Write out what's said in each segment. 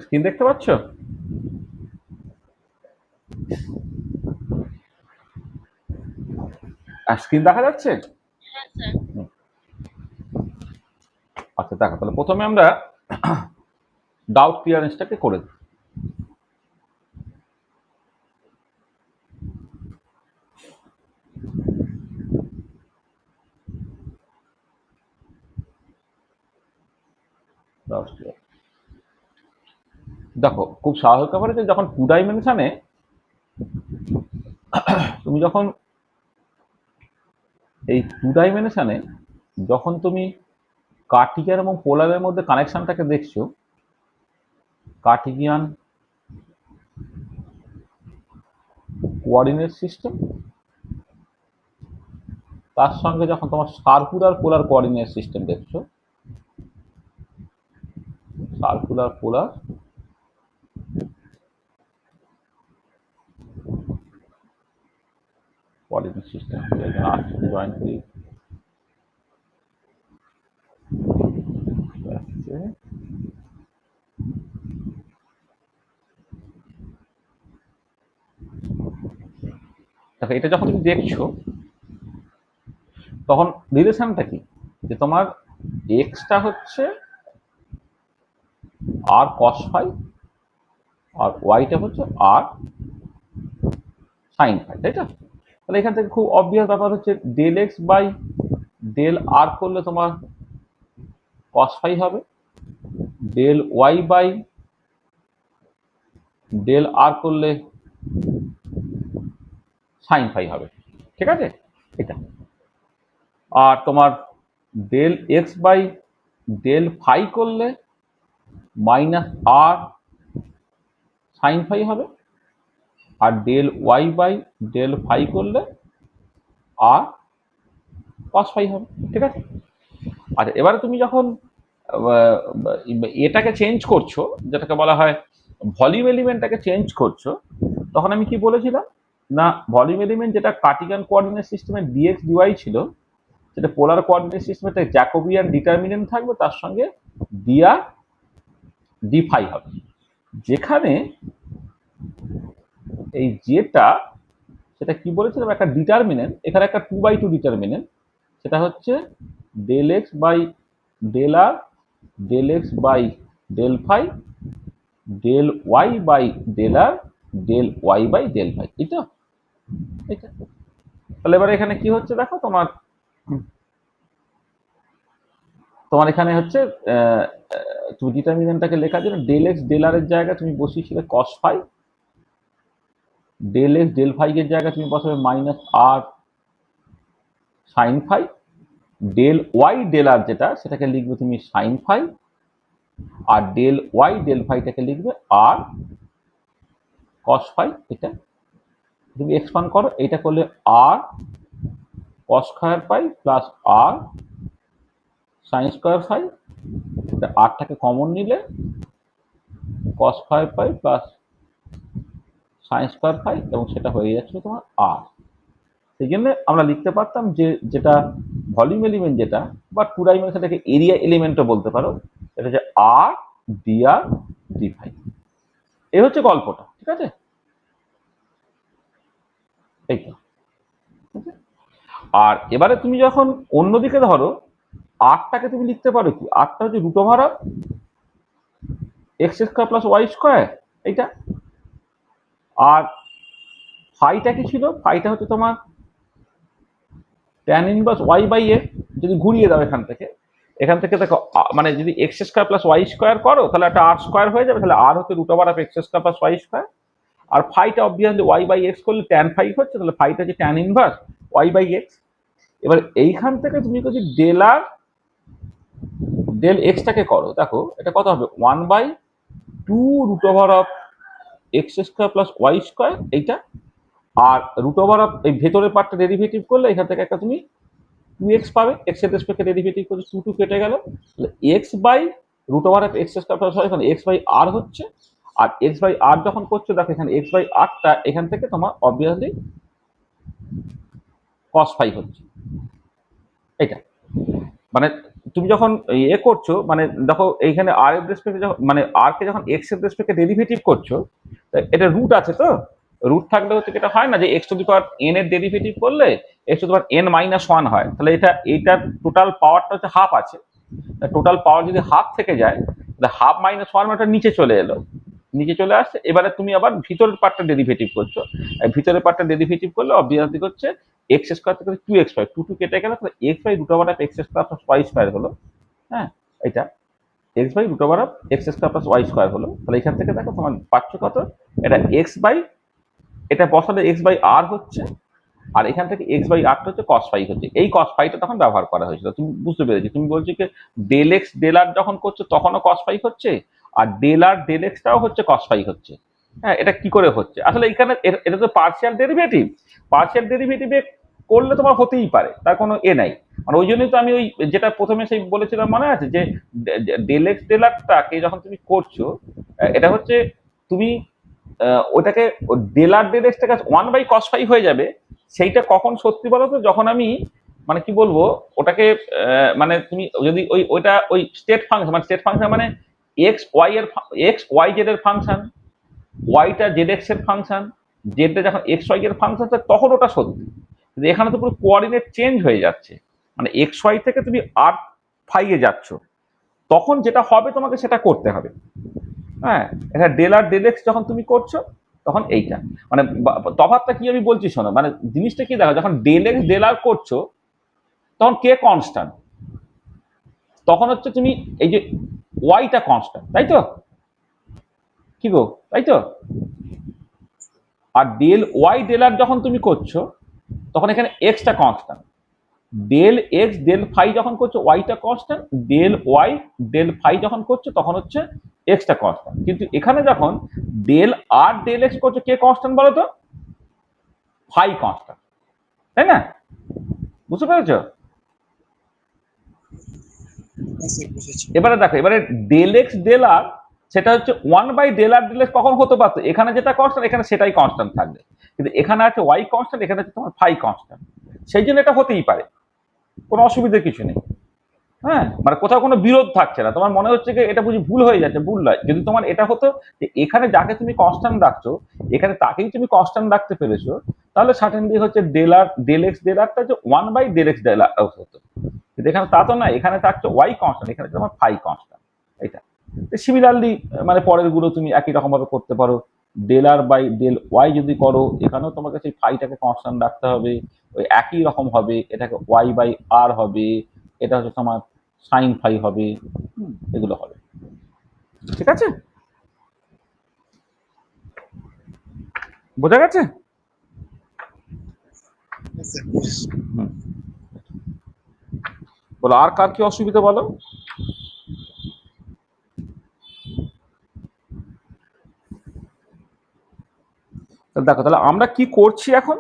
Screen দেখতে পাচ্ছ? আর screen দেখা যাচ্ছে? আচ্ছা দেখো, তাহলে প্রথমে আমরা ডাউট ক্লিয়ারেন্সটাকে করে দিই। দেখো, খুব স্বাভাবিক ব্যাপার যে যখন 2 ডাইমেনশনে তুমি যখন এই 2 ডাইমেনশনে যখন তুমি কার্টিজিয়ান এবং পোলারের মধ্যে কানেকশনটাকে দেখছো, কার্টিজিয়ান কোঅর্ডিনেট সিস্টেম তার সঙ্গে যখন তোমার সার্কুলার পোলার কোঅর্ডিনেট সিস্টেম দেখছো, সার্কুলার পোলার কোঅর্ডিনেট সিস্টেম, এখানে জয়েন করি। দেখো, এটা যখন তুমি দেখছো তখন রিলেশনটা কি, যে তোমার এক্সটা হচ্ছে আর কস ফাই আর ওয়াইটা হচ্ছে আর সাইন ফাই, তাই তো? তাহলে এখান থেকে খুব অবভিয়াস ব্যাপার হচ্ছে del x by del r করলে তোমার কস ফাই হবে, del y by del r করলে সাইন ফাই হবে, ঠিক আছে? এটা আর তোমার del x by del phi করলে মাইনাস আর সাইন ফাই হবে, আর del y by del phi করলে আর কস ফাই হবে, ঠিক আছে? আচ্ছা, এবারে তুমি যখন এটাকে চেঞ্জ করছো, যেটাকে বলা হয় ভলিউম এলিমেন্টটাকে চেঞ্জ করছো, তখন আমি কি বলেছিলাম না, ভলিউম এলিমেন্ট যেটা কার্টিজিয়ান কোঅর্ডিনেট সিস্টেমে ডিএক্স ডিওয়াই ছিল, সেটা পোলার কোঅর্ডিনেট সিস্টেমে জ্যাকোবিয়ান ডিটারমিনেন্ট থাকবে, তার সঙ্গে ডিআর ডি ফাই হবে, যেখানে এই যেটা সেটা কি বলেছিলাম একটা ডিটারমিনেন্ট, এখানে একটা 2/2 ডিটারমিনেন্ট, সেটা হচ্ছে del x by del R, del x by del phi, del y by del R, del y by del phi, এটা এটা তাহলে এবার এখানে কি হচ্ছে দেখো, তোমার তোমার এখানে হচ্ছে তুমি ডিটারমিনেন্টটাকে লেখার জন্য ডেল এক্স ডেল আর এর জায়গায় তুমি বসিয়েছিলে cos phi, del x del phi এর জায়গায় তুমি বসাবে minus r sine phi, del y del r যেটা সেটাকে লিখবে তুমি সাইন ফাই, আর ডেল ওয়াই ডেল ফাইটাকে লিখবে আর কস ফাই। এটা তুমি এক্সপান্ড করো, এটা করলে r cos square phi plus r sin square phi, আরটাকে কমন নিলে cos phi phi plus sin square phi, এবং সেটা হয়ে যাচ্ছে তোমার আর। সেই জন্য আমরা লিখতে পারতাম যে যেটা ভলিউম এলিমেন্ট যেটা বা 2 ডাইমেনশনটাকে এরিয়া এলিমেন্টও বলতে পারো, এটা হচ্ছে আর ডি আর ডি ফাই। এই হচ্ছে গল্পটা, ঠিক আছে? এইটা। আর এবারে তুমি যখন অন্যদিকে ধরো, আরটাকে তুমি লিখতে পারো কি, আরটা হচ্ছে root over of x square plus y square, এইটা। আর ফাইটা কি ছিল, ফাইটা হচ্ছে তোমার tan inverse y by a. যদি ঘুরিয়ে দাও এখান থেকে দেখো, মানে যদি x square plus y square করো তাহলে একটা আর স্কয়ার হয়ে যাবে, তাহলে আর হচ্ছে root over of x square plus y square. আর ফাইটা অবভিয়াসলি ওয়াই বাই এক্স করলে ট্যান ফাই হচ্ছে, তাহলে ফাইটা হচ্ছে tan inverse y by x. এবার এইখান থেকে তুমি যদি ডেল আর ডেল এক্সটাকে করো, দেখো এটা কত হবে, 1/2 root over of x square plus y square, এইটা। আর রুট ওভার অফ এই ভেতরের পার্টটা ডেরিভেটিভ করলে এখান থেকে একটা তুমি 2x পাবে, এক্স এর রেসপেক্টে ডেরিভেটিভ করে 2 কেটে গেল, তাহলে x by root over of x square plus y, এখানে এক্স বাই আর হচ্ছে। আর এক্স বাই আর যখন করছো, দেখো এখানে এক্স বাই আরটা এখান থেকে তোমার অবভিয়াসলি কস ফাই হচ্ছে, এটা। মানে তুমি যখন করছো মানে দেখো এইখানে আর এর রেসপেক্টে মানে আর কে যখন এক্স এর রেসপেক্টে ডেরিভেটিভ করছো, এটা রুট আছে তো, রুট থাকলে হচ্ছে এটা হয় না যে x to the power N এর ডেরিভেটিভ করলে x to the power N minus one হয়, তাহলে এইটার টোটাল পাওয়ারটা হচ্ছে হাফ আছে। টোটাল পাওয়ার যদি হাফ থেকে যায় তাহলে হাফ মাইনাস ওয়ান মানে নিচে চলে এলো, নিচে চলে আসছে। এবারে তুমি আবার ভিতরের পার্টটা ডেরিভেটিভ করছো, ভিতরের পার্টটা ডেরিভেটিভ করলে অবভিয়াসলি হচ্ছে এক্স স্কোয়ার থেকে টু এক্স ওয়াই, টু কেটে গেলে তাহলে x by root over of x square plus y square হলো। হ্যাঁ, এটা x by root over of x square plus y square হলো। তাহলে এখান থেকে দেখো তোমার পাচ্ছ কত, এটা এক্স বাই, এটা বসালে এক্স বাই আর হচ্ছে, আর এখান থেকে এক্স বাই আরটা হচ্ছে কস ফাই হচ্ছে। এই কস ফাইটা তখন ব্যবহার করা হয়েছিল, তুমি বুঝতে পেরেছি। তুমি বলছো কি ডেল এক্স ডেল আর যখন করছো তখনও কস ফাই হচ্ছে, আর ডেল আর ডেল এক্সটাও হচ্ছে কস ফাই হচ্ছে। হ্যাঁ, এটা কি করে হচ্ছে আসলে এখানে, এটা তো পার্শিয়াল ডেরিভেটিভ, পার্শিয়াল ডেরিভেটিভে করলে তোমার হতেই পারে, তার কোনো নাই। মানে ওই জন্যই তো আমি ওই যেটা প্রথমে সেই বলেছিলাম মনে আছে যে ডেল এক্স ডেল আরটাকে যখন তুমি করছো, এটা হচ্ছে তুমি ওটাকে ডেল আর ডেল এক্সটাকে ওয়ান বাই কস ফাই হয়ে যাবে। সেইটা কখন সত্যি বলো তো, যখন আমি মানে কি বলবো ওটাকে, মানে তুমি যদি ওইটা ওই স্টেট ফাংশন, মানে স্টেট ফাংশন মানে এক্স ওয়াই এর, এক্স ওয়াই জেড এর ফাংশন, ওয়াইটা জেড এক্স এর ফাংশন, জেডটা যখন এক্স ওয়াই এর ফাংশন, তখন ওটা সত্যি। কিন্তু এখানে তো পুরো কোঅর্ডিনেট চেঞ্জ হয়ে যাচ্ছে, মানে এক্স ওয়াই থেকে তুমি আর ফাইয়ে যাচ্ছ, তখন যেটা হবে তোমাকে সেটা করতে হবে। হ্যাঁ, এটা ডেল আর ডেল এক্স যখন তুমি করছো তখন এইটা মানে তফাৎটা কি আমি বলছি শোনো, মানে জিনিসটা কি দেখো, যখন ডেল এক্স ডেল আর করছো তখন কে কনস্ট্যান্ট, তখন হচ্ছে তুমি এই যে ওয়াইটা কনস্ট্যান্ট, তাই তো, কি গো তাই তো। আর ডেল ওয়াই ডেল আর যখন তুমি করছো তখন এখানে এক্সটা constant, del x del phi যখন করছো ওয়াইটা constant, del y del phi যখন করছো তখন হচ্ছে এক্সটা কনস্ট্যান্ট। কিন্তু এখানে যখন ডেল আর ডেল এক্স করছো কে কনস্ট্যান্ট বলো তো, ফাই কনস্ট্যান্ট, তাই না? বুঝতে পেরেছো? এবারে দেখো, এবারে ডেল এক্স ডেল আর সেটা হচ্ছে one by del R del x কখন হতে পারতো, এখানে যেটা কনস্ট্যান্ট এখানে সেটাই কনস্ট্যান্ট থাকবে, কিন্তু এখানে আছে ওয়াই কনস্ট্যান্ট, এখানে আছে তোমার ফাই কনস্ট্যান্ট, সেই জন্য এটা হতেই পারে, কোনো অসুবিধার কিছু নেই। হ্যাঁ, মানে কোথাও কোনো বিরোধ থাকছে না, তোমার মনে হচ্ছে যে এটা বুঝি ভুল হয়ে যাচ্ছে, ভুল নয়। যদি তোমার এটা হতো যে এখানে যাকে তুমি কনস্ট্যান্ট রাখছো এখানে তাকেই তুমি কনস্ট্যান্ট রাখতে পেরেছো, তাহলে সার্টেনলি হচ্ছে ডেল আর ডেল এক্স ডেল আরটা হচ্ছে one by del x del r হতো। কিন্তু এখানে তা তো না, এখানে থাকছে ওয়াই কনস্ট্যান্ট, এখানে তোমার ফাই কনস্ট্যান্ট। এটা সিমিলারলি মানে পরের গুলো তুমি একই রকম ভাবে করতে পারো। Del r by del y যদি করো এখানেও তোমাকে সেই ফাইটাকে কনস্ট্যান্ট রাখতে হবে, ওই একই রকম হবে, এটাকে ওয়াই বাই আর হবে, এটা হচ্ছে তোমার সাইন ফাই হবে, এগুলো হবে। ঠিক আছে, বোঝা গেছে? বলো আর কার কি অসুবিধা বলো। দেখো তাহলে আমরা কি করছি এখন,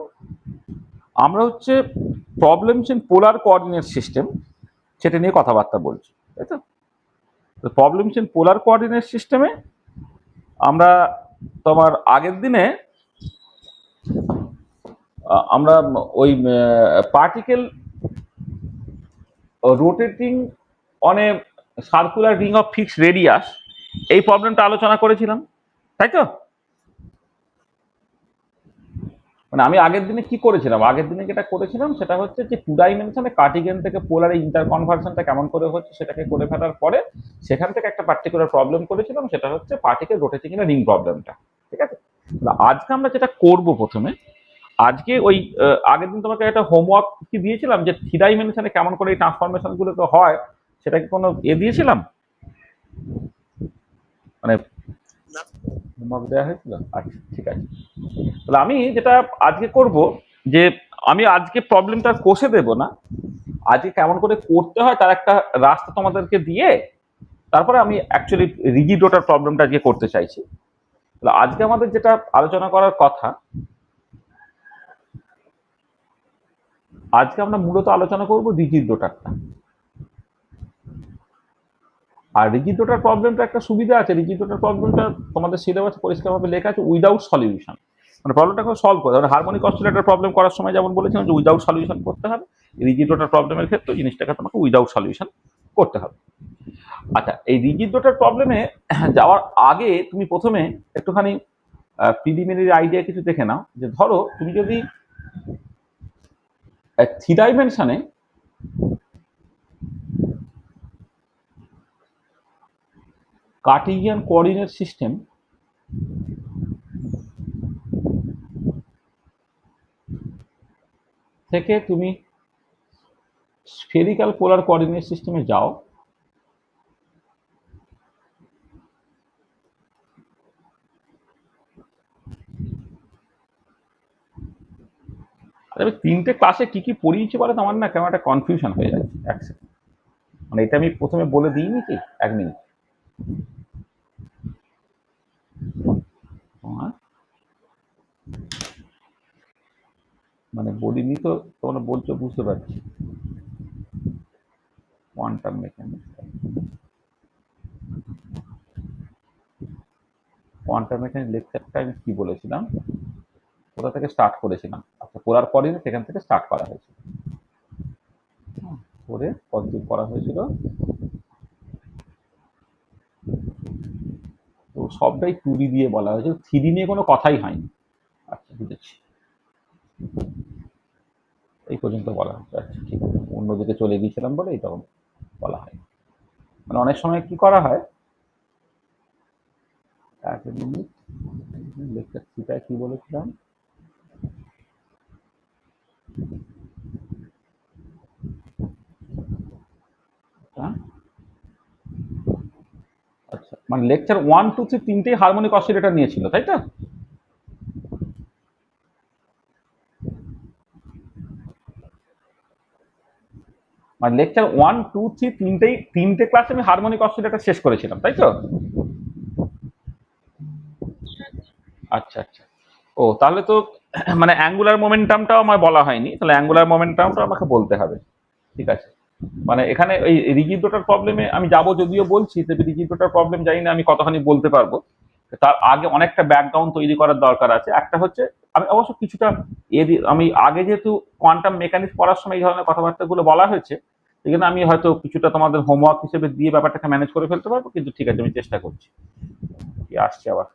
আমরা হচ্ছে problems in polar coordinate system সেটা নিয়ে কথাবার্তা বলছি, তাই তো। প্রবলেমস ইন পোলার কোঅর্ডিনেট সিস্টেমে আমরা তোমার আগের দিনে আমরা ওই particle rotating on a circular ring of fixed radius এই প্রবলেমটা আলোচনা করেছিলাম, তাই তো। মানে আমি আগের দিনে কি করেছিলাম, আগের দিনে যেটা করেছিলাম সেটা হচ্ছে যে টু ডাইমেনশনে কার্টিগেন থেকে পোলার ইন্টার কনভার্সনটা কেমন করে হচ্ছে সেটাকে করে ফেলার পরে সেখান থেকে একটা পার্টিকুলার প্রবলেম করেছিলাম, সেটা হচ্ছে পার্টিকেল রোটেটিং ইন রিং প্রবলেমটা। ঠিক আছে, আজকে আমরা যেটা করব প্রথমে, আজকে ওই আগের দিন তোমাকে একটা হোমওয়ার্ক কি দিয়েছিলাম যে থ্রি ডাইমেনশনে কেমন করে এই ট্রান্সফরমেশন গুলো তো হয়, সেটাকে কোনো দিয়েছিলাম, মানে হোমওয়ার্ক দেওয়া হয়েছিল? আচ্ছা ঠিক আছে, তাহলে আমি যেটা আজকে করব যে আমি আজকে প্রবলেমটা কষে দেব না, আজকে কেমন করে করতে হয় তার একটা রাস্তা তোমাদেরকে দিয়ে তারপরে আমি অ্যাকচুয়ালি রিজিডোটার প্রবলেমটা আজকে করতে চাইছি। তাহলে আজকে আমাদের যেটা আলোচনা করার কথা, আজকে আমরা মূলত আলোচনা করব রিজিড রোটারটা। আর রিজিড রোটার প্রবলেমটা একটা সুবিধা আছে, রিজিড রোটার প্রবলেমটা তোমাদের সিলেবাসে পরিষ্কারভাবে লেখা আছে উইদাউট সলিউশন, মানে প্রবলেমটা সলভ করে, মানে হারমোনিক অসিলেটর প্রবলেম করার সময় যেমন বলেছিলাম যে উইদাউট সলিউশন করতে হবে, রিজিড রোটার প্রবলেমের ক্ষেত্রে জিনিসটাকে তোমাকে উইদাউট সলিউশন করতে হবে। আচ্ছা, এই রিজিড ডটার প্রবলেমে যাওয়ার আচ্ছা, এই রিজিড ডটার প্রবলেমে যাওয়ার আগে তুমি প্রথমে একটুখানি প্রিলিমিনারি আইডিয়া কিছু দেখে নাও। যে ধরো তুমি যদি 3 ডাইমেনশনে কার্টেসিয়ান কোঅর্ডিনেট সিস্টেম থেকে তুমি স্ফেরিক্যাল পোলার কোঅর্ডিনেট সিস্টেমে যাও, আমি 3টে ক্লাসে কি কি পড়িয়েছি বলে আমার না কেমন একটা কনফিউশন হয়ে যাচ্ছে। এক সেকেন্ড, মানে এটা আমি প্রথমে বলে দিইনি কি? 1 মিনিট। মানে বলিনি তো তোমরা বলছো, বুঝতে পারছি। কোয়ান্টাম মেকানিক্স, কোয়ান্টাম মেকানিক্স লেকচারটা আমি কি বলেছিলাম, কোথা থেকে স্টার্ট করেছিলাম? আচ্ছা, পোলার কোঅর্ডিনেট সেখান থেকে স্টার্ট করা হয়েছিল, করে কতদূর করা হয়েছিল, তো সবটাই 2D দিয়ে বলা হয়েছে, 3D নিয়ে কোনো কথাই হয়নি। আচ্ছা, বুঝেছি, এই পর্যন্ত বলা হচ্ছে। আচ্ছা, ঠিক আছে, অন্যদিকে চলে গিয়েছিলাম বলে এটা বলা হয়। মানে অনেক সময় কি করা হয়, 1 মিনিট, লেকচার থ্রিটায় কি বলেছিলাম? হ্যাঁ, আচ্ছা, মানে লেকচার 1, 2, 3 তিনটেই হারমোনিক অসিলেটর নিয়েছিল, তাই তো? মানে লেকচার 1, 2, 3 তিনটে ক্লাসে আমি হারমোনিক অসিলেটর শেষ করেছিলাম, তাই তো? আচ্ছা আচ্ছা, ও তাহলে তো মানে অ্যাঙ্গুলার মোমেন্টামটাও আমার বলা হয়নি, তাহলে অ্যাঙ্গুলার মোমেন্টামটা আমাকে বলতে হবে। ঠিক আছে, মানে এখানে এই রিজিড ডটার প্রবলেমে আমি যাবো যদিও বলছি, তবে রিজিড ডটার প্রবলেম জানি না আমি কতখানি বলতে পারবো। তার আগে অনেকটা ব্যাকগ্রাউন্ড তৈরি করার দরকার আছে। একটা হচ্ছে, আমি অবশ্য কিছুটা আমি আগে যেহেতু কোয়ান্টাম মেকানিক্স পড়ার সময় এই ধরনের কথাবার্তাগুলো বলা হয়েছে, এই জন্য আমি হয়তো কিছুটা তোমাদের হোমওয়ার্ক হিসেবে দিয়ে ব্যাপারটাকে ম্যানেজ করে ফেলতে পারবো, কিন্তু ঠিক আছে, আমি চেষ্টা করছি। কি আসছে আবার?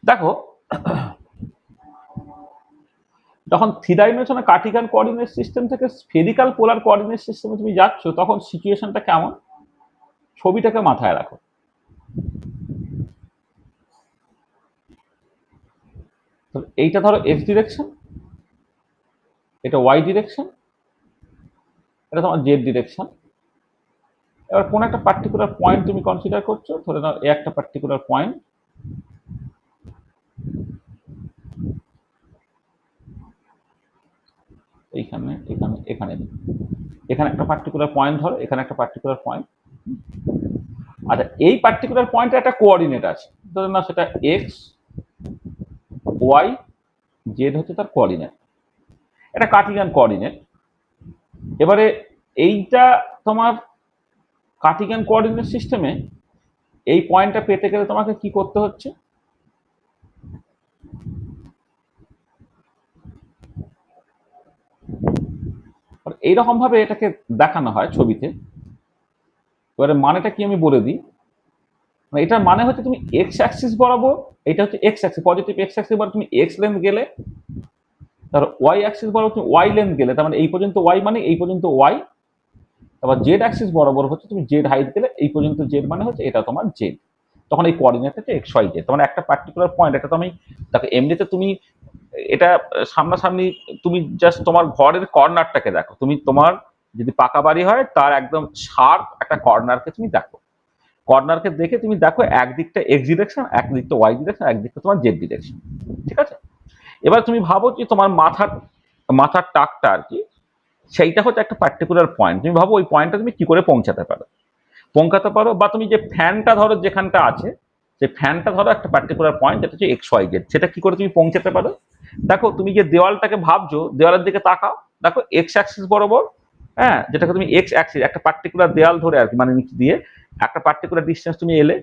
দেখো, যখন 3 ডাইমেনশনাল কার্টিক্যাল কোঅর্ডিনেট সিস্টেম থেকে স্ফেরিক্যাল পোলার কোঅর্ডিনেট সিস্টেমে তুমি যাচ্ছ, তখন সিচুয়েশনটা কেমন, ছবিটাকে মাথায় রাখো। এইটা ধরো এক্স ডিরেকশন, এটা ওয়াই ডিরেকশন, এটা তোমার জেড ডিরেকশন। এবার কোন একটা পার্টিকুলার পয়েন্ট তুমি কনসিডার করছো, ধরে নাও এ একটা পার্টিকুলার পয়েন্ট, এইখানে, এখানে, এখানে, এখানে একটা পার্টিকুলার পয়েন্ট ধরো, এখানে একটা পার্টিকুলার পয়েন্ট। আচ্ছা, এই পার্টিকুলার পয়েন্টে একটা কোঅর্ডিনেট আছে, ধরে নাও সেটা এক্স, ওয়াই, জেড হচ্ছে তার কোঅর্ডিনেট, এটা কার্টিসিয়ান কোঅর্ডিনেট। এবারে এইটা তোমার কার্টিসিয়ান কোঅর্ডিনেট সিস্টেমে এই পয়েন্টটা পেতে গেলে তোমাকে কি করতে হচ্ছে? এইরকম ভাবে এটাকে দেখানো হয় ছবিতে। এবারে মানেটা কি আমি বলে দিই। মানে এটার মানে হচ্ছে তুমি এক্স অ্যাক্সিস বরাবর, এটা হচ্ছে x Axis, positive x Axis বরাবর তুমি এক্স লেন্থ গেলে, তারপর ওয়াই অ্যাক্সিস বরাবর তুমি ওয়াই লেন্থ গেলে, তার মানে এই পর্যন্ত ওয়াই মানে এই পর্যন্ত ওয়াই। তারপর জেড অ্যাক্সিস বরাবর হচ্ছে তুমি জেড হাইট গেলে এই পর্যন্ত জেড মানে হচ্ছে এটা তোমার জেড। তখন এই কোঅর্ডিনেট হচ্ছে এক্স ওয়াই জেড। তোমার একটা পার্টিকুলার পয়েন্ট, এটা তো আমি দেখো এমনিতে তুমি এটা সামনাসামনি, তুমি জাস্ট তোমার ঘরের কর্নারটাকে দেখো, তুমি তোমার যদি পাকা বাড়ি হয় তার একদম শার্প একটা কর্নারকে তুমি দেখো, কর্নারকে দেখে তুমি দেখো একদিকটা এক্স ডিরেকশন, একদিকটা ওয়াই ডিরেকশন, একদিকটা তোমার জেড ডিরেকশন। ঠিক আছে, এবার তুমি ভাবো যে তোমার মাথার মাথার টাকটা আর কি, সেইটা হচ্ছে একটা পার্টিকুলার পয়েন্ট। তুমি ভাবো ওই পয়েন্টটা তুমি কি করে পৌঁছাতে পারো, বা তুমি যে ফ্যানটা ধরো যেখানটা আছে, যে ফ্যানটা ধরো একটা পার্টিকুলার পয়েন্ট, যেটা হচ্ছে এক্স ওয়াই জেড, সেটা কি করে তুমি পৌঁছাতে পারো? দেখো, তুমি যে দেওয়ালটাকে ভাবছো, দেওয়ালের দিকে তাকাও, দেখো এক্স অ্যাক্সিস বরাবর, হ্যাঁ, যেটাকে তুমি এক্স অ্যাক্সিস একটা পার্টিকুলার দেওয়াল ধরে আর কি, মানে নিচ দিয়ে একটা পার্টিকুলার ডিস্টেন্স তুমি এলে,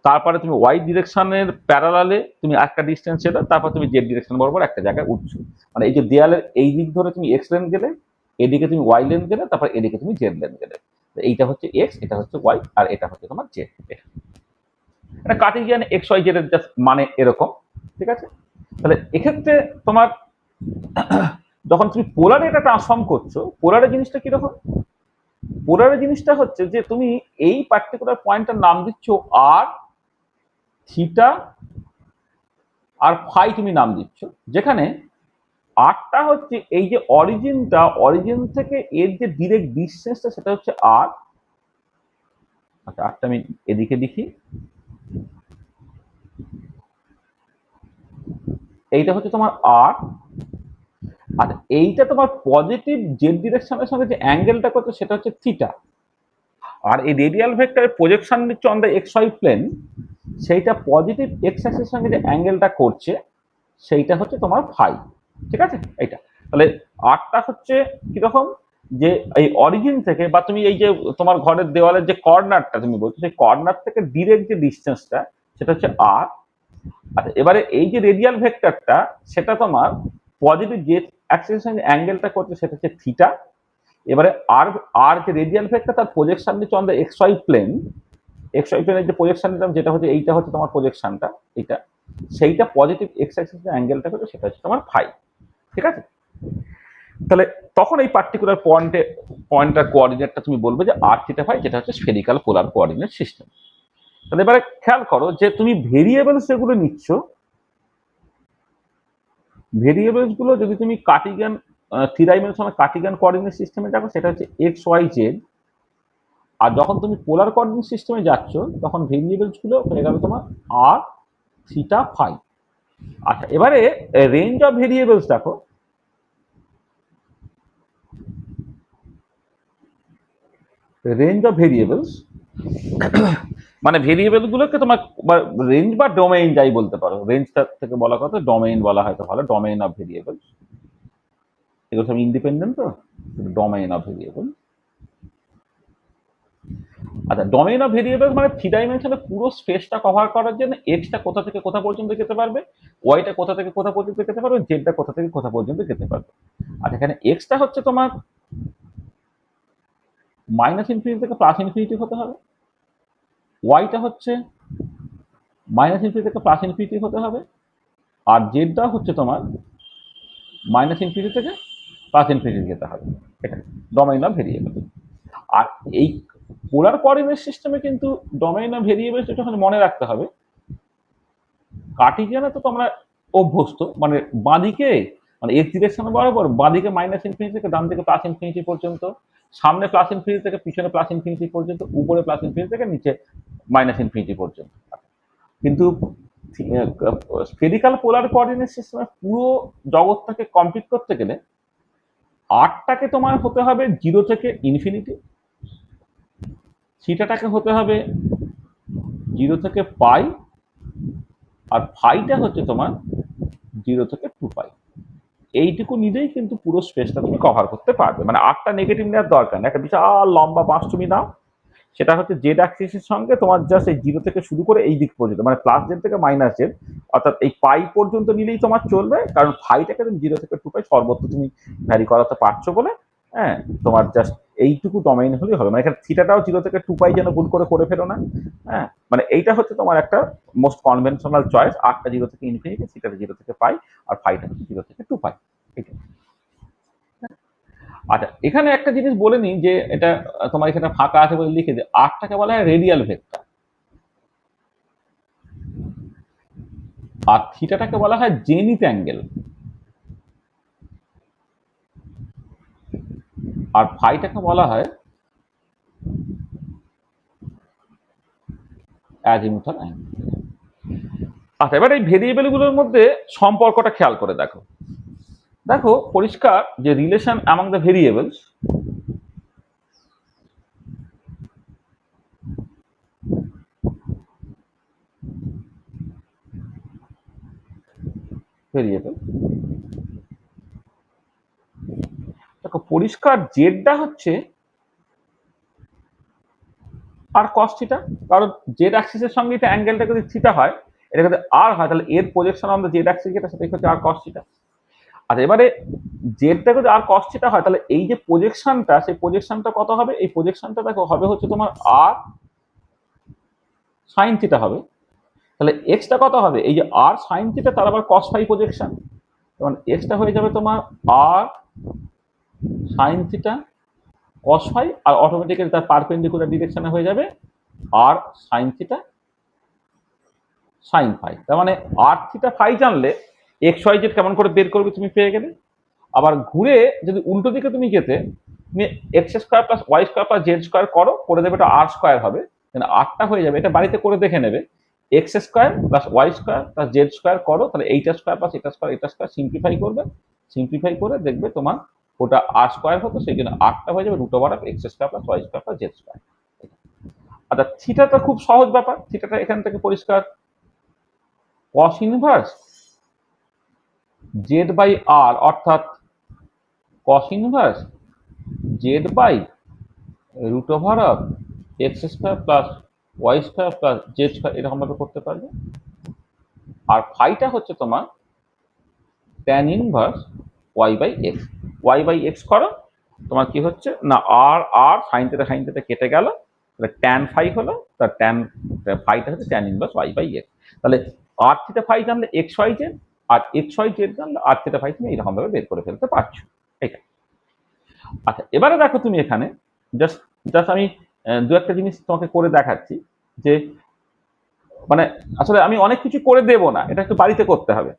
তারপরে তুমি ওয়াই ডিরেকশনের প্যারালালে তুমি একটা ডিস্টেন্স ছেড়ে তারপর তুমি জেড ডিরেকশন বরাবর একটা জায়গায় উঠছো। মানে এই যে দেয়ালের এই দিক ধরে তুমি এক্স লেন গেলে, এদিকে তুমি ওয়াই লেন গেলে, তারপর এদিকে তুমি জেড লেন গেলে। এইটা হচ্ছে এক্স, এটা হচ্ছে ওয়াই, আর এটা হচ্ছে তোমার জেড। এটা কার্টেসিয়ান এক্স ওয়াই জেড এর জাস্ট মানে এরকম, ঠিক আছে? তাহলে এক্ষেত্রে তোমার যখন তুমি পোলারে এটা ট্রান্সফর্ম করছো, পোলারে জিনিসটা কিরকম? পোলারে জিনিসটা হচ্ছে যে তুমি এই পার্টিকুলার পয়েন্টটার নাম দিচ্ছ আর, থিটা আর ফাই তুমি নাম দিচ্ছ, যেখানে আরটা হচ্ছে এই যে অরিজিনটা, অরিজিন থেকে এর যে ডিরেক্ট ডিস্টেন্সটা সেটা হচ্ছে আর। আচ্ছা, আরটা আমি এদিকে লিখি, এইটা হচ্ছে তোমার আর। আর এইটা তোমার পজিটিভ জেড ডিরেকশনের সঙ্গে যে অ্যাঙ্গেলটা করছে সেটা হচ্ছে থিটা। আর এই রেডিয়াল ভেক্টরের প্রজেকশন নিচ্ছে on the x y plane, সেইটা পজিটিভ এক্স অ্যাক্সিসের সঙ্গে যে অ্যাঙ্গেলটা করছে সেইটা হচ্ছে তোমার ফাই, ঠিক আছে? এইটা তাহলে আরটা হচ্ছে কিরকম, যে এই অরিজিন থেকে বা তুমি এই যে তোমার ঘরের দেওয়ালের যে কর্নারটা তুমি বলছো, সেই কর্নার থেকে ডিরেক্ট যে ডিস্টেন্সটা সেটা হচ্ছে আর। আচ্ছা, এবারে এই যে রেডিয়াল ভেক্টরটা সেটা তোমার পজিটিভ জেড অ্যাক্সিসের সঙ্গে অ্যাঙ্গেলটা করছে সেটা হচ্ছে থিটা। এবারে আর, আর যে রেডিয়াল ভেক্টর তার প্রজেকশন নিচ্ছে on the x y plane, x y প্লেনের যে প্রজেকশন নিলাম যেটা হচ্ছে এইটা হচ্ছে তোমার প্রজেকশনটা, এইটা সেইটা পজিটিভ এক্স অ্যাক্সিসের অ্যাঙ্গেলটা করছে সেটা হচ্ছে তোমার ফাই, ঠিক আছে? তাহলে তখন এই পার্টিকুলার পয়েন্টটার কোঅর্ডিনেটটা তুমি বলবে যে আর থিটা ফাই, যেটা হচ্ছে স্ফেরিক্যাল পোলার কোঅর্ডিনেট সিস্টেম। তাহলে এবারে খেয়াল করো যে তুমি ভেরিয়েবলস যেগুলো নিচ্ছ, ভেরিয়েবলস গুলো যদি তুমি কার্টিজিয়ান থ্রি ডাইমেনশনাল কার্টিজিয়ান কোঅর্ডিনেট সিস্টেমে যাবো সেটা হচ্ছে এক্স ওয়াই জেড, আর যখন তুমি পোলার কোঅর্ডিনেট সিস্টেমে যাচ্ছ তখন ভেরিয়েবলস গুলো হয়ে গেল তোমার আর, থিটা, ফাই। আচ্ছা, এবারে রেঞ্জ অফ ভেরিয়েবলস দেখো, রেঞ্জ অফ ভেরিয়েবলস মানে ভেরিয়েবল গুলোকে তোমার রেঞ্জ বা ডোমেইন যাই বলতে পারো, রেঞ্জটা থেকে বলা কথা ডোমেইন বলা হয়তো ভালো, ডোমেইন অফ ভেরিয়েবল, এগুলো সব ইন্ডিপেন্ডেন্ট তো, ডোমেইন অফ ভেরিয়েবল। আচ্ছা, ডোমেইন অফ ভেরিয়েবল মানে থ্রি ডাইমেনশনে পুরো স্পেসটা কভার করার জন্য এক্সটা কোথা থেকে কোথা পর্যন্ত যেতে পারবে, ওয়াইটা কোথা থেকে কোথা পর্যন্ত যেতে পারবে, জেডটা কোথা থেকে কোথা পর্যন্ত যেতে পারবে। আর এখানে এক্সটা হচ্ছে তোমার মাইনাস ইনফিনিটি থেকে প্লাস ইনফিনিটি হতে হবে, ওয়াইটা হচ্ছে মাইনাস ইনফিনিটি থেকে প্লাস ইনফিনিটি হতে হবে, আর জেডটা হচ্ছে তোমার মাইনাস ইনফিনিটি থেকে প্লাস ইনফিনিটি যেতে হবে। এটা ডোমেইন অফ ভেরিয়েবল। আর এই পোলার কোঅর্ডিনেট সিস্টেমে কিন্তু ডোমেইন অফ ভেরিয়েবল একটুখানি মনে রাখতে হবে, কার্টেসিয়ানে তো তোমরা অভ্যস্ত, মানে বাঁদিকে মানে এক্স ডিরেকশনে বরাবর বাঁদিকে মাইনাস ইনফিনিটি থেকে ডান দিকে প্লাস ইনফিনিটি পর্যন্ত, সামনে প্লাস ইনফিনিটি থেকে পিছনে প্লাস ইনফিনিটি পর্যন্ত, উপরে প্লাস ইনফিনিটি থেকে নিচে মাইনাস ইনফিনিটি পর্যন্ত। কিন্তু স্ফেরিক্যাল পোলার কোঅর্ডিনেট সিস্টেমের পুরো জগৎটাকে কমপ্লিট করতে গেলে আরটাকে তোমার হতে হবে জিরো থেকে ইনফিনিটি, থিটাটাকে হতে হবে জিরো থেকে পাই, আর ফাইটা হচ্ছে তোমার জিরো থেকে টু পাই। এইটুকু নিলেই কিন্তু পুরো স্পেসটা তুমি কভার করতে পারবে, মানে আটটা নেগেটিভ নেওয়ার দরকার নেই, একটা বিশাল লম্বা বাঁশ তুমি নাও, সেটা হচ্ছে জেড অ্যাক্সিসের সঙ্গে তোমার জাস্ট এই জিরো থেকে শুরু করে এই দিক পর্যন্ত, মানে প্লাস জেড থেকে মাইনাস জেড, অর্থাৎ এই পাই পর্যন্ত নিলেই তোমার চলবে, কারণ ফাইটাকে তুমি জিরো থেকে টু পাই সর্বত্র তুমি ভ্যারি করাতে পারছো বলে। হ্যাঁ, তোমার জাস্ট এইটুকু ডোমেইন হলেই হবে, মানে এখানে থিটাটাও জিরো থেকে টু পাই যেন ভুল করে ফেলো না। হ্যাঁ, মানে এইটা হচ্ছে তোমার একটা মোস্ট কনভেনশনাল চয়েস, আটটা জিরো থেকে ইনফিনিটি, থিটাটা জিরো থেকে পাই, আর ফাইটা হচ্ছে জিরো থেকে টু পাই। এটা। আচ্ছা, এখানে একটা জিনিস বলে নিই যে এটা তোমার এখানে ফাঁকা আছে বলে লিখে যে আরটাকে বলা হয় রেডিয়াল ভেক্টর, আর থিটাটাকে বলা হয় জেনিথ অ্যাঙ্গেল, আর ফাইটাকে বলা হয় অ্যাজিমুথাল অ্যাঙ্গেল। আচ্ছা, এবার এই ভেরিয়েবল গুলোর মধ্যে সম্পর্কটা খেয়াল করে দেখো, দেখো পরিষ্কার যে relation among the variables, variable দেখো পরিষ্কার জেডটা হচ্ছে আর কস থিটা, কারণ জেড অ্যাক্সিসের সঙ্গে এটা অ্যাঙ্গেলটা যদি থিটা হয়, এটা যদি আর হয়, তাহলে এর projection on the Z Axis যেটা সেটা হচ্ছে আর কস থিটা। আর এবারে জেডটা যদি আর কস থিটা হয়, তাহলে এই যে প্রজেকশনটা, সেই প্রজেকশনটা কত হবে? এই প্রজেকশনটা দেখো হবে হচ্ছে তোমার আর সাইন থিটা হবে। তাহলে এক্সটা কত হবে? এই যে আর সাইন থিটা তার আবার কস ফাই প্রজেকশন, তখন এক্সটা হয়ে যাবে তোমার আর সাইন থিটা কস ফাই, আর অটোমেটিক্যালি তার পারপেন্ডিকুলার ডিরেকশনে হয়ে যাবে আর সাইন থিটা সাইন ফাই। তার মানে আর থিটা ফাই জানলে এক্স ওয়াই জেড কেমন করে বের করবে তুমি পেয়ে গেলে। আবার ঘুরে যদি উল্টো দিকে তুমি যেতে, তুমি x square plus y square plus z square করো, করে দেবে এটা আর স্কোয়ার হবে, আটটা হয়ে যাবে। এটা বাড়িতে করে দেখে নেবে, x square plus y square plus z square করো, তাহলে এইটা স্কোয়ার প্লাস এটা স্কোয়ার সিম্পলিফাই করবে, সিম্পলিফাই করে দেখবে তোমার ওটা আর স্কোয়ার হতো, সেই জন্য আটটা হয়ে যাবে root over of x square plus y square plus z square. আচ্ছা, থিটাটা খুব সহজ ব্যাপার, থিটাটা এখান থেকে পরিষ্কার, cos inverse z by r, অর্থাৎ cos inverse z by root over of x square plus y square plus z square, এরকম ভাবে করতে পারবে। আর ফাইটা হচ্ছে তোমার tan inverse y by x, y by x করো, তোমার কি হচ্ছে না আর আর সাইন থিটা কেটে গেল, তাহলে ট্যান ফাই হলো, তার ট্যান ফাইটা হচ্ছে tan inverse y by x. তাহলে আর থিটা ফাই জানলে এক্স ওয়াই জেড, আর এক্স ওয়াই জেড জানলে আর থিটা ফাই, তুমি এইরকম ভাবে বের করে ফেলতে পারছো। এটা আচ্ছা, এবারে দেখো তুমি এখানে জাস্ট জাস্ট আমি দু একটা জিনিস তোমাকে করে দেখাচ্ছি, যে মানে আসলে আমি অনেক কিছু করে দেব না, এটা একটু বাড়িতে করতে হবে।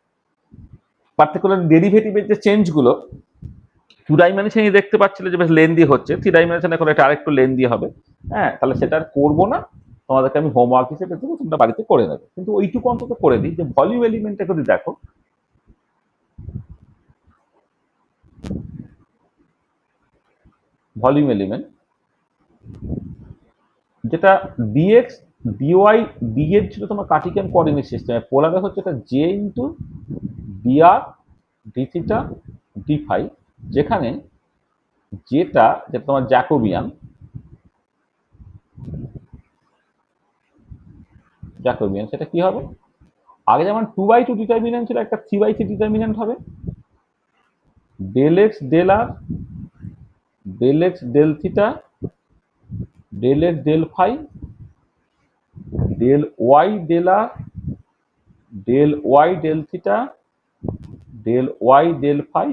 পার্টিকুলার ডেরিভেটিভের যে চেঞ্জগুলো, টু ডাইমেনশনে দেখতে পাচ্ছিলে যে বেশ লেন্দি হচ্ছে, থ্রি ডাইমেনশনে করে এটা আরেকটু লেন্দি হবে। হ্যাঁ, তাহলে সেটা আর করবো না, তোমাদেরকে আমি হোমওয়ার্ক হিসেবে দেবো, তোমরা বাড়িতে করে নেবে। কিন্তু ওইটুকু অন্তত করে দিই যে ভলিউম এলিমেন্টটা যদি দেখো, ভলিউম এলিমেন্ট যেটা ডিএক্স ডিওয়াই ডিএর ছিল তোমার কার্টিসিয়ান কোঅর্ডিনেট সিস্টেমে, পোলারে হচ্ছে এটা J into d r d theta d phi, যেখানে যেটা যেটা তোমার জ্যাকোবিয়ান, জ্যাকোবিয়ান সেটা কি হবে? আগে যেমন 2/2 ডিটারমিনেন্ট ছিল, একটা 3/3 ডিটারমিনেন্ট হবে। ডেল এক্স ডেল আর del x del theta del x del phi del y del আর del y del theta del y del phi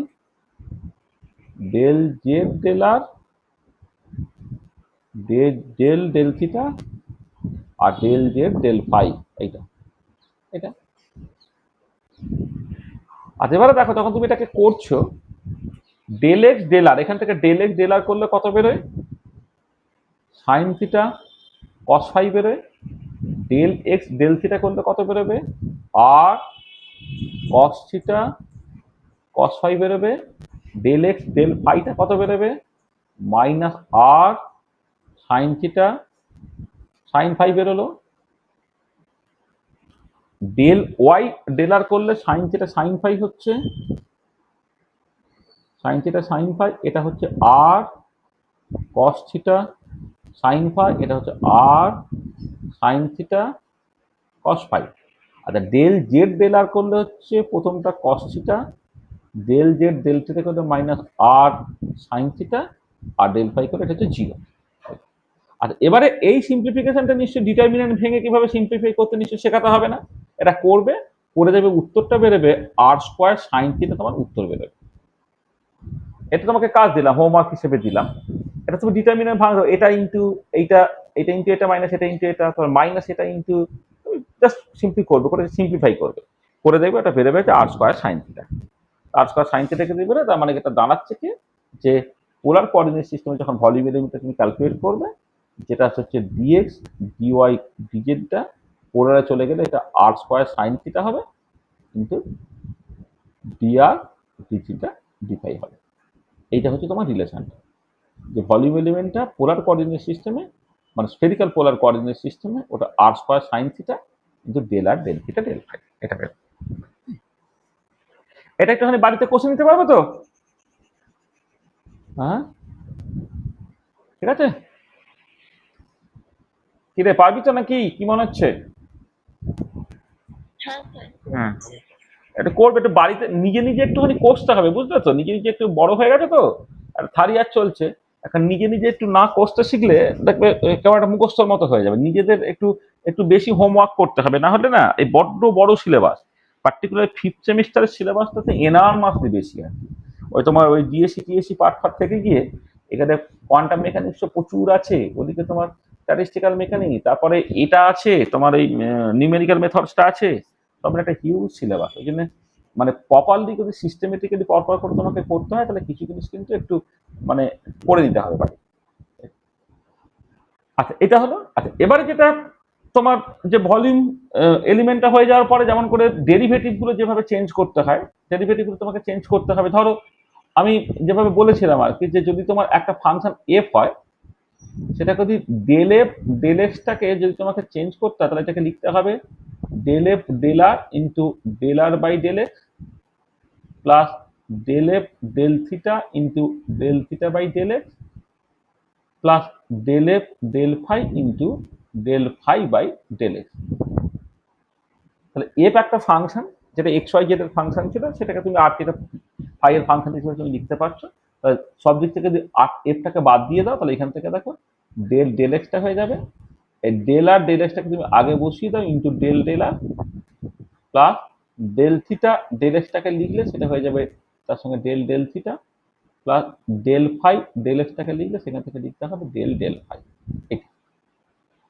del z del আর ডেল ডেল থিটা আর del z del phi. এইটা এটা আর এবারে দেখো, যখন তুমি এটাকে করছো, del x del আর, এখান থেকে ডেল এক্স ডেল আর করলে কত বেরোয়? সাইন থিটা কস ফাই বেরোয়। ডেল এক্স ডেল থিটা করলে কত বেরোবে? আর কস থিটা কস ফাই বেরোবে। ডেল এক্স ডেল ফাইটা কত বেরোবে? Minus r sin theta sine phi বেরোলো। ডেল ওয়াই ডেল আর করলে সাইন থিটা সাইন ফাই হচ্ছে, সাইন থিটা সাইন ফাই, এটা হচ্ছে আর কস থিটা সাইন ফাই, এটা হচ্ছে আর সাইন থিটা কস ফাই। আচ্ছা, ডেল জেড ডেল আর করলে হচ্ছে প্রথমটা cos theta, del z del theta করলে মাইনাস আর সাইন থিটা, আর ডেল ফাই করলে এটা হচ্ছে জিরো। আচ্ছা, এবারে এই সিম্পলিফিকেশনটা নিশ্চয়ই ডিটারমিনেন্ট ভেঙে কিভাবে সিম্পলিফাই করতে নিশ্চয়ই শেখাতে হবে না, এটা করবে, করে দেবে, উত্তরটা বেরোবে আর স্কোয়ার সাইন থিটা, তোমার উত্তর বেরোবে। এটা তোমাকে কাজ দিলাম, হোমওয়ার্ক হিসেবে দিলাম। এটা তুমি ডিটারমিনেন্ট ভাঙো, এটা ইন্টু এইটা, এটা ইন্টু এটা মাইনাস এটা ইন্টু এটা, তারপর মাইনাস এটা ইন্টু, জাস্ট সিম্পলি করবে, করে সিম্পলিফাই করবে, করে দেখবে এটা বেরোবে আর স্কোয়ার সাইন থিটা। আর স্কোয়ার সাইন থিটাকে দিবে, তার মানে এটা দাঁড়াচ্ছে কি, যে পোলার কোঅর্ডিনেট সিস্টেমে যখন ভলিউম এলিমেন্টটা তুমি ক্যালকুলেট করবে, যেটা হচ্ছে ডিএক্স ডিওয়াই ডিজেডটা পোলারে চলে গেলে এটা আর স্কোয়ার সাইন থিটা হবে, কিন্তু d r d theta d phi হবে। এইটা হচ্ছে তোমার রিলেশন, যে ভলিউম এলিমেন্টটা পোলার কোঅর্ডিনেট সিস্টেমে, মানে স্ফেরিক্যাল পোলার কোঅর্ডিনেট সিস্টেমে, ওটা আর স্কোয়ার সাইন থিটা কিন্তু ডেল আর ডেল থিটা ডেল ফাই। এটা বের, এটা একটুখানি বাড়িতে কষে নিতে পারবে তো? হ্যাঁ, ঠিক আছে। কিরে পারবি তো নাকি, কি মনে হচ্ছে? হ্যাঁ স্যার। হ্যাঁ, এটা করবে, একটু বাড়িতে নিজে নিজে একটুখানি কষতে হবে, বুঝলে তো? নিজে নিজে একটু বড় হয়ে গেছে তো, আর থার্ড ইয়ার চলছে, এখন নিজে নিজে একটু না কষতে শিখলে দেখবে কেমন একটা মুখস্থর মতো হয়ে যাবে। নিজেদের একটু একটু বেশি হোমওয়ার্ক করতে হবে, না হলে না এই বড্ড বড় সিলেবাস, পার্টিকুলার ফিফথ সেমিস্টারের সিলেবাসটাতে এনার্মাসলি বেশি আর কি। ওই তোমার ওই ডিএসসি টিএসসি পার্ট ফার্ট থেকে গিয়ে এখানে কোয়ান্টাম মেকানিক্সও প্রচুর আছে, ওদিকে তোমার স্ট্যাটিস্টিক্যাল মেকানিক্স, তারপরে এটা আছে তোমার এই নিউমেরিক্যাল মেথডসটা আছে, তোমার একটা হিউজ সিলেবাস। ওই জন্য মানে প্রপারলি যদি সিস্টেমেটিক্যালি পরপর করে তোমাকে করতে হয়, তাহলে কিছু জিনিস কিন্তু একটু মানে করে নিতে হবে বাড়ি। আচ্ছা এটা হলো। আচ্ছা এবারে যেটা তোমার যে ভলিউম এলিমেন্টটা হয়ে যাওয়ার পরে যেমন করে ডেরিভেটিভ গুলো যেভাবে চেঞ্জ করতে হয়, ডেরিভেটিভ গুলো তোমাকে চেঞ্জ করতে হবে। ধরো আমি যেভাবে বলেছিলাম আর কি, যে যদি তোমার একটা ফাংশন এফ হয়, সেটা যদি ডেল এফ ডেল এক্সটাকে যদি তোমাকে চেঞ্জ করতে হয়, তাহলে এটাকে লিখতে হবে del f del r into del r by del x plus del f del theta into del theta by del x plus del f del phi into del phi by del x. তাহলে f একটা function, যেটা x y z এর function ছিল, সেটাকে তুমি আর যেটা phi এর function হিসেবে তুমি লিখতে পারছো। তাহলে সব দিক থেকে যদি এফটাকে বাদ দিয়ে দাও, তাহলে এখান থেকে দেখো ডেল ডেল এক্সটা হয়ে যাবে। এই ডেল আর ডেল এক্সটাকে তুমি আগে বসিয়ে দাও into del del r plus del theta del এক্সটাকে লিখলে সেটা হয়ে যাবে তার সঙ্গে del del theta plus del phi del এক্সটাকে লিখলে সেখান থেকে লিখতে হবে del del phi.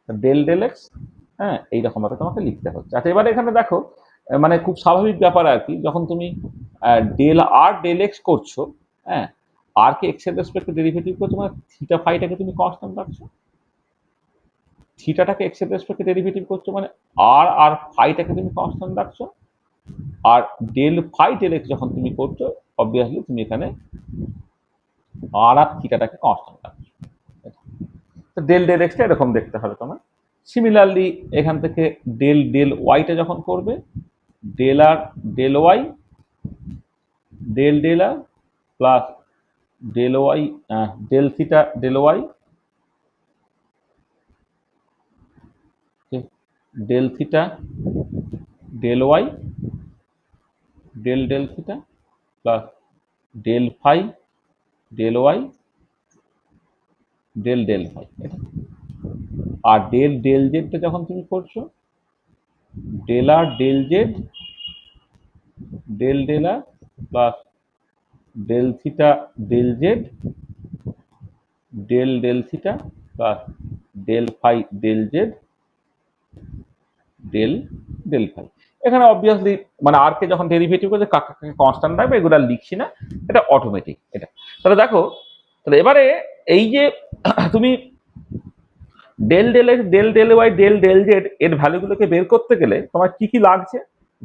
Del del x, হ্যাঁ এইরকম ভাবে তোমাকে লিখতে হচ্ছে। আচ্ছা এবারে এখানে দেখো মানে খুব স্বাভাবিক ব্যাপার আর কি, যখন তুমি ডেল আর ডেল এক্স করছো, হ্যাঁ আর কে এক্স এর রেসপেক্টে ডেরিভেটিভ করছো, মানে থিটা ফাইটাকে তুমি কনস্ট্যান্ট রাখছো, থিটাটাকে এক্স এর রেসপেক্টে ডেরিভেটিভ করছো, মানে আর আর ফাইটাকে তুমি কনস্ট্যান্ট রাখছো। আর ডেল ফাই ডেল এক্স যখন তুমি করছো, অবভিয়াসলি তুমি এখানে আর আর থিটাটাকে কনস্ট্যান্ট রাখছো। তো ডেল ডেল এক্সটা এরকম দেখতে হবে তোমার। সিমিলারলি এখান থেকে ডেল ডেল ওয়াইটা যখন করবে, ডেল আর del y del del r plus del y del theta del y del theta del y del del theta plus del phi del y del del phi. এটা আর del del জেডটা যখন তুমি করছো, del আর del z del del r plus del theta del z del del theta plus del phi del z del del phi. এখানে obviously মানে আর কে যখন ডেরিভেটিভ করছে কাকে কনস্ট্যান্ট রাখবে, এগুলো আর লিখছি না, এটা অটোমেটিক এটা। তাহলে দেখো, তাহলে এবারে এই যে তুমি del del x del del y del del z এর ভ্যালুগুলোকে বের করতে গেলে তোমার কি কি লাগছে,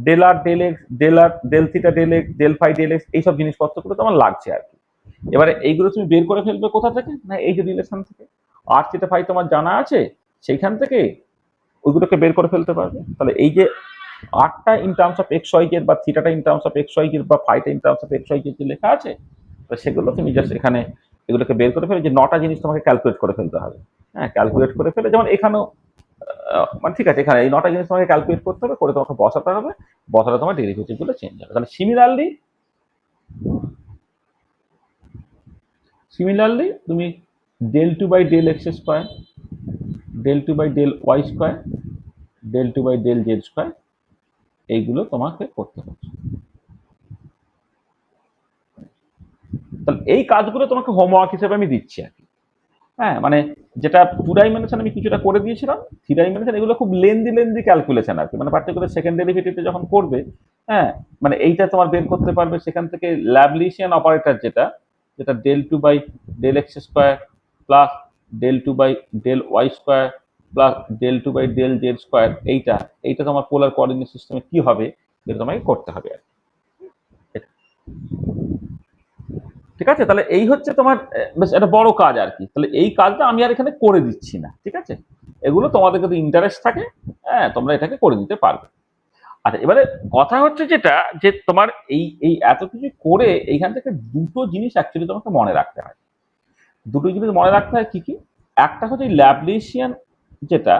ডেল আর ডেল এক্স ডেল আর del theta del x del phi del x, এইসব জিনিসপত্রগুলো তোমার লাগছে আর কি। এবারে এইগুলো তুমি বের করে ফেলবে কোথা থেকে, না এই যে রিলেশন থেকে, আর থিটা ফাই তোমার জানা আছে, সেইখান থেকে ওইগুলোকে বের করে ফেলতে পারবে। তাহলে এই যে আরটা in terms of x y z বা থিটাটা in terms of x y z বা ফাইটা in terms of x y z যে লেখা আছে, তো সেগুলো তুমি জাস্ট এখানে এগুলোকে বের করে ফেলে, যে 9টা জিনিস তোমাকে ক্যালকুলেট করে ফেলতে হবে। হ্যাঁ ক্যালকুলেট করে ফেলে, যেমন এখানেও মানে ঠিক আছে, এখানে এই 9টা জিনিস তোমাকে ক্যালকুলেট করতে হবে, করে তোমাকে বসাতে হবে, বসালে তোমার ডেরিভেটিভ গুলো চেঞ্জ হবে। তাহলে সিমিলারলি তুমি del two by del x square del two by del y square del two by del z square এইগুলো তোমাকে করতে হচ্ছে। তাহলে এই কাজগুলো তোমাকে হোমওয়ার্ক হিসেবে আমি দিচ্ছি আর কি। হ্যাঁ মানে যেটা টু ডাইমেনশন আমি কিছুটা করে দিয়েছিলাম, থ্রি ডাইমেনশন এগুলো খুব লেন্দি লেন্দি ক্যালকুলেশন আর কি, মানে পার্টিকুলার সেকেন্ড ডেরিভেটিভটা যখন করবে, হ্যাঁ মানে এইটা তোমার বের করতে পারবে সেখান থেকে ল্যাবলিশিয়ান অপারেটর, যেটা যেটা del two by del x square plus del two by del y square plus del two by del z square, এইটা এইটা তোমার পোলার কোঅর্ডিনেট সিস্টেমে কি হবে, যেটা তোমাকে করতে হবে আর কি। ঠিক আছে, তাহলে এই হচ্ছে তোমার বেশ একটা বড় কাজ আর কি। তাহলে এই কাজটা আমি আর এখানে করে দিচ্ছি না, ঠিক আছে, এগুলো তোমাদের যদি ইন্টারেস্ট থাকে, হ্যাঁ তোমরা এটাকে করে দিতে পারবে। আচ্ছা এবারে কথা হচ্ছে যেটা, যে তোমার এই এই এত কিছু করে এইখান থেকে দুটো জিনিস অ্যাকচুয়ালি তোমাকে মনে রাখতে হয়। দুটো জিনিস মনে রাখতে হয় কি কি, একটা হচ্ছে ল্যাবলিশিয়ান যেটা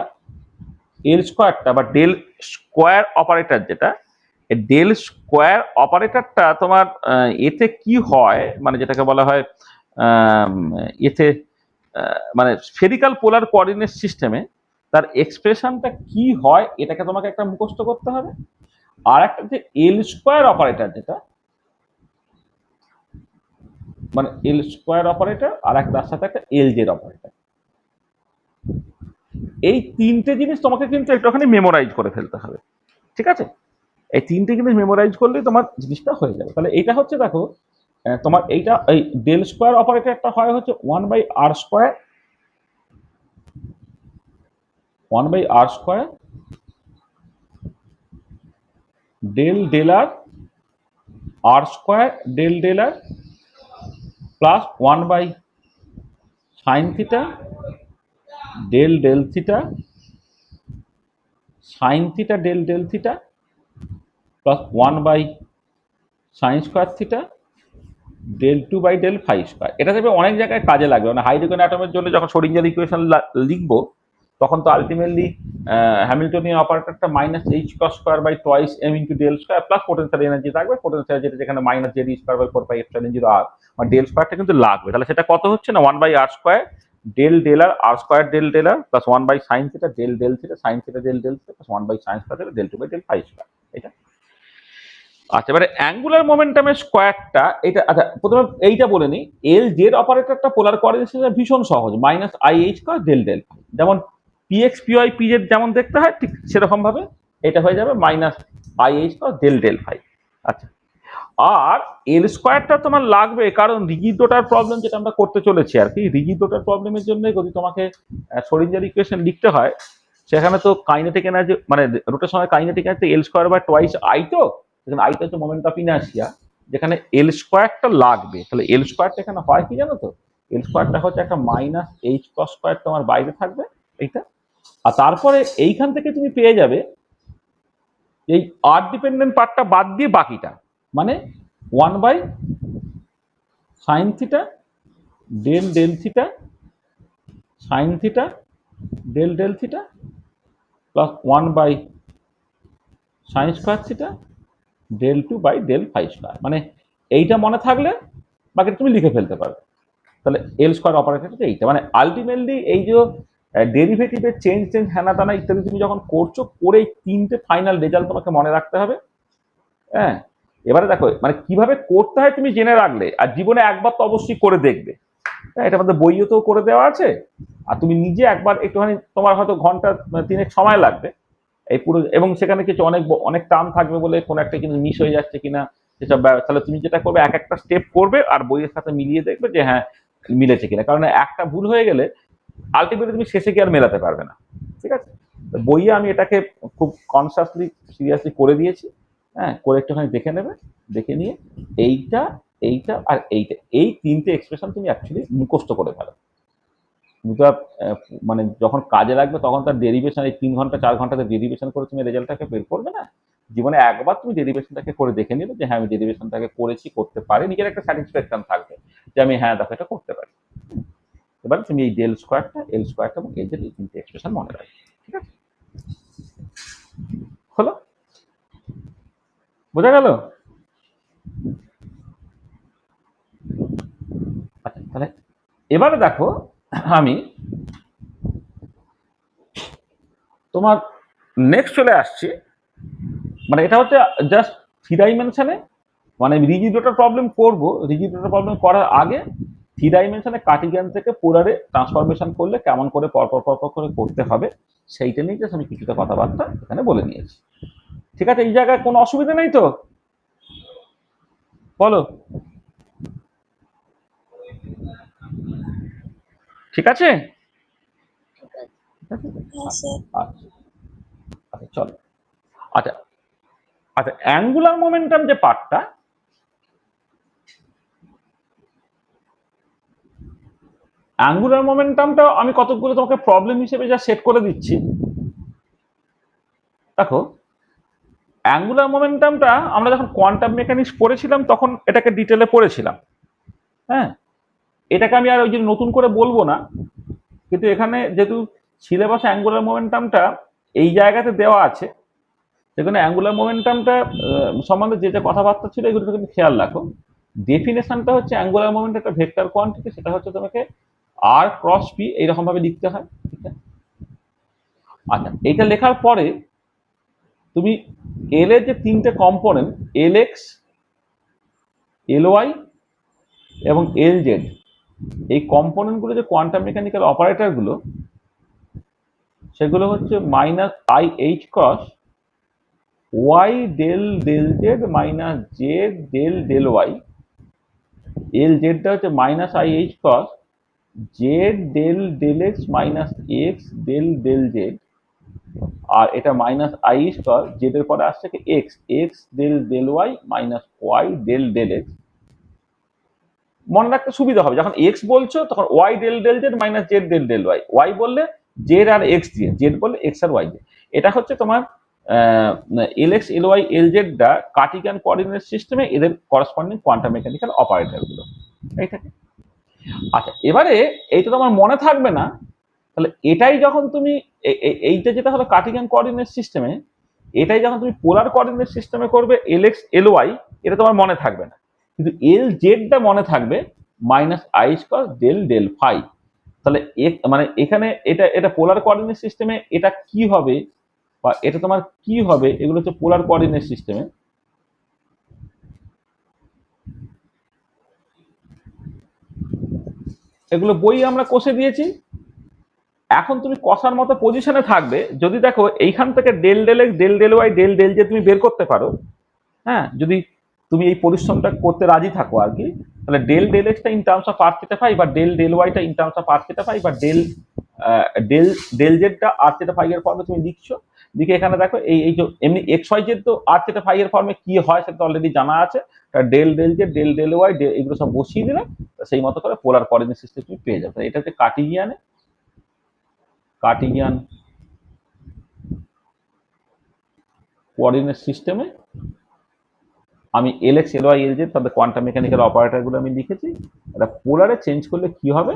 এল স্কোয়ারটা বা ডেল স্কোয়ার অপারেটর যেটা, ডেল স্কোয়ার অপারেটরটা তোমার এতে কি হয়, মানে যেটাকে বলা হয় আম, এতে মানে স্ফেরিক্যাল পোলার কোঅর্ডিনেট সিস্টেমে তার এক্সপ্রেশনটা কি হয় এটাকে তোমাকে একটা মুখস্থ করতে হবে। আর একটা যে এল স্কোয়ার অপারেটর যেটা, মানে এল স্কোয়ার অপারেটর, আর তার সাথে একটা এল জেড অপারেটর, এই তিনটে জিনিস তোমাকে কিন্তু একটুখানি মেমোরাইজ করে ফেলতে হবে। ঠিক আছে, এই তিনটে জিনিস মেমোরাইজ করলেই তোমার জিনিসটা হয়ে যাবে। তাহলে এইটা হচ্ছে দেখো তোমার এইটা এই ডেল স্কোয়ার অপারেটরটা হয় হচ্ছে 1/r², 1/r² del del r² del del r plus 1/sin theta del del theta sin theta del del theta plus 1/sin² theta del 2/del phi square. এটা দেখবে অনেক জায়গায় কাজে লাগবে, মানে হাইড্রোজেন অ্যাটমের জন্য যখন শ্রোডিঞ্জার ইকুয়েশন লিখবো তখন তো আলটিমেটলি হ্যামিল্টনিয়ান অপারেটরটা -h cos² /2m × del² plus potential energy থাকবে, পোটেনশিয়াল যেটা যেখানে -ze²/4πε0r, আর ডেল স্কোয়ারটা কিন্তু লাগবে। তাহলে সেটা কত হচ্ছে না 1/r² del del r² del del r plus 1/sin theta del del theta sin theta del del theta plus 1/sin² del 2/del phi square. এটা আচ্ছা, এবারে অ্যাঙ্গুলার মোমেন্টামের স্কোয়ারটা, এটা আচ্ছা প্রথমে এইটা বলে নিই, এল জেড অপারেটরটা পোলার কোঅর্ডিনেশনে ভীষণ সহজ, -IH ডেল ডেল, যেমন পিএক্স পিওয়াই পিজেড যেমন দেখতে হয় ঠিক সেরকম ভাবে এটা হয়ে যাবে -IH ডেল ডেল ফাই। আচ্ছা, আর এল স্কোয়ারটা তোমার লাগবে কারণ রিজিড ডোটার প্রবলেম যেটা আমরা করতে চলেছি আর কি, রিজিড ডোটার প্রবলেমের জন্য যদি তোমাকে শ্রোডিঞ্জার ইকুয়েশন লিখতে হয় সেখানে তো কাইনেটিক এনার্জি মানে রোটেশনের kinetic energy l square by twice I, তো যেখানে আইটা হচ্ছে মোমেন্ট অফ ইনার্শিয়া, যেখানে এল স্কোয়ারটা লাগবে। তাহলে এল স্কোয়ারটা এখানে হয় কি জানো তো, এল স্কোয়ারটা হচ্ছে একটা -h cos² তোমার বাইরে থাকবে এইটা, আর তারপরে এইখান থেকে তুমি পেয়ে যাবে এই আর ডিপেন্ডেন্ট পার্টটা বাদ দিয়ে বাকিটা, মানে 1/sin theta del del theta sin theta del del theta plus 1/sin² theta del 2/del phi square. মানে এইটা মনে থাকলে বাকি তুমি লিখে ফেলতে পারবে। তাহলে এল স্কোয়ার অপারেটরটা এইটা, মানে আলটিমেটলি এই যে ডেরিভেটিভের চেঞ্জ হ্যানা তানা ইত্যাদি তুমি যখন করছো, করে এই তিনটে ফাইনাল রেজাল্ট তোমাকে মনে রাখতে হবে। হ্যাঁ, এবারে দেখো মানে কিভাবে করতে হয় তুমি জেনে রাখলে, আর জীবনে একবার তো অবশ্যই করে দেখবে। হ্যাঁ, এটা আমাদের বইয়েতেও করে দেওয়া আছে, আর তুমি নিজে একবার একটুখানি, তোমার হয়তো ঘন্টা 3 সময় লাগবে এই পুরো, এবং সেখানে কিছু অনেক অনেক টার্ম থাকবে বলে কোনো একটা জিনিস মিস হয়ে যাচ্ছে কিনা সেটা, তাহলে তুমি যেটা করবে এক একটা স্টেপ করবে আর বইয়ের সাথে মিলিয়ে দেখবে যে হ্যাঁ মিলেছে কিনা, কারণ একটা ভুল হয়ে গেলে আলটিমেটলি তুমি শেষে গিয়ে আর মেলাতে পারবে না। ঠিক আছে, বইয়ে আমি এটাকে খুব কনসাসলি সিরিয়াসলি করে দিয়েছি। হ্যাঁ, করে একটুখানি দেখে নেবে, দেখে নিয়ে এইটা এইটা আর এইটা, এই তিনটে এক্সপ্রেশন তুমি অ্যাকচুয়ালি মুখস্থ করে ফেলো। তুমি তো মানে যখন কাজে লাগবে তখন তার ডেরিভেশন এই 3 ঘন্টা 4 ঘন্টাতে ডেরিভেশন করে তুমি রেজাল্টটাকে বের করবে না। জীবনে একবার তুমি ডেরিভেশনটাকে করে দেখে নিলে যে হ্যাঁ আমি ডেরিভেশনটাকে করেছি, করতে পারি, নিজের একটা স্যাটিসফ্যাকশন থাকবে যে আমি হ্যাঁ দেখো এটা করতে পারি। এবার তুমি এই ডেল স্কোয়ারটা এল স্কোয়ারটা এবং এল জেড এই তিনটে এক্সপ্রেশন মনে রাখবে। ঠিক আছে, হলো, বোঝা গেল? আচ্ছা, তাহলে এবারে দেখো আমি তোমার নেক্সট চলে আসছি, মানে এটা হচ্ছে জাস্ট 3 ডাইমেনশনে, মানে রিজিড ডোটার প্রবলেম করবো, রিজিড ডোটার প্রবলেম করার আগে 3 ডাইমেনশনে কার্টিজিয়ান থেকে পোলারে ট্রান্সফরমেশন করলে কেমন করে পরপর পরপর করে করতে হবে সেইটা নিয়ে জাস্ট আমি কিছুটা কথাবার্তা এখানে বলে নিয়েছি। ঠিক আছে, এই জায়গায় কোনো অসুবিধা নেই তো, বলো? ঠিক আছে, আচ্ছা আচ্ছা চলো। আচ্ছা আচ্ছা, অ্যাঙ্গুলার মোমেন্টাম যে পার্টটা, অ্যাঙ্গুলার মোমেন্টামটা আমি কতগুলো তোমাকে প্রবলেম হিসেবে যা সেট করে দিচ্ছি। দেখো, অ্যাঙ্গুলার মোমেন্টামটা আমরা যখন কোয়ান্টাম মেকানিক্স পড়েছিলাম তখন এটাকে ডিটেলে পড়েছিলাম। হ্যাঁ, এটাকে আমি আর ওই যে নতুন করে বলবো না, কিন্তু এখানে যেহেতু সিলেবাসে অ্যাঙ্গুলার মোমেন্টামটা এই জায়গাতে দেওয়া আছে, সেখানে অ্যাঙ্গুলার মোমেন্টামটা সম্বন্ধে যে যে কথাবার্তা ছিল এগুলো তুমি খেয়াল রাখো। ডেফিনেশনটা হচ্ছে অ্যাঙ্গুলার মোমেন্ট একটা ভেক্টর কোয়ান্টিটি, সেটা হচ্ছে তোমাকে আর ক্রস পি এইরকম ভাবে লিখতে হয়, ঠিক আছে? আচ্ছা, এইটা লেখার পরে তুমি এল এর যে তিনটে কম্পোনেন্ট এল এক্স, এল ওয়াই এবং এল জেড, এই কম্পোনেন্টগুলো যে কোয়ান্টাম মেকানিক্যাল অপারেটরগুলো, সেগুলো হচ্ছে minus i h cross y del del z minus z del del y. L জেডটা হচ্ছে minus i h cross z del del x minus x del del z, আর এটা minus i square z এর পরে আসছে কি x, x del del y minus y del del x. মনে রাখতে সুবিধা হবে, যখন এক্স বলছো তখন y del del z minus z del del Y, Y বললে জেড আর এক্স দিয়ে, জেড বললে এক্স আর ওয়াই দিয়ে। এটা হচ্ছে তোমার l x l y l জেডটা কার্টিজিয়ান কোঅর্ডিনেট সিস্টেমে এদের করেসপন্ডিং কোয়ান্টাম মেকানিক্যাল অপারেটর গুলো, এইটাকে। আচ্ছা, এবারে এইটা তোমার মনে থাকবে না, তাহলে এটাই যখন তুমি এইটা যেটা হলো কার্টিজিয়ান কোঅর্ডিনেট সিস্টেমে, এটাই যখন তুমি পোলার কোঅর্ডিনেট সিস্টেমে করবে এল এক্স এল ওয়াই, এটা তোমার মনে থাকবে না, কিন্তু এল জেডটা মনে থাকবে minus i square del del phi. তাহলে মানে এখানে এটা এটা পোলার কোঅর্ডিনেট সিস্টেমে এটা কি হবে বা এটা তোমার কি হবে, এগুলো হচ্ছে পোলার কোঅর্ডিনেট সিস্টেমে। এগুলো বই আমরা কষে দিয়েছি। এখন তুমি কষার মতো পজিশনে থাকবে যদি দেখো এইখান থেকে del del x del del y del del z তুমি বের করতে পারো, হ্যাঁ, যদি তুমি এই পরিশ্রমটা করতে রাজি থাকো আর কি, তাহলে ডেল ডেল এক্সটা in terms of r theta phi বা ডেল ডেল ওয়াইটা in terms of r theta phi বা ডেল ডেল ডেল জেডটা আর থিটা ফাই এর ফর্মে তুমি লিখছো, লিখে এখানে দেখো এই এই যে এমনি এক্স ওয়াই জেড তো আর থিটা ফাই এর ফর্মে কি হয় সেটা অলরেডি জানা আছে, del del z del del y এগুলো সব বসিয়ে দিলে সেই মতো করে পোলার কোঅর্ডিনেট সিস্টেম তুমি পেয়ে যাবে। এটা হচ্ছে কার্টিজিয়ানে কার্টিজিয়ান কোঅর্ডিনেট সিস্টেমে আমি l x l y l z তাদের কোয়ান্টাম মেকানিক্যাল অপারেটরগুলো আমি লিখেছি। এটা পোলারে চেঞ্জ করলে কি হবে,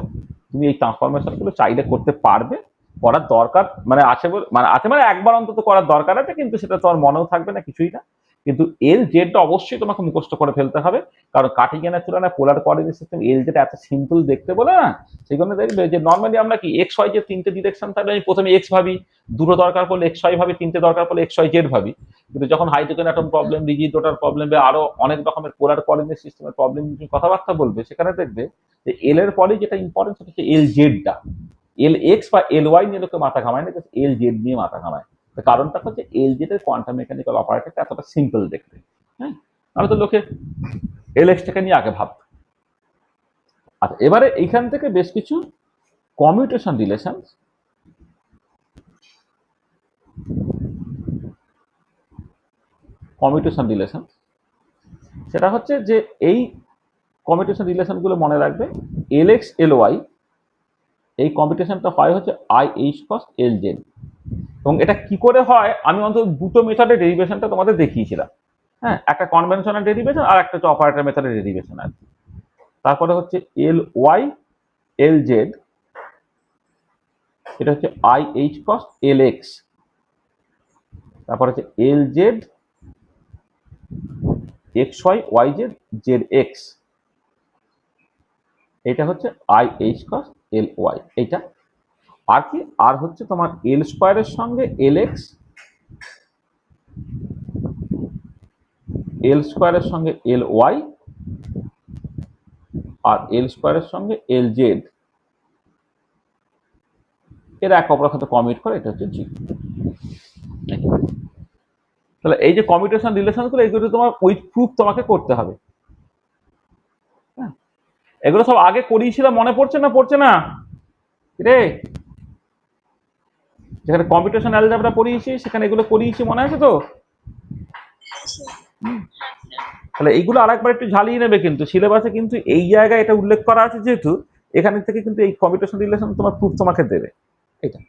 তুমি এই ট্রান্সফরমেশনগুলো চাইলে করতে পারবে, করার দরকার মানে আছে মানে আছে মানে একবার অন্তত করার দরকার আছে, কিন্তু সেটা তোমার মনেও থাকবে না কিছুই না। কিন্তু এল জেডটা অবশ্যই তোমাকে মুখস্থ করে ফেলতে হবে, কারণ কার্টিজিয়ানের তুলনায় polar coordinate system L Z এত সিম্পল দেখতে বলে না, সেই জন্য দেখবে যে নর্মালি আমরা কি এক্স ওয়াই যে তিনটে ডিরেকশন থাকলে আমি প্রথমে এক্স ভাবি, দুটো দরকার পড়লে এক্স ওয়াই ভাবি, তিনটে দরকার পড়লে এক্স ওয়াই জেড ভাবি। কিন্তু যখন হাইড্রোজেন অ্যাটম প্রবলেম, রিজিড রোটার প্রবলেম বা আরো অনেক রকমের পোলার কোঅর্ডিনেট সিস্টেমের প্রবলেম তুমি কথাবার্তা বলবে, সেখানে দেখবে যে এল এর পরে যেটা ইম্পর্টেন্ট সেটা হচ্ছে এল জেডটা। এল এক্স বা এল ওয়াই নিয়ে লোকে মাথা ঘামায় না, এল জেড নিয়ে মাথা ঘামায়। কারণটা হচ্ছে এল জেড এর কোয়ান্টাম মেকানিক্যাল অপারেটরটা এতটা সিম্পল দেখতে, হ্যাঁ, তাহলে তো লোকে এল এক্সটাকে নিয়ে আগে ভাবতো। আচ্ছা, এবারে এইখান থেকে বেশ কিছু কমিউটেশন রিলেশন, কমিউটেশন রিলেশন সেটা হচ্ছে যে এই কমিউটেশন রিলেশনগুলো মনে রাখবে, এল এক্স এল ওয়াই এই কম্পিটিশনটা হয় হচ্ছে i h cross L Z, এবং এটা কি করে হয় আমি অন্তত দুটো মেথডের ডেরিভেশনটা তোমাদের দেখিয়েছিলাম, হ্যাঁ, একটা কনভেনশনাল ডেরিভেশন আর একটা হচ্ছে অপারেটর মেথডের ডেরিভেশন আর কি। তারপরে হচ্ছে এল ওয়াই এল জেড, এটা হচ্ছে i h cross l x, তারপর হচ্ছে l z x y y z z x, এটা হচ্ছে i h cross l y এইটা। আর কি আর হচ্ছে তোমার এল স্কোয়ারের সঙ্গে এল এক্স, এল স্কোয়ারের সঙ্গে এল ওয়াই আর এল স্কোয়ারের সঙ্গে এল জেড, এরা এক অপরের সাথে কমিউট করে, এটা হচ্ছে জি। তাহলে এই যে কমিউটেশন রিলেশনগুলো এগুলো তোমার উইথ প্রুফ তোমাকে করতে হবে, হ্যাঁ, এগুলো সব আগে করিয়েছিলাম মনে পড়ছে না পড়ছে না রে, যেখানে কম্পিউটেশন অ্যালজেব্রা পড়িয়েছি সেখানে এগুলো করিয়েছি, মনে আছে তো? তাহলে এইগুলো আরেকবার একটু ঝালিয়ে নেবে, কিন্তু সিলেবাসে কিন্তু এই জায়গায় এটা উল্লেখ করা আছে যেহেতু, এখান থেকে কিন্তু এই কম্পিউটেশন রিলেশন তোমার প্রুফ তোমাকে দেবে এটা।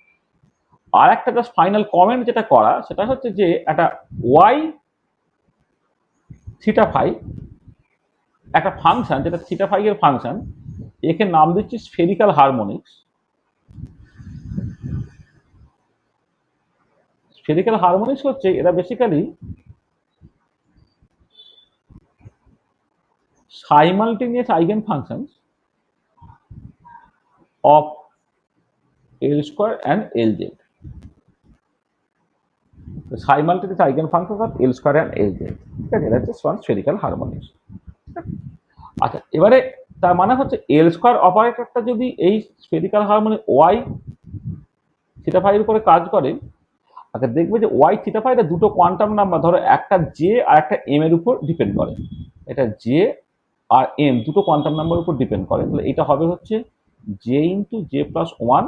আর একটা জাস্ট ফাইনাল কমেন্ট যেটা করা সেটা হচ্ছে যে একটা ওয়াই থিটা ফাই একটা ফাংশন, যেটা থিটা ফাই এর ফাংশন, একে নাম দিচ্ছি স্ফেরিক্যাল হারমোনিক্স। স্ফেরিক্যাল হারমোনিক্স হচ্ছে এরা basically simultaneous eigenfunctions of L square and Lz. The simultaneous eigenfunctions of L square and Lz. ঠিক আছে, এটা হচ্ছে স্ফেরিক্যাল হারমোনিক্স। আচ্ছা, এবারে তার মানে হচ্ছে এল স্কোয়ার অপারেটরটা যদি এই স্ফেরিক্যাল হারমোনিক ওয়াই থিটা ফাইয়ের উপরে কাজ করে, আচ্ছা দেখবে যে ওয়াই থিটা ফাইটা দুটো কোয়ান্টাম নাম্বার, ধরো একটা জে আর একটা এম এর উপর ডিপেন্ড করে, এটা জে আর এম দুটো কোয়ান্টাম নাম্বার উপর ডিপেন্ড করে, তাহলে এটা হবে হচ্ছে j into J plus one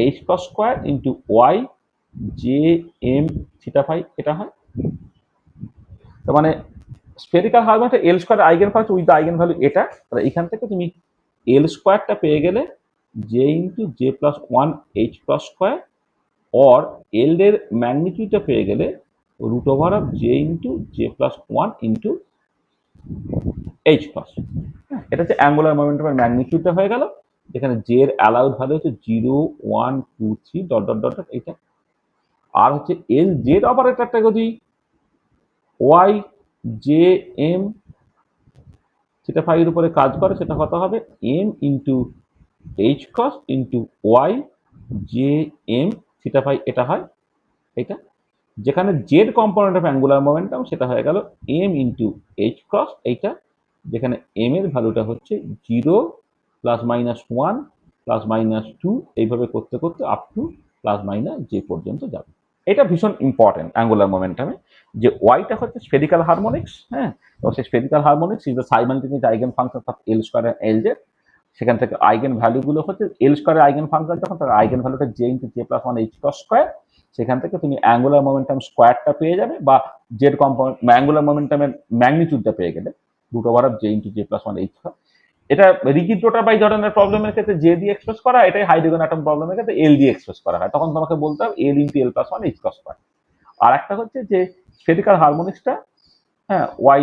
h plus square into y j m theta phi, এটা হয়। তার মানে স্ফেরিক্যাল হারমোনিকটা l square eigen function with the eigen value এটা, তাহলে এখান থেকে তুমি এল স্কোয়ারটা পেয়ে গেলে j into J plus one h plus square, or l এর ম্যাগনিটিউডটা পেয়ে গেলে root over of J into J plus one into H plus. এটা হচ্ছে অ্যাঙ্গুলার মোমেন্টামের ম্যাগনিটিউডটা হয়ে গেল, যেখানে জে এর অ্যালাউড ভ্যালু হচ্ছে 0 1 2 3 ডট ডট ডট ডট এইটা। আর হচ্ছে এল জেড অপারেটরটা যদি y j m theta phi এর উপরে কাজ করে, সেটা কত হবে m into h cross into y j m theta phi, এটা হয় এটা। যেখানে z component of angular momentum সেটা হয়ে গেল এম ইন্টু এইচ ক্রস এইটা, যেখানে এম এর ভ্যালুটা হচ্ছে 0 প্লাস মাইনাস 1 প্লাস মাইনাস 2 এইভাবে করতে করতে up to plus minus j পর্যন্ত যাবে। এটা ভীষণ ইম্পর্টেন্ট অ্যাঙ্গুলার মোমেন্টামে, যে ওয়াইটা হচ্ছে স্ফেরিক্যাল হারমোনিক্স, হ্যাঁ, এবং সেই spherical harmonics is the simultaneous eigen function of L square and L z. সেখান থেকে আইগেন ভ্যালুগুলো হচ্ছে এল স্কয়ারের আইগেন ফাংশন যখন, তার আইগেন ভ্যালুটা j into J plus one h cross square, সেখান থেকে তুমি অ্যাঙ্গুলার মোমেন্টাম স্কোয়ারটা পেয়ে যাবে, বা জেড কম্পোনেন্ট অ্যাঙ্গুলার মোমেন্টামের ম্যাগনিটিউডটা পেয়ে গেলে root over of J into J plus one H square. এটা রিজিড রোটার বাই জর্ডানের প্রবলেমের ক্ষেত্রে জে দিয়ে এক্সপ্রেস করা, এটাই হাইড্রোজেন অ্যাটম প্রবলেমের ক্ষেত্রে এল দিয়ে এক্সপ্রেস করা হয়, তখন তোমাকে বলতে হবে l into l plus one h cross square. আর একটা হচ্ছে যে স্ফেরিক্যাল হারমোনিক্সটা, হ্যাঁ, ওয়াই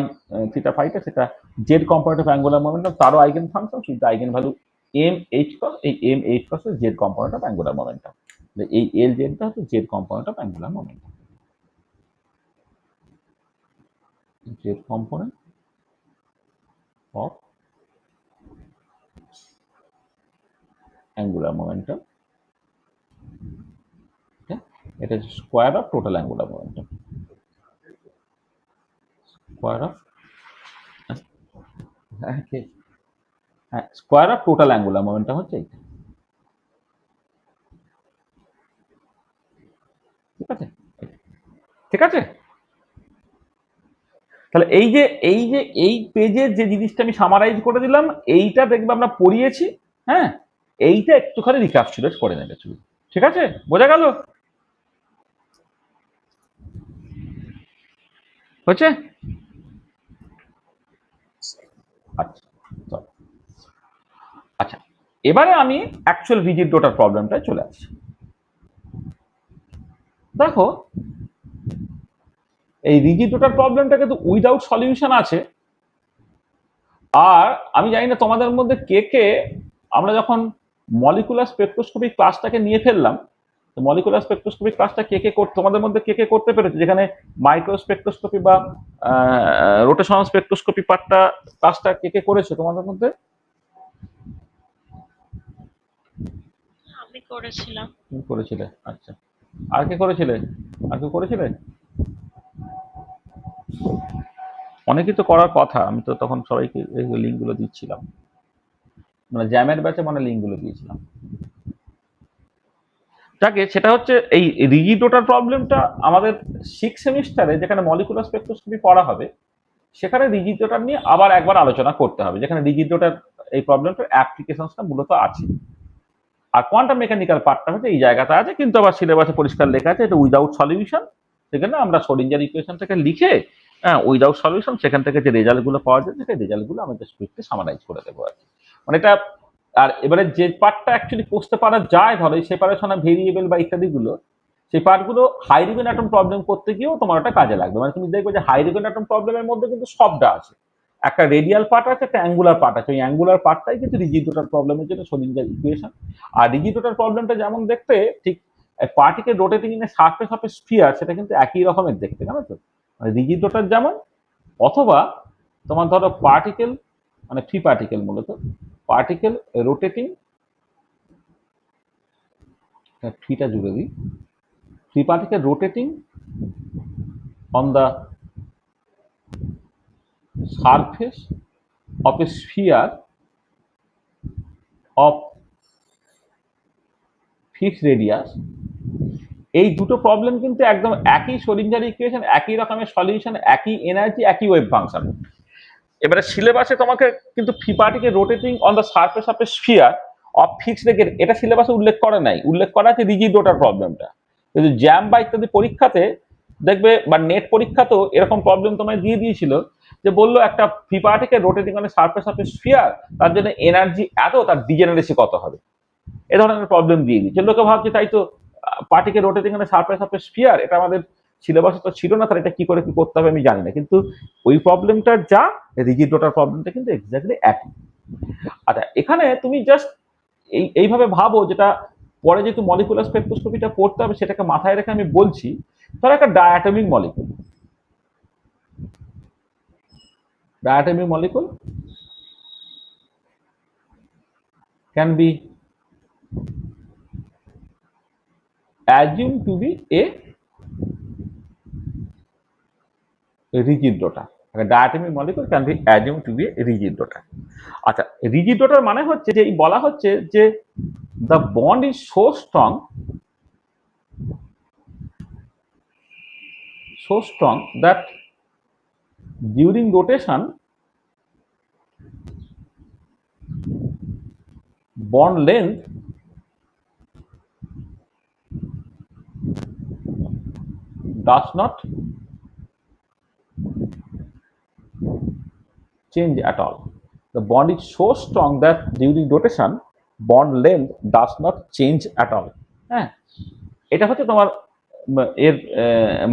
থিটা ফাইটা, সেটা z component of angular momentum, তারও আইগেন ফাংশন শুধু eigen value m h cross, এই m h cross z component of angular momentum, এই এল জেডটা হচ্ছে z component of angular momentum, z component of angular momentum, এটা হচ্ছে square of total angular momentum, square of, হ্যাঁ, square of total angular momentum হচ্ছে এইটা, ঠিক আছে, ঠিক আছে। তাহলে এই পেজের যে জিনিসটা আমি সামারাইজ করে দিলাম, এইটা দেখবে আমরা পড়িয়েছি, হ্যাঁ, এইটা একটুখানি রিক্যাপচুলেট করে নেবে তুমি, ঠিক আছে, বোঝা গেল? হচ্ছে আচ্ছা, চলো। আচ্ছা, এবারে আমি অ্যাকচুয়াল রিজিড রোটার প্রবলেমটায় চলে আসছি। দেখো, এই রিজিড রোটার প্রবলেমটা কিন্তু উইদাউট সলিউশন আছে। আর আমি জানি না তোমাদের মধ্যে কে কে, আমরা যখন মলিকুলার স্পেকট্রোস্কোপি ক্লাসটাকে নিয়ে ফেললাম, মলিকুলার স্পেকট্রোস্কোপি ক্লাসটা কে কে তোমাদের মধ্যে কে কে করতে পেরেছে, যেখানে মাইক্রো স্পেকট্রোস্কোপি বা রোটেশনাল স্পেকট্রোস্কোপি পার্টটা ক্লাসটা কে কে করেছে তোমাদের মধ্যে? আমি করেছিলাম। তুমি করেছিলে, আচ্ছা। আর কে করেছিলে? আর কেউ করেছিলে? অনেকেই তো করার কথা, আমি তো তখন সবাইকে এই লিঙ্কগুলো দিচ্ছিলাম, মানে জ্যামের ব্যাচে মানে লিঙ্কগুলো দিয়েছিলাম। যাকে সেটা হচ্ছে এই রিজিড রোটার প্রবলেমটা আমাদের 6 সেমিস্টারে যেখানে মলিকুলার স্পেকট্রোস্কোপি পড়া হবে, সেখানে রিজিড রোটার নিয়ে আবার একবার আলোচনা করতে হবে, যেখানে রিজিড রোটার এই প্রবলেমটার অ্যাপ্লিকেশনসটা মূলত আছে। আর কোয়ান্টাম মেকানিক্যাল পার্টটা হচ্ছে এই জায়গাটা আছে, কিন্তু আবার সিলেবাসে পরিষ্কার লেখা আছে এটা উইদাউট সলিউশন। সেখানে আমরা স্ক্রোডিঞ্জার ইকুয়েশন থেকে লিখে, হ্যাঁ, উইদাউট সলিউশন সেখান থেকে যে রেজাল্টগুলো পাওয়া যায়, সেই রেজাল্টগুলো আমাদের স্ক্রিপ্টে সামারাইজ করে দেবো আর কি, মানে এটা। আর এবারে যে পার্টটা অ্যাকচুয়ালি বুঝতে পারা যায়, ধরো এই সেপারেশন অফ ভেরিয়েবল বা ইত্যাদিগুলো, সেই পার্টগুলো হাইড্রোজেন অ্যাটম প্রবলেম করতে গিয়েও তোমার ওটা কাজে লাগবে। মানে তুমি দেখবে যে হাইড্রোজেন অ্যাটম প্রবলেমের মধ্যে কিন্তু সবটা আছে, একটা রেডিয়াল পার্ট আছে, একটা অ্যাঙ্গুলার পার্ট আছে, ওই অ্যাঙ্গুলার পার্টটাই কিন্তু রিজিড রোটার প্রবলেমের জন্য স্ক্রোডিঞ্জার ইকুয়েশন। আর রিজিড রোটার প্রবলেমটা যেমন দেখতে ঠিক particle rotating in a surface of a sphere সেটা কিন্তু একই রকমের দেখতে, জানো তো, মানে রিজিড রোটার যেমন, অথবা তোমার ধরো পার্টিকেল মানে ফ্রি পার্টিকেল, মূলত পার্টিকেল রোটেটিং, ফ্রিটা জুড়ে দিই, free particle rotating on the surface of a sphere of fixed radius. এই দুটো প্রবলেম কিন্তু একদম একই শ্রোডিঞ্জার ইকুয়েশন, একই রকমের সলিউশন, একই এনার্জি, একই ওয়েভ ফাংশন। এবারে সিলেবাসে তোমাকে কিন্তু free particle rotating on the surface of a sphere of fixed radius এটা সিলেবাসে উল্লেখ করা নাই, উল্লেখ করা আছে রিজিড রোটার প্রবলেমটা। কিন্তু জ্যাম বা ইত্যাদি পরীক্ষাতে দেখবে, বা নেট পরীক্ষাতেও এরকম প্রবলেম তোমায় দিয়ে দিয়েছিল, যে বললো একটা free particle rotating on surface of a sphere, তার জন্য এনার্জি এত, তার ডিজেনারেসি কত হবে, এ ধরনের প্রবলেম দিয়ে দিচ্ছে। লোকে ভাবছে তাই তো particle rotating on surface of a sphere, এটা আমাদের সিলেবাসে তো ছিল না, তাহলে এটা কি করে কি করতে হবে আমি জানি না, কিন্তু ওই প্রবলেমটা যা রিজিড রোটার প্রবলেমটা কিন্তু এক্স্যাক্টলি একই। আচ্ছা, এখানে তুমি জাস্ট এইভাবে ভাবো, যেটা পরে যেহেতু মলিকুলার স্পেকট্রোস্কোপিটা পড়তে হবে সেটাকে মাথায় রেখে আমি বলছি। ধরো একটা diatomic molecule, diatomic molecule can be assumed to be a rigid rotor. A diatomic molecule can be assumed to be a rigid rotor. আচ্ছা, রিজিড রোটার মানে হচ্ছে যে বলা হচ্ছে যে the bond is so strong that during rotation bond length does not change at all. The bond is so strong that during rotation bond length does not change at all. হ্যাঁ, এটা হচ্ছে তোমার এর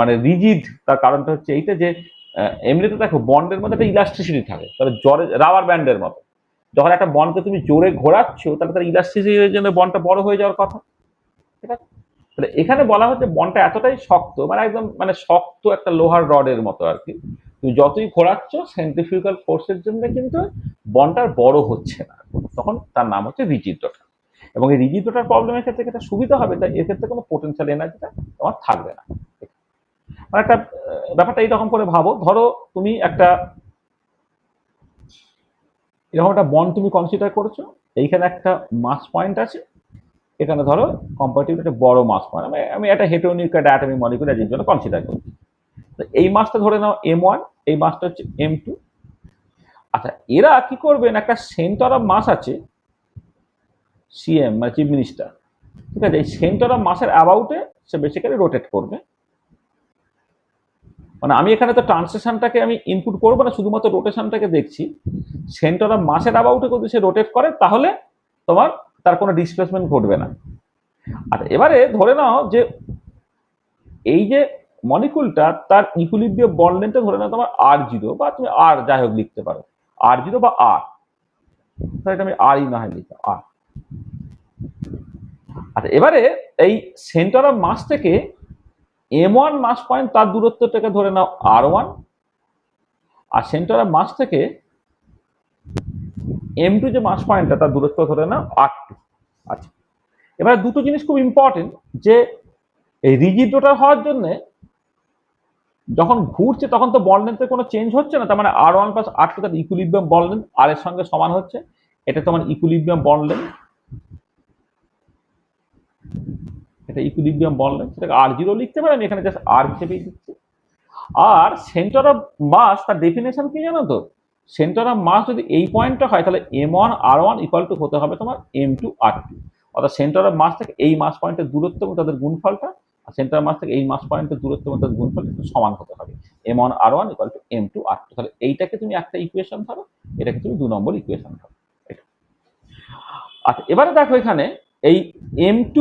মানে রিজিড, তার কারণটা হচ্ছে এইটা যে এমনিতে দেখো বন্ডের মধ্যে একটা ইলাস্টিসিটি থাকে, তবে জোরে রাবার ব্যান্ডের মতো, যখন একটা বন্ডকে তুমি জোরে ঘোরাচ্ছ তাহলে তার ইলাস্টিসিটির জন্য বন্ডটা বড় হয়ে যাওয়ার কথা, ঠিক আছে। তাহলে এখানে বলা হচ্ছে বন্ডটা এতটাই শক্ত, মানে একদম মানে শক্ত একটা লোহার রডের মতো আর কি, তুমি যতই ঘোরাচ্ছ সেন্ট্রিফিউগাল ফোর্সের জন্য কিন্তু বন্ডটা বড় হচ্ছে না, তখন তার নাম হচ্ছে রিজিড রোটার। এবং এই রিজিড রোটার প্রবলেমের ক্ষেত্রে এটা সুবিধা হবে, তাই এর ক্ষেত্রে কোনো পোটেনশিয়াল এনার্জিটা তোমার থাকবে না। মানে একটা ব্যাপারটা এইরকম করে ভাবো, ধরো তুমি একটা এরকম একটা বন্ড তুমি কনসিডার করেছো, এইখানে একটা মাস পয়েন্ট আছে, এখানে ধরো কম্পারেটিভলি একটা বড় মাস পয়েন্ট, আমি একটা হেটেরোনিউক্লিয়ার ডায়াটমিক মলিকুল এর জন্য কনসিডার করছি। তো এই মাসটা ধরে নাও M1, এই মাসটা হচ্ছে M2। আচ্ছা, এরা কি করবেন, একটা সেন্টার অফ মাস আছে CM মানে চিফ মিনিস্টার, ঠিক আছে, এই সেন্টার অফ মাসের অ্যাবাউটে সে বেসিক্যালি রোটেট করবে। মানে আমি এখানে তো ট্রান্সলেশনটাকে আমি ইনপুট করবো না, শুধুমাত্র রোটেশনটাকে দেখছি। সেন্টার অফ মাসের অ্যাবাউটে যদি সে রোটেট করে তাহলে তোমার তার কোনো ডিসপ্লেসমেন্ট ঘটবে না। আচ্ছা, এবারে ধরে নাও যে এই যে মলিকুলটা তার ইকুইলিব্রিয়াম বন্ড লেন্থটা ধরে নাও তোমার R0, বা তুমি আর যাই হোক লিখতে পারো R0 বা R, এটা আমি আর ই না হয় লিখতে আর। আচ্ছা, এবারে এই সেন্টার অফ মাস থেকে M1 মাস পয়েন্ট তার দূরত্বটাকে ধরে নাও R1, আর সেন্টার অফ মাস থেকে M2 যে মাস পয়েন্টটা তার দূরত্ব ধরে নাও R2। আচ্ছা, এবারে দুটো জিনিস খুব ইম্পর্টেন্ট, যে এই রিজিড রোটার হওয়ার জন্য যখন ঘুরছে তখন তো বন্ড লেন্থের কোনো চেঞ্জ হচ্ছে না, তার মানে R1 প্লাস R2 তার ইকুইলিব্রিয়াম বন্ড লেন্থ আর এর সঙ্গে সমান হচ্ছে, এটা তোমার ইকুইলিব্রিয়াম বন্ড লেন্থ, এটা ইকুইলিব্রিয়াম বন্ড লেন্থ, সেটাকে R0 লিখতে পারি, আমি এখানে জাস্ট R হিসেবেই দিচ্ছি। আর সেন্টার অফ মাস তার ডেফিনেশন কি জানো তো, সেন্টার অফ মাস যদি এই পয়েন্টটা হয় তাহলে M1 R1 ইকুয়াল টু হতে হবে তোমার M2 R2, অর্থাৎ সেন্টার অফ মাস থেকে এই মাস পয়েন্টের দূরত্ব এবং তাদের গুণফলটা, আর সেন্টার অফ মাস থেকে এই মাস পয়েন্টের দূরত্ব এবং তাদের গুণফল কিন্তু সমান হতে হবে, M1 R1 equal to M2 R2। তাহলে এইটাকে তুমি একটা ইকুয়েশন ধরো, এটাকে তুমি 2 নম্বর ইকুয়েশন ধরো। আচ্ছা, এবারে দেখো এখানে এই M2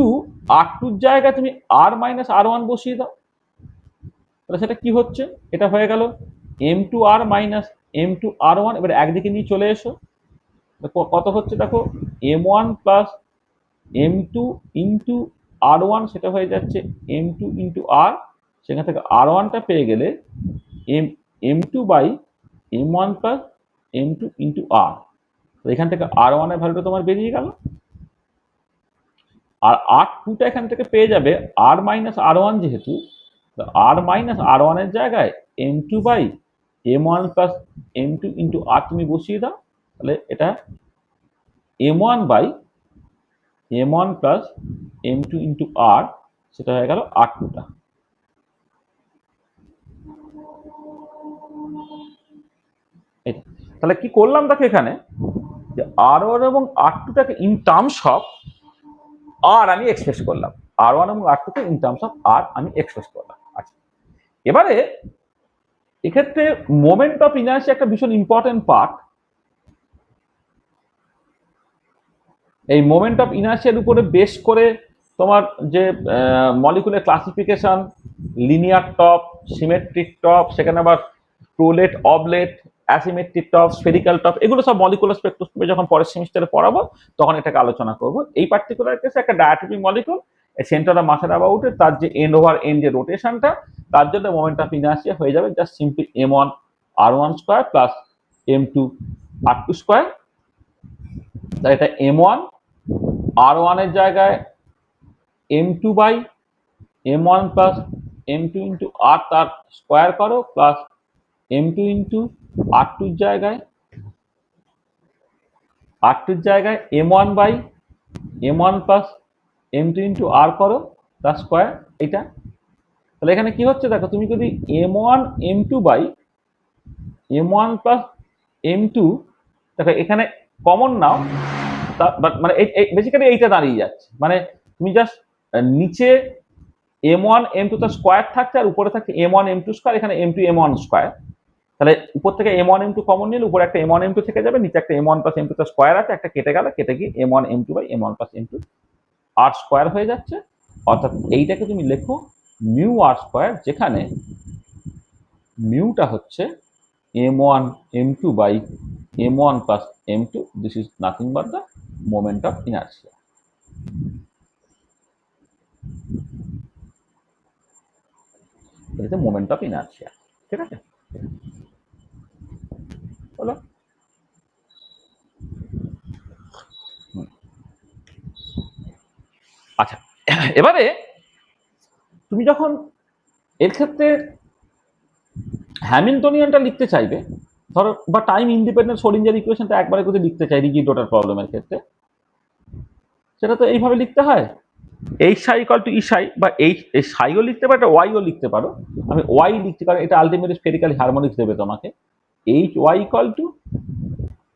R2 এর জায়গায় তুমি R মাইনাস R1 বসিয়ে দাও, তাহলে সেটা কি হচ্ছে, এটা হয়ে গেল M2R মাইনাস M2R1। এবার একদিকে নিয়ে চলে এসো, কত হচ্ছে দেখো, M1 plus M2 into r1 সেটা হয়ে যাচ্ছে m2 ইন্টু r, সেখান থেকে r1টা পেয়ে গেলে m2 by m1 plus m2 into r। এখান থেকে r1 এর ভ্যালুটা তোমার বেরিয়ে গেল, আর r2টা এখান থেকে পেয়ে যাবে r মাইনাস r1 যেহেতু, r মাইনাস r1 এর জায়গায় m2 by m1 plus m2 into r তুমি বসিয়ে দাও, তাহলে এটা m1 by m1 plus m2 into r, সেটা হয়ে গেল r2টা। তাহলে কি করলাম দেখো এখানে, যে r1 এবং r2টাকে ইন টার্মস অফ r আমি এক্সপ্রেস করলাম, r1 এবং r2কে ইন টার্মস অফ r আমি এক্সপ্রেস করলাম। আচ্ছা, এবারে এক্ষেত্রে মোমেন্ট অফ ইনার্সিয়া একটা ভীষণ ইম্পর্টেন্ট পার্ট। এই মোমেন্ট অফ ইনার্সিয়ার উপরে বেস করে তোমার যে molecular classification, linear top, symmetric top, সেখানে আবার প্রোলেট, অবলেট, অ্যাসিমেট্রিক টপ, স্ফেরিক্যাল টপ, এগুলো সব মলিকুলার স্পেকট্রোস্কোপি যখন পরের সেমিস্টারে পড়াবো তখন এটাকে আলোচনা করব। এই পার্টিকুলার কেসে একটা diatomic molecule centre of mass অ্যাবাউটে তার যে এন্ড ওভার এন্ড যে রোটেশনটা, তার জন্য মোমেন্ট অফ ইনার্সিয়া হয়ে যাবে just simply m1 r1 square plus m2 r2 square. তাই এটা m1 r1 এর জায়গায় m2 by m1 plus m2 into r তার স্কোয়ার করো, প্লাস m2 ইন্টু r2 এর জায়গায় m1 by m1 plus m2 into r করো তার স্কোয়ার। এটা তাহলে এখানে কি হচ্ছে দেখো, তুমি যদি m1 m2 by m1 plus m2 দেখো এখানে কমন নাও, মানে বেসিক্যালি এইটা দাঁড়িয়ে যাচ্ছে, মানে তুমি জাস্ট নিচে m1 m2 তার স্কোয়ার থাকছে আর উপরে থাকছে m1 m2 স্কোয়ার, এখানে m2 m1 স্কোয়ার। তাহলে উপর থেকে m1 m2 কমন নিলে উপরে একটা m1 m2 থেকে যাবে, নিচে একটা m1 প্লাস m2 তার স্কোয়ার আছে, একটা কেটে গেল, কেটে গিয়ে m1 m2 by m1 plus m2 r square হয়ে যাচ্ছে। অর্থাৎ এইটাকে তুমি লেখো মিউ r স্কোয়ার, যেখানে মিউটা হচ্ছে m1 m2 by m1 plus m2, this is nothing but the moment of inertia. এটা মোমেন্ট অফ ইনার্সিয়া, ঠিক আছে? বলো। আচ্ছা, এবারে তুমি যখন এর ক্ষেত্রে হ্যামিল্টনিয়ানটা লিখতে চাইবে, ধরো, বা টাইম ইন্ডিপেন্ডেন্ট শ্রোডিঞ্জার ইকুয়েশনটা একবারে করে লিখতে চাই রিজিড রোটার প্রবলেমের ক্ষেত্রে, সেটা তো এইভাবে লিখতে হয়, এইচ সাই ইকুয়াল টু ই সাই, বা এই সাইও লিখতে পারো, এটা ওয়াইও লিখতে পারো। আমি ওয়াই লিখতে পারি, এটা আলটিমেটলি স্ফেরিক্যাল হারমোনিক্স দেবে তোমাকে, h y equal to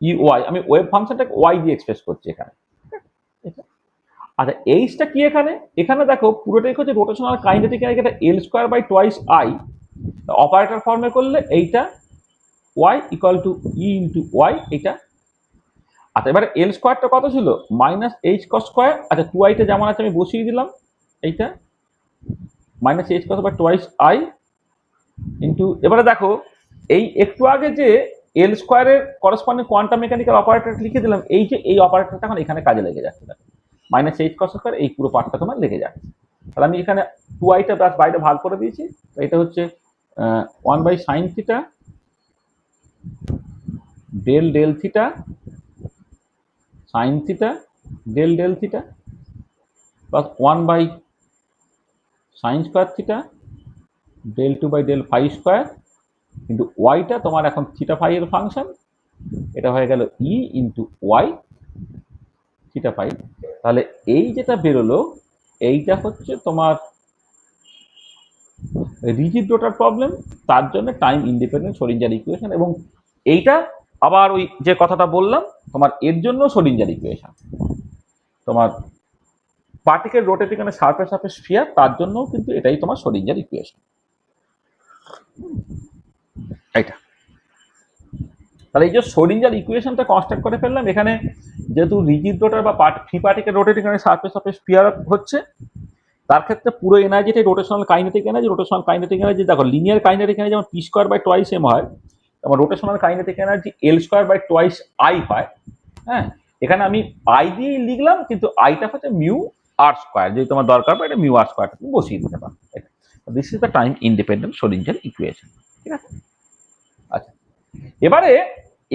e y. আমি ওয়েভ ফাংশনটাকে ওয়াই দিয়ে এক্সপ্রেস করছি এখানে। আচ্ছা, এইচটা কি এখানে, এখানে দেখো পুরোটাই হচ্ছে রোটেশনাল কাইনেটিক এনার্জি, এটা l square by twice I, operator ফর্মে করলে এইটা y equal to e into y এটা। আচ্ছা, এবারে এল স্কোয়ারটা কত ছিল, মাইনাস এইচ কস স্কোয়ার। আচ্ছা, টু আইটা যেমন আছে আমি বসিয়ে দিলাম, এইটা minus h cross by twice I into, এবারে দেখো এই একটু আগে যে এল স্কোয়ারের করসপন্ডিং কোয়ান্টাম মেকানিক্যাল অপারেটর লিখে দিলাম, এই যে এই অপারেটরটা এখন এখানে কাজে লেগে যাচ্ছে, মাইনাস এইচ কস স্কোয়ার, এই পুরো পার্টটা তোমার লেগে যাচ্ছে। তাহলে আমি এখানে টু আইটা প্লাস বাইরে ভাগ করে দিয়েছি, এটা হচ্ছে 1 by sin theta del del theta sin theta del del theta plus 1 by sin square theta del 2 by del phi square, কিন্তু ওয়াইটা তোমার এখন থিটা ফাই এর ফাংশন, এটা হয়ে গেল ই ইন্টু ওয়াই থিটা ফাই। তাহলে এই যেটা বেরোলো এইটা হচ্ছে তোমার রিজিড রোটার প্রবলেম, তার জন্য টাইম ইন্ডিপেন্ডেন্ট শ্রোডিঞ্জার ইকুয়েশন। এবং এইটা আবার ওই যে কথাটা বললাম তোমার এর জন্য শ্রোডিঞ্জার ইকুয়েশন, তোমার particle rotating on surface of a sphere, তার জন্য কিন্তু এটাই তোমার শ্রোডিঞ্জার ইকুয়েশন। এইটা তাহলে এই যে শ্রোডিঞ্জার ইকুয়েশনটা কনস্ট্রাক্ট করে ফেললাম এখানে, যেহেতু রিজিড রোটার বা free particle rotating on surface of a sphere হচ্ছে, তার ক্ষেত্রে পুরো এনার্জিটাই rotational kinetic energy. Rotational kinetic energy দেখো লিনিয়ার কাইনেটিক এনার্জি যেমন p square by twice m হয়, তেমন rotational kinetic energy l square by twice I হয়। হ্যাঁ, এখানে আমি আই দিয়ে লিখলাম, কিন্তু আইটা হচ্ছে মিউ আর স্কোয়ার যদি তোমার দরকার পড়ে এটা মিউ আর স্কোয়ারটা তুমি বসিয়ে দিতে পারো। This is the time independent Schrodinger equation. ঠিক আছে, আচ্ছা এবারে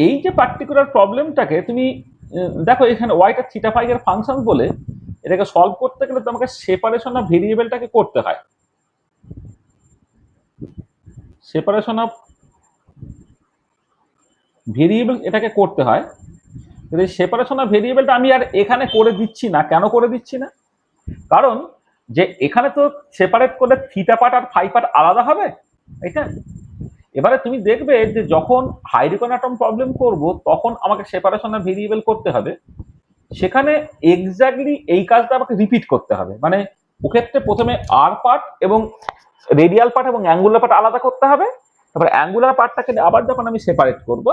এই যে পার্টিকুলার প্রবলেমটাকে তুমি দেখো এখানে ওয়াইটা থিটা ফাই এর ফাংশন বলে এটাকে সলভ করতে গেলে তোমাকে সেপারেশন অফ ভেরিয়েবলটাকে করতে হয়। সেপারেশন অফ ভেরিয়েবল এটাকে করতে হয়। এই সেপারেশন অফ ভেরিয়েবলটা আমি আর এখানে করে দিচ্ছি না। কেন করে দিচ্ছি না? কারণ যে এখানে তো সেপারেট করে থিটা পার্ট আর ফাই পার্ট আলাদা হবে, এটা এবারে তুমি দেখবে যে যখন হাইড্রোজেন অ্যাটম প্রবলেম করব তখন আমাকে সেপারেশন অফ ভেরিয়েবল করতে হবে, সেখানে এক্স্যাক্টলি এই কাজটা আমাকে রিপিট করতে হবে। মানে ওক্ষেত্রে প্রথমে আর পার্ট এবং রেডিয়াল পার্ট এবং অ্যাঙ্গুলার পার্ট আলাদা করতে হবে, তারপরে অ্যাঙ্গুলার পার্টটাকে আবার যখন আমি সেপারেট করব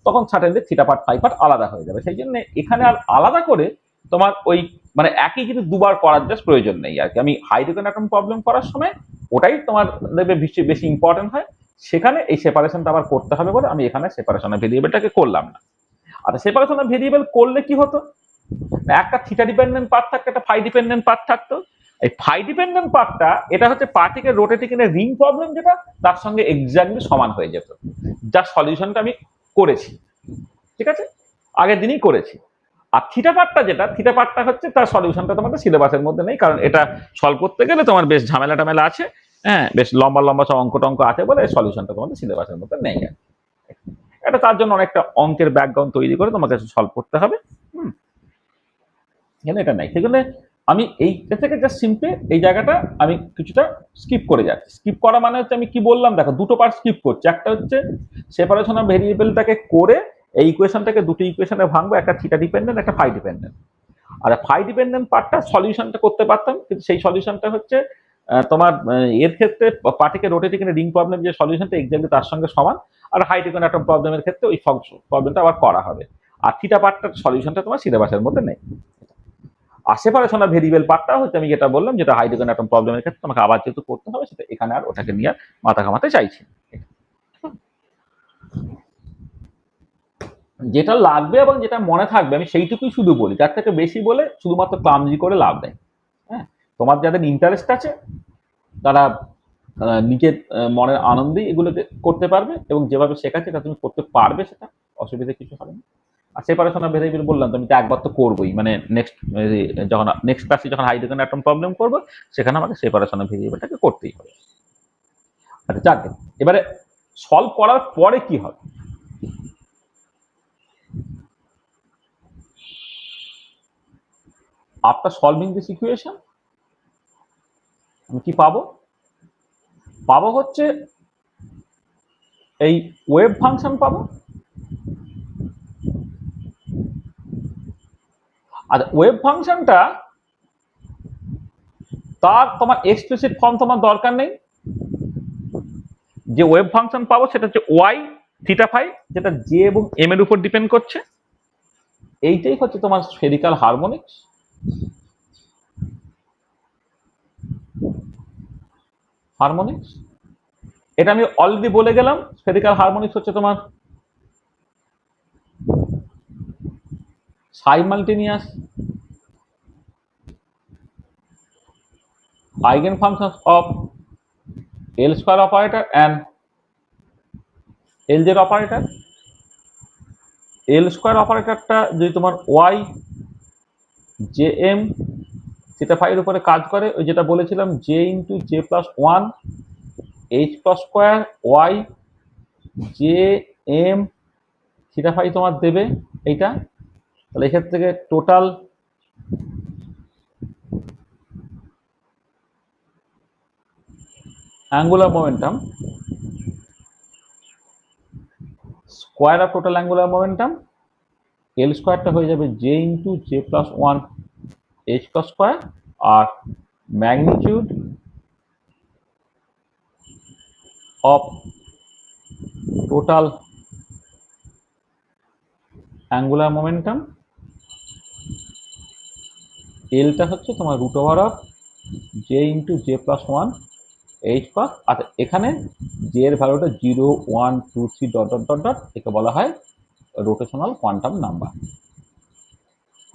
তখন certainly theta part phi part আলাদা হয়ে যাবে। সেই জন্য এখানে আর আলাদা করে তোমার ওই মানে একই কিন্তু দুবার করার জাস্ট প্রয়োজন নেই আর কি। আমি হাইড্রোজেন অ্যাটম প্রবলেম করার সময় ওটাই তোমার দেখবে বেশি ইম্পর্টেন্ট হয়, সেখানে এই সেপারেশনটা আবার করতে হবে বলে আমি এখানে সেপারেশন অফ ভেরিয়েবলটাকে করলাম না। আর সেপারেশন অফ ভেরিয়েবল করলে কি হতো, একটা থিটা ডিপেন্ডেন্ট পার্ট থাকতো, একটা ফাই ডিপেন্ডেন্ট পার্ট থাকতো। এই ফাই ডিপেন্ডেন্ট পার্টটা এটা হচ্ছে পার্টিকেল রোটেটিং এর রিং প্রবলেম, যেটা তার সঙ্গে এক্স্যাক্টলি সমান হয়ে যেত, যার সলিউশনটা আমি করেছি। ঠিক আছে, আগের দিনই করেছি। আর থিটা পার্টটা হচ্ছে তার সলিউশনটা তোমাদের সিলেবাসের মধ্যে নেই, কারণ এটা সলভ করতে গেলে তোমার বেশ ঝামেলা টামেলা আছে। হ্যাঁ, বেশ লম্বা লম্বা সব অঙ্ক টঙ্ক আছে বলে সলিউশনটা তোমাদের সিলেবাসের মধ্যে নেই। এটা তার জন্য অনেকটা অঙ্কের ব্যাকগ্রাউন্ড তৈরি করে তোমাকে সলভ করতে হবে। এখানে এটা নাই, সেজন্য আমি এইটা থেকে জাস্ট সিম্পলি এই জায়গাটা আমি কিছুটা স্কিপ করে যাচ্ছি। স্কিপ করা মানে হচ্ছে আমি কি বললাম দেখো, দুটো পার্ট স্কিপ করছি। একটা হচ্ছে সেপারেশন অফ ভেরিয়েবলটাকে করে এই ইকুয়েশনটাকে দুটো ইকুয়েশনে ভাঙবো, একটা থিটা ডিপেন্ডেন্ট একটা ফাই ডিপেন্ডেন্ট। আর ফাই ডিপেন্ডেন্ট পার্টটা সলিউশনটা করতে পারতাম, কিন্তু সেই সলিউশনটা হচ্ছে তোমার এর ক্ষেত্রে পার্টিকেল রোটেটিং এর রিং প্রবলেম যে সলিউশনটা এক্স্যাক্টলি তার সঙ্গে সমান। আর হাইড্রোজেন অ্যাটম প্রবলেমের ক্ষেত্রে ওই প্রবলেমটা আবার করা হবে। আর থিটা পার্টটার সলিউশনটা তোমার সিলেবাসের মধ্যে নেই। আর সেপারেশন অফ ভেরিয়েবল পার্টটা হচ্ছে আমি যেটা বললাম, যেটা হাইড্রোজেন অ্যাটম প্রবলেমের ক্ষেত্রে তোমাকে আবার যেহেতু করতে হবে, সেটা এখানে আর ওটাকে নিয়ে মাথা ঘামাতে চাইছি। যেটা লাগবে এবং যেটা মনে থাকবে আমি সেইটুকুই শুধু বলি, তার থেকে বেশি বলে শুধুমাত্র ক্লামজি করে লাভ নেই। হ্যাঁ, তোমার যাদের ইন্টারেস্ট আছে তারা নিজের মনের আনন্দেই এগুলোকে করতে পারবে, এবং যেভাবে শেখাচ্ছে তা তুমি করতে পারবে, সেটা অসুবিধা কিছু হবে না। আর সেপারেশন অফ ভেরিয়েবল বললাম তো আমি তো একবার তো করবোই, মানে যখন নেক্সট ক্লাসে যখন হাইড্রোজেন অ্যাটম প্রবলেম করবো সেখানে আমাকে সেপারেশন অফ ভেরিয়েবলটাকে করতেই হবে। আচ্ছা যাকে এবারে সলভ করার পরে কি হবে, আফটার সলভিং দিস ইকুয়েশন আমি কি পাবো? পাবো হচ্ছে এই ওয়েভ ফাংশন পাবো। আর ওয়েভ ফাংশনটা তার তোমার এক্সপ্লিসিট ফর্ম তোমার দরকার নেই। যে ওয়েভ ফাংশন পাবো সেটা হচ্ছে ওয়াই থিটা ফাই, যেটা জে এবং এম এর উপর ডিপেন্ড করছে। এইটাই হচ্ছে তোমার স্ফেরিক্যাল হারমোনিক্স। হারমোনিক্স এটা আমি অলরেডি বলে গেলাম। স্ফেরিক্যাল হারমোনিক্স হচ্ছে তোমার simultaneous eigenfunctions of L square operator and LZ operator। L square অপারেটরটা যদি তোমার y j m theta phi এর উপরে কাজ করে, ওই যেটা বলেছিলাম j into J plus one h plus square y j m theta phi তোমার দেবে এইটা। তাহলে এক্ষেত্রে থেকে total angular momentum square of total angular momentum l স্কোয়ারটা হয়ে যাবে j into J plus one h plus square, আর magnitude of total angular momentum এলটা হচ্ছে তোমার root over of J into J plus one h plus. আচ্ছা এখানে j এর ভ্যালুটা 0 1 2 3 ডট ডট ডট ডট, একে বলা হয় rotational quantum number.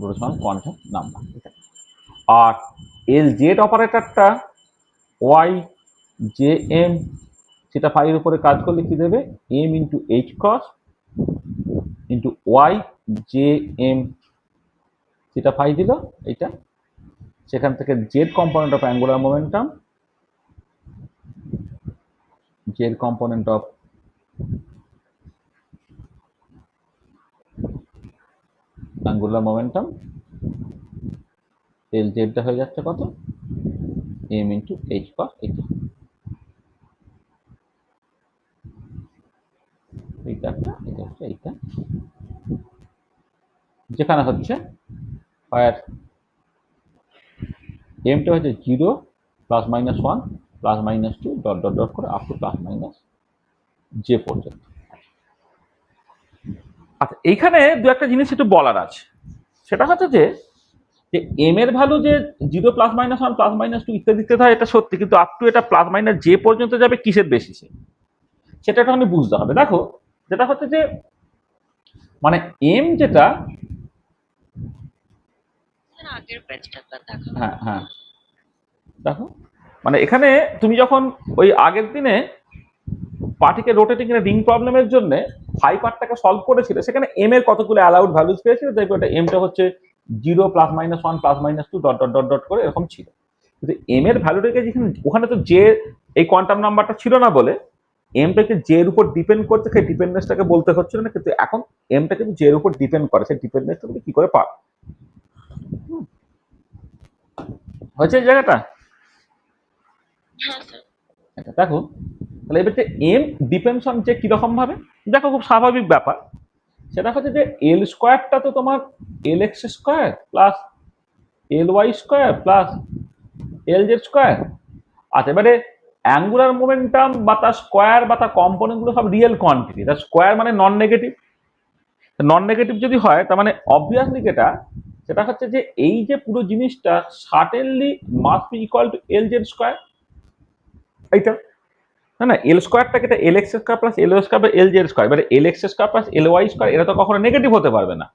Rotational quantum number. আর এল জেড অপারেটরটা ওয়াই জে এম সেটা ফাইয়ের উপরে কাজ করলে কি দেবে, m into h cross into y j m theta phi দিল এইটা, সেখান থেকে z component of angular momentum, z component of angular momentum l জেডটা হয়ে যাচ্ছে কত, এম ইন্টু এইচ ক্রস এইটা, এইটা একটা, এটা হচ্ছে এইটা, যেখানে হচ্ছে ফায়ার এমটা হচ্ছে 0 plus minus 1 plus minus 2 dot dot dot করে up to plus minus j পর্যন্ত। আচ্ছা এইখানে দু একটা জিনিস একটু বলার আছে, সেটা হচ্ছে যে এম এর ভ্যালু যে 0 প্লাস মাইনাস 1 প্লাস মাইনাস 2 ইত্যাদি ইত্যাদি হয় এটা সত্যি, কিন্তু আপ টু এটা প্লাস মাইনাস জে পর্যন্ত যাবে কিসের বেসিসে, সেটা একটু বুঝতে হবে। দেখো যেটা হচ্ছে যে মানে এম যেটা, হ্যাঁ হ্যাঁ দেখো মানে এখানে তুমি যখন ওই আগের দিনে পার্টিকে রোটেটিং এর রিং প্রবলেমের জন্য ফাই পার্টটাকে সলভ করেছিল, সেখানে এম এর কতগুলো অ্যালাউড ভ্যালুজ পেয়েছিল, দেখবে ওটা এমটা হচ্ছে 0 plus minus 1 plus minus 2 dot dot dot dot করে এরকম ছিল। কিন্তু এম এর ভ্যালুটাকে যেখানে ওখানে তো যে এই কোয়ান্টাম নাম্বারটা ছিল না বলে এমটাকে জে এর উপর ডিপেন্ড করছে, সেই ডিপেন্ডেন্সটাকে বলতে হচ্ছিল না, কিন্তু এখন এমটা কিন্তু জে এর উপর ডিপেন্ড করে, সেই ডিপেন্ডেন্সটা তুমি কি করে পাও, হয়েছে এই জায়গাটা। এটা দেখো তাহলে এবার এম ডিপেন্ডস অন যে কিরকম ভাবে, দেখো খুব স্বাভাবিক ব্যাপার, সেটা হচ্ছে যে এল স্কোয়ারটা তো তোমার l x square plus l y square plus l z square. আচ্ছা এবারে অ্যাঙ্গুলার মোমেন্টাম বা তার স্কোয়ার বা তার কম্পোনেন্ট গুলো সব রিয়েল কোয়ান্টিটি, তার স্কোয়ার মানে নন নেগেটিভ, নন নেগেটিভ যদি হয় তার মানে অবভিয়াসলি সেটা হচ্ছে যে এই যে পুরো জিনিসটা certainly must be equal to l z square, এইটা না না এল স্কোয়ারটাকে এটা l x square plus l y square বা এল জেড স্কোয়ার, এবারে l x square plus l y square এরা তো কখনো নেগেটিভ হতে পারবে না,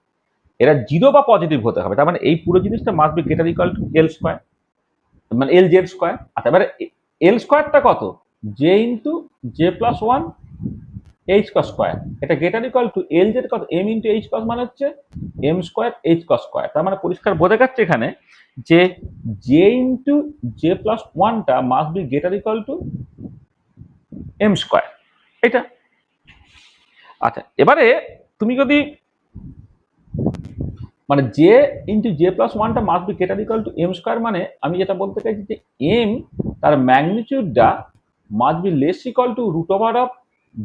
এরা জিরো বা পজিটিভ হতে হবে, তার মানে এই পুরো জিনিসটা must be greater equal to l square মানে এল জেড স্কোয়ার। আচ্ছা এবারে এল স্কোয়ারটা কত, j into J plus 1 h cross square, এটা greater equal to l z কত, এম ইন্টু এইচ কস মানে হচ্ছে m square h cross square, তার মানে পরিষ্কার বোঝা যাচ্ছে এখানে যে জে ইন্টু জে প্লাস 1টা must be greater equal to m square, এটা। আচ্ছা এবারে তুমি যদি মানে জে ইন্টু জে প্লাস 1টা must be greater equal to m square, মানে আমি যেটা বলতে চাইছি যে এম তার ম্যাগনিটিউডটা must be less equal to root over of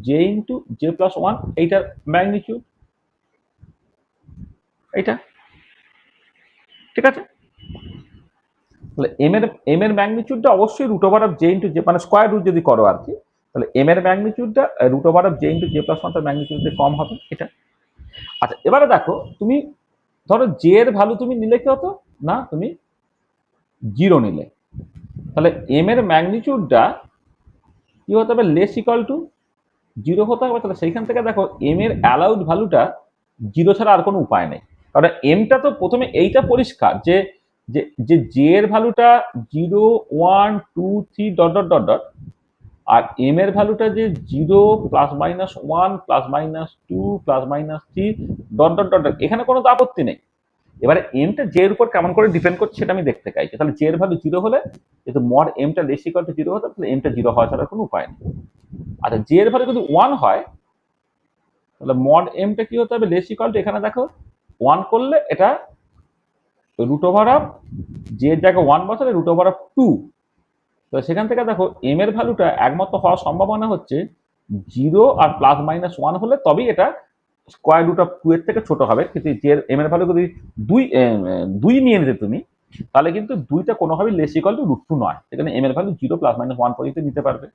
J into J plus 1, এইটার ম্যাগনিটিউড এইটা, ঠিক আছে। তাহলে এম এর ম্যাগনিটিউডটা অবশ্যই root over of J into J মানে স্কোয়ার রুট যদি করো আর কি, তাহলে এম এর ম্যাগনিটিউডটা root over of J into J plus 1 তার ম্যাগনিটিউডে কম হবে, এটা। আচ্ছা এবারে দেখো তুমি ধরো জে এর ভ্যালু তুমি নিলে কি হতো না, তুমি 0 নিলে, তাহলে এম এর ম্যাগনিটিউডটা কি হতে হবে, লেস ইকুয়াল টু 0 হতে হবে, তাহলে সেইখান থেকে দেখো এম এর অ্যালাউড ভ্যালুটা 0 ছাড়া আর কোনো উপায় নেই, কারণ এমটা তো প্রথমে এইটা পরিষ্কার যে যে জে এর ভ্যালুটা 0 1 2 3 ডট ডট ডট ডট, আর এম এর ভ্যালুটা যে 0 plus minus 1 plus minus 2 plus minus 3 dot dot dot, এখানে কোনো তো আপত্তি নেই। এবারে এমটা জে এর উপর কেমন করে ডিপেন্ড করছে সেটা আমি দেখতে চাইছি, তাহলে জে এর ভ্যালু 0 হলে যেহেতু মড এমটা লেস ইকুয়াল টু 0 হতো, তাহলে এমটা 0 হওয়া ছাড়া কোনো উপায় নেই। আচ্ছা জে এর ভ্যালু যদি 1 হয় তাহলে মড এমটা কি হতে হবে, লেস ইকুয়াল টু, এখানে দেখো 1 করলে এটা রুট ওভার অফ জে এর জায়গায় 1 বসালে রুট ওভার অফ 2, তো সেখান থেকে দেখো এম এর ভ্যালুটা একমাত্র হওয়ার সম্ভাবনা হচ্ছে 0 আর প্লাস মাইনাস 1 হলে তবেই এটা স্কোয়ার রুট অফ 2 এর থেকে ছোট হবে, কিন্তু যে এম এর ভ্যালু যদি 2 নিয়ে নিতে তুমি, তাহলে কিন্তু 2টা কোনোভাবেই লেস ইকুয়াল টু √2 নয়, সেখানে এম এর ভ্যালু 0 প্লাস মাইনাস 1 পর্যন্ত নিতে পারবে।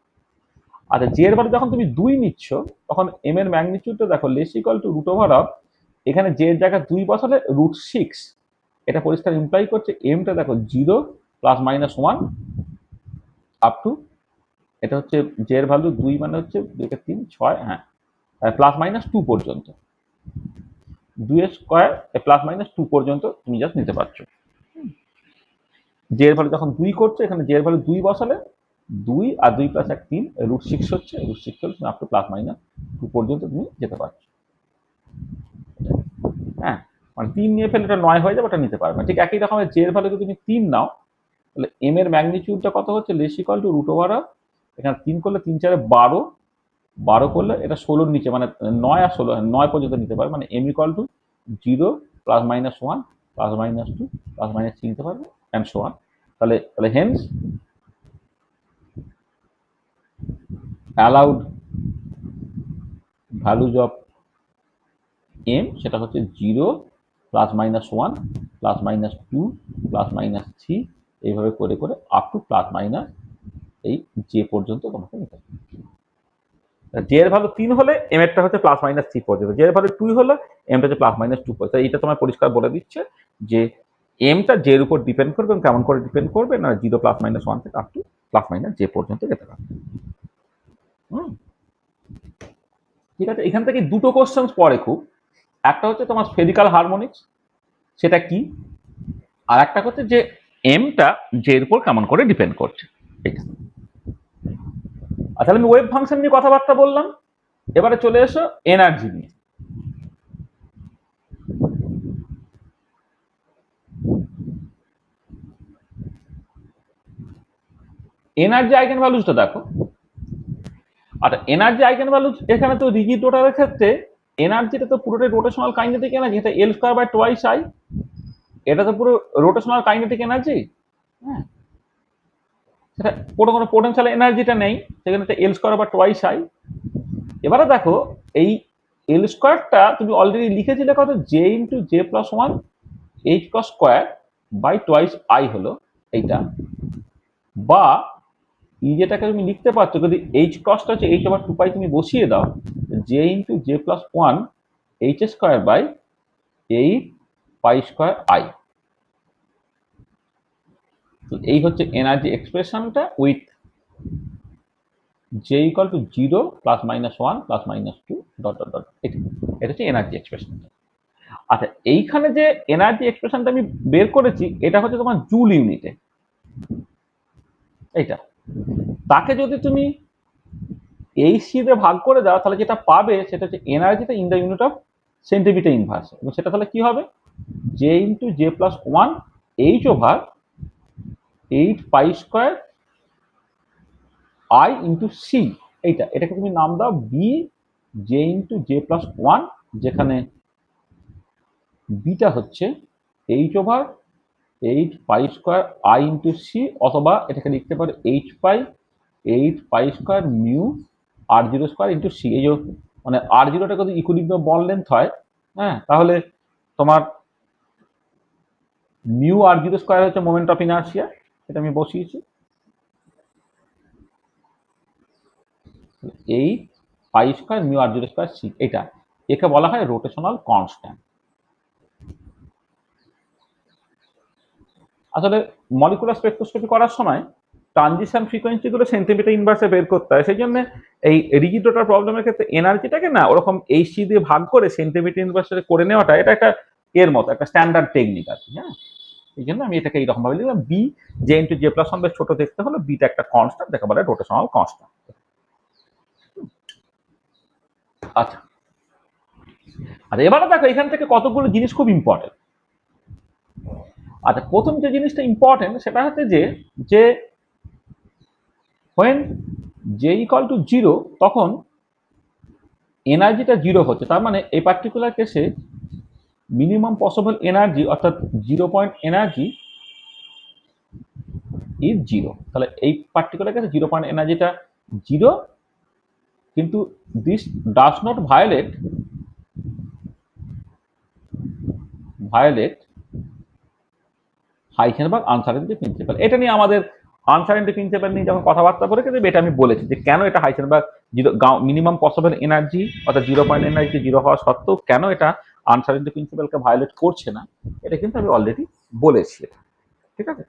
আচ্ছা জে এর ভ্যালু যখন তুমি 2 নিচ্ছ তখন এম এর ম্যাগনিটিউডটা দেখো less equal to root over of, এখানে জে এর জায়গায় 2 বসালে √6, এটা পরিষ্কার ইমপ্লাই করছে এমটা দেখো 0 প্লাস মাইনাস 1 আপ টু, এটা হচ্ছে জে এর ভ্যালু 2 মানে হচ্ছে 2 কে 3 6, হ্যাঁ প্লাস মাইনাস 2 পর্যন্ত, 2 এর স্কোয়ার প্লাস মাইনাস 2 পর্যন্ত তুমি জাস্ট নিতে পারছো। জে এর ভ্যালু যখন 2 করছে, এখানে জে এর ভ্যালু 2 বসালে 2 আর 2 প্লাস 1 3 √6 হচ্ছে, √6 হলে তুমি আপ টু প্লাস মাইনাস 2 পর্যন্ত তুমি যেতে পারছো। হ্যাঁ, মানে 3 নিয়ে ফেলে এটা 9 হয়ে যাবে, ওটা নিতে পারবে। ঠিক একই রকমের জে এর ভ্যালু যদি তুমি 3 নাও, তাহলে এম এর ম্যাগনিটিউডটা কত হচ্ছে, লেস ইকুয়াল টু √ওভার, এখানে 3 করলে 3 4 12, 12 করলে এটা 16 নিচে, মানে 9 আর 16 9 পর্যন্ত নিতে পারবে, মানে m equal to 0 plus minus 1 plus minus 2 plus minus 3 নিতে পারবে অ্যান্ড সো অন। তাহলে তাহলে hence allowed values of m সেটা হচ্ছে 0 plus minus 1 plus minus 2 plus minus 3, এইভাবে করে করে আপ টু প্লাস মাইনাস এই জে পর্যন্ত তোমাকে নিতে হবে। জে এর ভ্যালু 3 হলে এম এরটা হচ্ছে প্লাস মাইনাস 3 পর্যন্ত, জে এর ভ্যালু 2 হলে এমটা হচ্ছে প্লাস মাইনাস 2 পর্যন্ত। এটা তোমার পরিষ্কার বলে দিচ্ছে যে এমটা জে এর উপর ডিপেন্ড করবে, এবং কেমন করে ডিপেন্ড করবে না, 0 প্লাস মাইনাস 1 থেকে up to plus minus j পর্যন্ত যেতে পারবে। ঠিক আছে, এখান থেকে দুটো কোশ্চেন পরে খুব, একটা হচ্ছে তোমার স্ফেরিক্যাল হারমোনিক্স সেটা কি, আর একটা হচ্ছে যে এমটা জে এর উপর কেমন করে ডিপেন্ড করছে এটা। আচ্ছা, আমি ওয়েভ ফাংশন নিয়ে কথাবার্তা বললাম, এবারে চলে এসো এনার্জি নিয়ে। এনার্জি আইগেন ভ্যালুসটা দেখো। আচ্ছা, এনার্জি আইগেন ভ্যালুস এখানে তো রিজিড রোটারের ক্ষেত্রে এনার্জিটা তো পুরোটাই রোটেশনাল কাইনেটিক এনার্জি, এটা এল স্কয়ার বাই টোয়াইস আই, এটা তো পুরো রোটেশনাল কাইনেটিক এনার্জি। হ্যাঁ, সেটা কোনো পোটেনশিয়াল এনার্জিটা নেই, সেখানে L square by twice i. এবারে দেখো এই এল স্কয়ারটা তুমি অলরেডি লিখেছিলে কত, j into J plus 1 h cross square by twice i হলো এইটা, বা যেটাকে তুমি লিখতে পারছো যদি এইচ কসটা হচ্ছে এইচ ওভার 2 পাই তুমি বসিয়ে দাও, J into J plus 1 H square by 8 pi square I. এই হচ্ছে এনার্জি এক্সপ্রেশনটা with J equal to 0 plus minus 1 plus minus 2 dot dot dot, এটা হচ্ছে এনার্জি এক্সপ্রেশনটা। আচ্ছা, এইখানে যে এনার্জি এক্সপ্রেশনটা আমি বের করেছি এটা হচ্ছে তোমার জুল ইউনিটে, এইটা। তাকে যদি তুমি এই সি দিয়ে ভাগ করে দাও, তাহলে যেটা পাবে সেটা হচ্ছে এনার্জিটা in the unit of centimetre inverse, এবং সেটা তাহলে কি হবে, j into J plus 1 h over 8 pi square i into c. এইটা, এটাকে তুমি নাম দাও b J into J plus 1, যেখানে বিটা হচ্ছে h over 8 pi square i into c, অথবা এটাকে লিখতে পারো h pi 8 pi square mu আর জিরো স্কয়ার ইন্টু সি। এই যে মানে আর জিরোটা যদি ইকুইলিব্রিয়াম বন্ড লেন্থ হয়, হ্যাঁ, তাহলে তোমার মিউ আর জিরো স্কয়ার হচ্ছে মোমেন্ট অফ ইনার্সিয়া, এটা আমি বসিয়েছি 8 পাই স্কয়ার মিউ আর জিরো স্কয়ার সি। এটা, একে বলা হয় রোটেশনাল কনস্ট্যান্ট। আসলে মলিকুলার স্পেকট্রোস্কোপি করার সময় ট্রানজিশন ফ্রিকোয়েন্সি গুলো সেন্টিমিটার ইনভার্সে বের করতে হয়, সেই জন্য এই রিজিড রোটার প্রবলেমের ক্ষেত্রে এনার্জিটাকে না ওরকম এইচসি দিয়ে ভাগ করে সেন্টিমিটার ইনভার্সে করে নেওয়াটা, এটা একটা এর মতো একটা স্ট্যান্ডার্ড টেকনিক আছে। হ্যাঁ, এই জন্য আমি এটাকে এইরকম ভাবে লিখলাম, b J into J plus 1 বেশ ছোট দেখতে হলো, বিটা একটা কনস্ট্যান্ট, দেখা বলে রোটেশনাল কনস্ট্যান্ট। আচ্ছা, আর এবারে দেখো এখান থেকে কতগুলো জিনিস খুব ইম্পর্টেন্ট। আচ্ছা, প্রথম যে জিনিসটা ইম্পর্টেন্ট সেটা হচ্ছে যে যে when j equal to 0 তখন এনার্জিটা 0 হচ্ছে, তার মানে এই পার্টিকুলার কেসে মিনিমাম পসিবল এনার্জি অর্থাৎ 0 পয়েন্ট এনার্জি ইজ 0। তাহলে এই পার্টিকুলার কেসে 0 পয়েন্ট এনার্জিটা 0, কিন্তু this does not violate Heisenberg uncertainty principal. এটা নিয়ে আমাদের আনসার্টেনিটি প্রিন্সিপাল নিয়ে যখন কথাবার্তা বলে কিন্তু এটা আমি বলেছি যে কেন এটা হাইজেনবার্গ মিনিমাম পসিবল এনার্জি অর্থাৎ 0 পয়েন্ট এনার্জি 0 হওয়া সত্ত্বেও কেন এটা আনসার্টেনিটি প্রিন্সিপালকে ভায়োলেট করছে না, এটা কিন্তু আমি অলরেডি বলেছি। ঠিক আছে,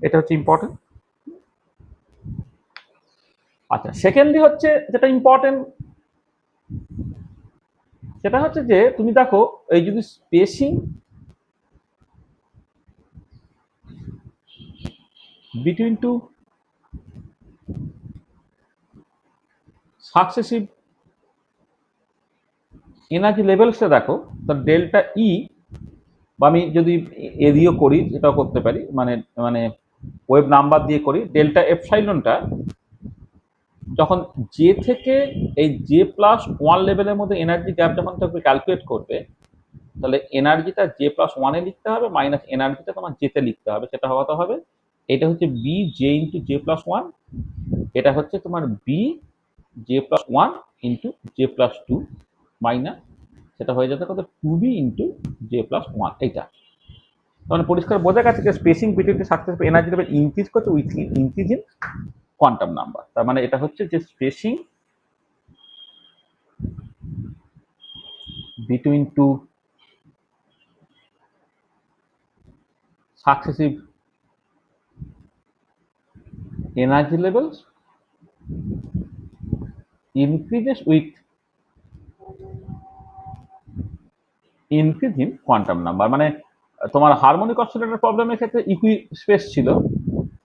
এটা হচ্ছে ইম্পর্টেন্ট। আচ্ছা, সেকেন্ডলি হচ্ছে যেটা ইম্পর্টেন্ট সেটা হচ্ছে যে তুমি দেখো এই যদি spacing between two successive energy লেভেলসে দেখো, তো ডেল্টা ই, বা আমি যদি এ দিয়েও করি এটাও করতে পারি, মানে মানে ওয়েভ নাম্বার দিয়ে করি, ডেল্টা এপসাইলনটা যখন জে থেকে এই জে প্লাস ওয়ান লেভেলের মধ্যে এনার্জি গ্যাপ যখন তুমি ক্যালকুলেট করবে, তাহলে এনার্জিটা জে প্লাস ওয়ানে লিখতে হবে, মাইনাস এনার্জিটা তোমার জেতে লিখতে হবে। সেটা হওয়াতে হবে, এটা হচ্ছে B J into J plus one, এটা হচ্ছে তোমার B J plus one into J plus two, minus সেটা হয়ে যেতে কত two B into J plus one. এইটা মানে পরিষ্কার বোঝা গেছে যে spacing between successful energy level increase করছে with increase in quantum number. তার মানে এটা হচ্ছে যে spacing between two successive energy levels increases with increase in quantum number। মানে তোমার হারমোনিক অসিলেটর প্রবলেমের ক্ষেত্রে ইকুই স্পেস ছিল,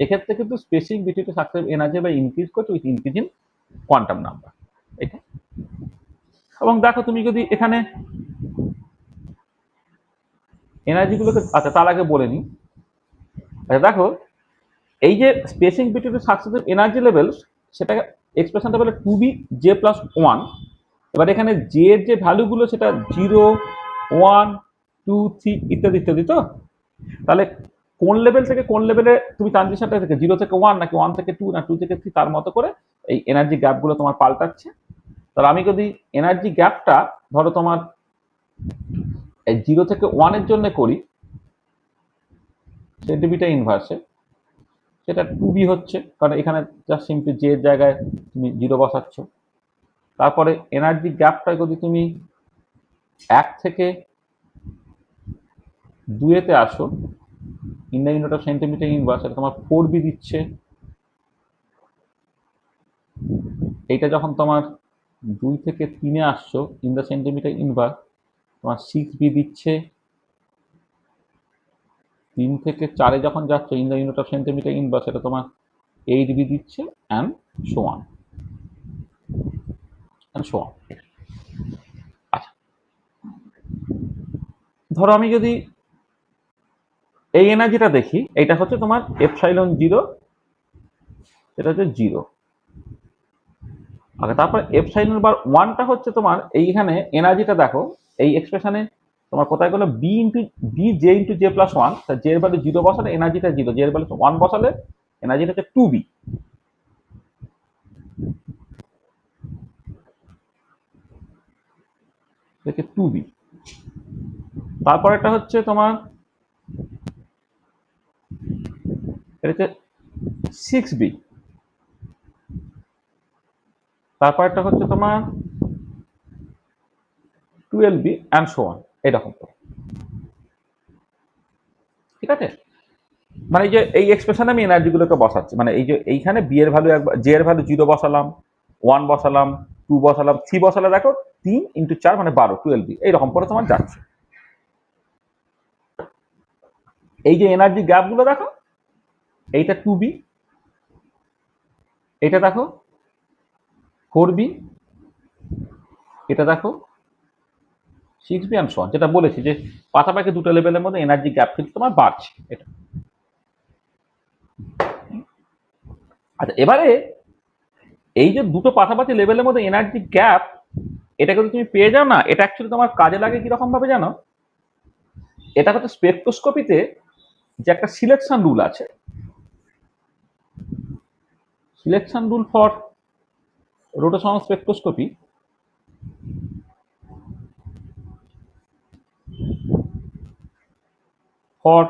এক্ষেত্রে কিন্তু স্পেসিং বিটুইন সাকসেসিভ এনার্জি বা ইনক্রিজ করছে with increase in quantum number এটা। এবং দেখো তুমি যদি এখানে এনার্জিগুলোকে, আচ্ছা তার আগে বলে নিই, আচ্ছা দেখো এই যে spacing between successive energy levels, সেটা এক্সপ্রেশনটা বলে two b J plus one. এবার এখানে জে এর যে ভ্যালুগুলো সেটা 0, 1, 2, 3 ইত্যাদি ইত্যাদি। তো তাহলে কোন লেভেল থেকে কোন লেভেলে তুমি ট্রানজিশনটা থেকে 0 থেকে 1 নাকি 1 থেকে 2 না 2 থেকে 3 তার মতো করে এই এনার্জি গ্যাপগুলো তোমার পাল্টাচ্ছে। তাহলে আমি যদি এনার্জি গ্যাপটা ধরো তোমার এই 0 থেকে 1 এর জন্য করি সেন্টিমিটার ইনভার্সে, সেটা 2b হচ্ছে, কারণ এখানে জাস্ট সিম্পলি জে এর জায়গায় তুমি 0 বসাচ্ছ। তারপরে এনার্জি গ্যাপটা যদি তুমি 1 থেকে 2 এতে আসো, in the unit of centimetre inverse, এটা তোমার 4b দিচ্ছে। এইটা যখন তোমার 2 থেকে 3-এ আসছো ইন দ্য সেন্টিমিটার ইনভার্স, তোমার 6b দিচ্ছে। 3 থেকে 4-এ যখন যাচ্ছ in the unit of centimetre inverse, এটা তোমার 8b দিচ্ছে, and so on and so on. আচ্ছা ধরো আমি যদি এই এনার্জিটা দেখি, এইটা হচ্ছে তোমার এপসাইলন 0, এটা হচ্ছে 0। আচ্ছা তারপর এপসাইলন বার 1টা হচ্ছে তোমার এইখানে এনার্জিটা দেখো এই এক্সপ্রেশনে তোমার কোথায় গেলো b into b J into J plus one, জে এর ভ্যালু 0 বসালে এনার্জিটা 0, জে এর ভ্যালু 1 বসালে এনার্জিটা হচ্ছে 2b। দেখে 2b। তারপর এটা হচ্ছে তোমার এটা হচ্ছে 6b। তারপর একটা হচ্ছে তোমার 12b অ্যান্ড সো অন, এরকম করে। ঠিক আছে, মানে এই যে এই এক্সপ্রেশনে আমি এনার্জিগুলোকে বসাচ্ছি, মানে এই যে এইখানে বি এর ভ্যালু একবার, জে এর ভ্যালু 0 বসালাম, 1 বসালাম, 2 বসালাম, 3 বসালে দেখো 3 ইন্টু 4 মানে 12, 12b এইরকম করে তোমার যাচ্ছে। এই যে এনার্জি গ্যাপগুলো দেখো, এইটা 2b, এটা দেখো 4b, এটা দেখো 6b অ্যান্ড সো অন। যেটা বলেছি যে পাশাপাশি দুটো লেভেলের মধ্যে এনার্জি গ্যাপ কিন্তু তোমার বাড়ছে এটা। আচ্ছা এবারে এই যে দুটো পাশাপাশি লেভেলের মধ্যে এনার্জি গ্যাপ, এটা কিন্তু তুমি পেয়ে যাও না, এটা অ্যাকচুয়ালি তোমার কাজে লাগে কিরকম ভাবে জানো, এটা হচ্ছে স্পেকট্রোস্কোপিতে যে একটা সিলেকশন রুল আছে, selection rule for rotational spectroscopy. For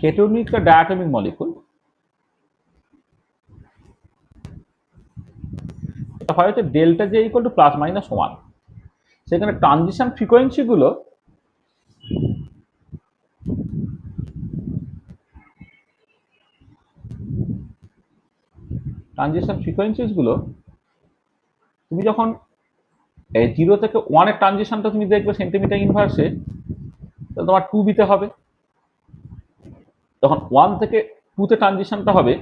heteronuclear বা ডায়াটমিক মলিকুল, এটা হয় হচ্ছে delta J equal to plus minus 1। সেখানে ট্রানজিশন ফ্রিকোয়েন্সিগুলো গুলো তুমি যখন 0 থেকে 1 এর ট্রানজিশনটা তুমি দেখবে সেন্টিমিটার ইনভার্সে, তাহলে তোমার 2b-তে হবে। যখন 1 থেকে 2-তে ট্রানজিশনটা হবে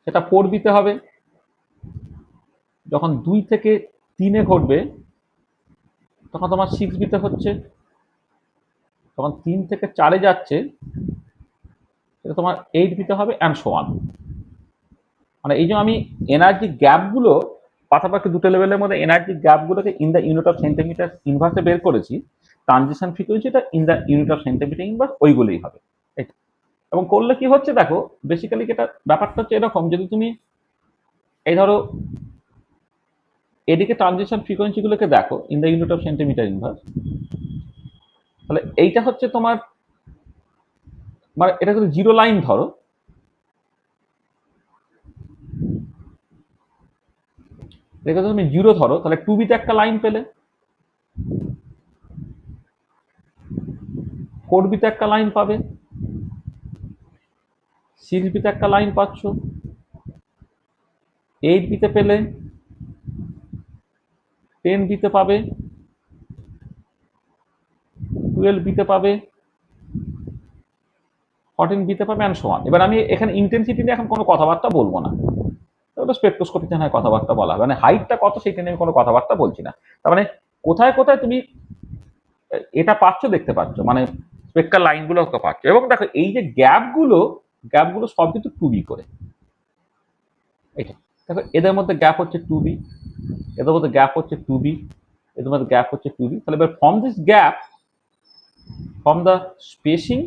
সেটা 4b-তে হবে। যখন 2 থেকে 3-এ ঘটবে তখন তোমার 6b-তে হচ্ছে। যখন 3 থেকে 4-এ যাচ্ছে সেটা তোমার 8b-তে হবে অ্যান্ড সো অন। মানে এই যে আমি এনার্জি গ্যাপগুলো পাশাপাশি দুটো লেভেলের মধ্যে এনার্জি গ্যাপগুলোকে in the unit of centimetre ইনভার্সে বের করেছি, ট্রানজিশন ফ্রিকোয়েন্সিটা in the unit of centimetre inverse ওইগুলোই হবে। এবং করলে কি হচ্ছে দেখো, বেসিক্যালি যেটা ব্যাপারটা হচ্ছে এরকম, যদি তুমি এই ধরো এদিকে ট্রানজিশন ফ্রিকোয়েন্সিগুলোকে দেখো in the unit of centimetre inverse, তাহলে এইটা হচ্ছে তোমার, মানে এটা যদি জিরো লাইন ধরো, এটা যদি তুমি জিরো ধরো তাহলে 2b-তে একটা লাইন পেলে, 4b-তে একটা লাইন পাবে, 6b-তে একটা লাইন পাচ্ছ, 8b-তে পেলে, 10b-তে পাবে, 12b-তে পাবে, 14b-তে পাবে অ্যান্ড সো অন। এবার আমি এখানে ইন্টেন্সিটি নিয়ে এখন কোনো কথাবার্তা বলবো না, ওটা স্পেকট্রোস্কোপিতে হয় কথাবার্তা বলা হবে, মানে হাইটটা কত সেইটা নিয়ে কোনো কথাবার্তা বলছি না। তার মানে কোথায় কোথায় তুমি এটা পাচ্ছ দেখতে পাচ্ছ, মানে স্পেকট্রাল লাইনগুলো পাচ্ছ। এবং দেখো এই যে গ্যাপগুলো সব কিন্তু 2b করে। এটা দেখো, এদের মধ্যে গ্যাপ হচ্ছে 2b, এদের মধ্যে গ্যাপ হচ্ছে 2b, এদের মধ্যে গ্যাপ হচ্ছে 2b। তাহলে এবার from this gap, from the spacing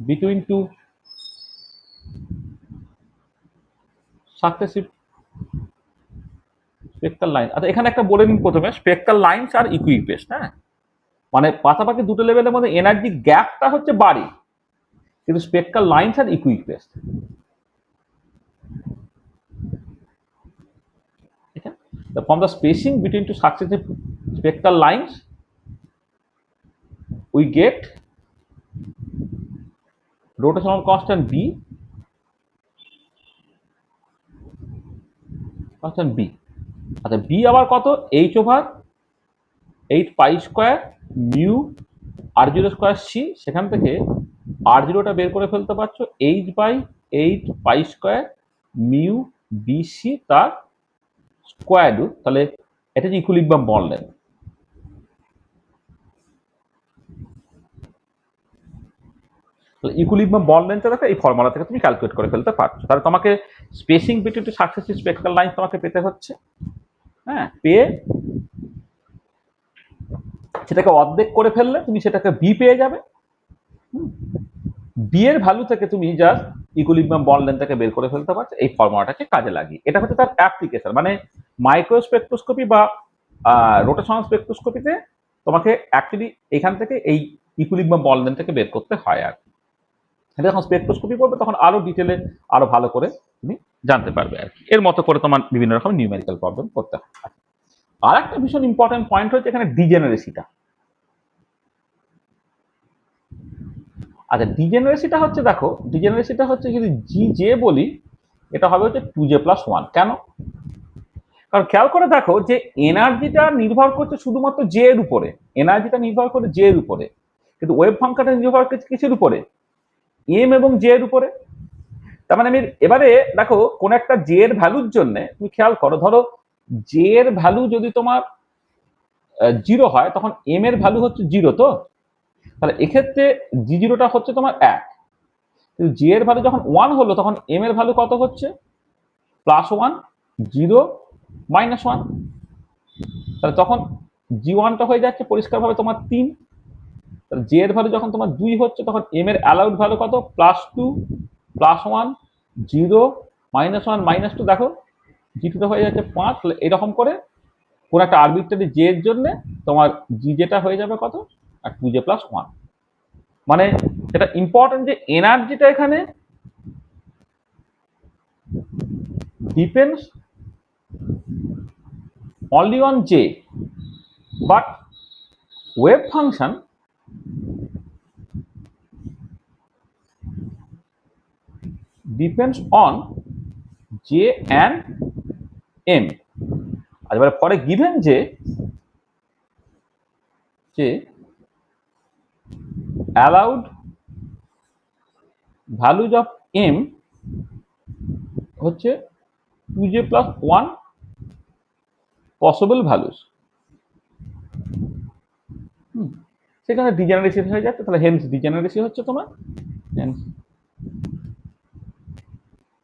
between two successive spectral line. আচ্ছা এখানে একটা বলে নিন প্রথমে, স্পেকট্রাল লাইনস আর ইকুইপেস, হ্যাঁ, মানে পাশাপাশি দুটো লেভেলের মধ্যে এনার্জি গ্যাপটা হচ্ছে বাড়ে, কিন্তু স্পেকট্রাল লাইনস আর ইকুইপেস। ঠিক আছে, from the spacing between two successive spectral lines we get rotational constant b, constant b। আচ্ছা b আবার কত, h/8 pi square mu r0 square c, সেখান থেকে r0টা বের করে ফেলতে পারছো h/8 pi square mu bc তার স্কয়ার রুট। তাহলে এটা যে equilibrium bond length, equilibrium bond লেন্থটা দেখো এই ফর্মুলা থেকে তুমি ক্যালকুলেট করে ফেলতে পারছো। তাহলে তোমাকে spacing between two successive spectral line তোমাকে পেতে হচ্ছে, হ্যাঁ, পেয়ে সেটাকে অর্ধেক করে ফেললে তুমি সেটাকে বি পেয়ে যাবে। বি এর ভ্যালু থেকে তুমি জাস্ট ইকুইলিব্রিয়াম বন্ড লেন্থটাকে বের করে ফেলতে পারছো এই ফর্মুলাটাকে কাজে লাগিয়ে। এটা হচ্ছে তার অ্যাপ্লিকেশন, মানে মাইক্রোস্পেকট্রোস্কোপি বা রোটেশনাল স্পেকট্রোস্কোপিতে তোমাকে অ্যাকচুয়ালি এখান থেকে এই ইকুইলিব্রিয়াম বন্ড লেন্থটাকে বের করতে হয়। আর এটা যখন স্পেকট্রোস্কোপি করবে তখন আরো ডিটেলে আরো ভালো করে তুমি জানতে পারবে আর কি। এর মতো করে তোমার বিভিন্ন রকম নিউমেরিক্যাল প্রবলেম করতে হয়। আর একটা ভীষণ ইম্পর্টেন্ট পয়েন্ট হচ্ছে এখানে ডিজেনারেসিটা। আচ্ছা ডিজেনারেসিটা হচ্ছে, দেখো ডিজেনারেসিটা হচ্ছে যদি জি জে বলি, এটা হবে হচ্ছে 2j+1। কেন? কারণ খেয়াল করে দেখো যে এনার্জিটা নির্ভর করছে শুধুমাত্র জে এর উপরে, এনার্জিটা নির্ভর করে জে এর উপরে, কিন্তু ওয়েভ ফাংশনটা নির্ভর করছে কিসের উপরে, এম এবং জে এর উপরে। তার মানে আমি এবারে দেখো কোন একটা জে এর ভ্যালুর জন্য তুমি খেয়াল করো, ধরো জে এর ভ্যালু যদি তোমার 0 হয় তখন এম এর ভ্যালু হচ্ছে 0, তো তাহলে এক্ষেত্রে জি জিরোটা হচ্ছে তোমার 1, কিন্তু জে এর ভ্যালু যখন 1 হলো তখন এম এর ভ্যালু কত হচ্ছে, +1 0 -1। তাহলে তখন জি1টা হয়ে যাচ্ছে পরিষ্কারভাবে তোমার 3। তাহলে জে এর ভ্যালু যখন তোমার 2 হচ্ছে তখন এম এর অ্যালাউড ভ্যালু কত, +2 +1 0 -1 -2। দেখো জি2টা হয়ে যাচ্ছে 5। তাহলে এরকম করে কোন একটা আরবিট্রারি জে এর জন্য তোমার জি যেটা হয়ে যাবে কত, আর 2j+1। মানে এটা ইম্পর্টেন্ট যে এনার্জিটা এখানে depends only on j, but wave function depends on j and m। আর এবারে ফর এ গিভেন যে যে allowed values of m হচ্ছে 2j plus 1 possible values। সেখানে ডিজেনারেসি হয়ে যাচ্ছে, তাহলে হেন্স ডিজেনারেসি হচ্ছে তোমার, হেন্স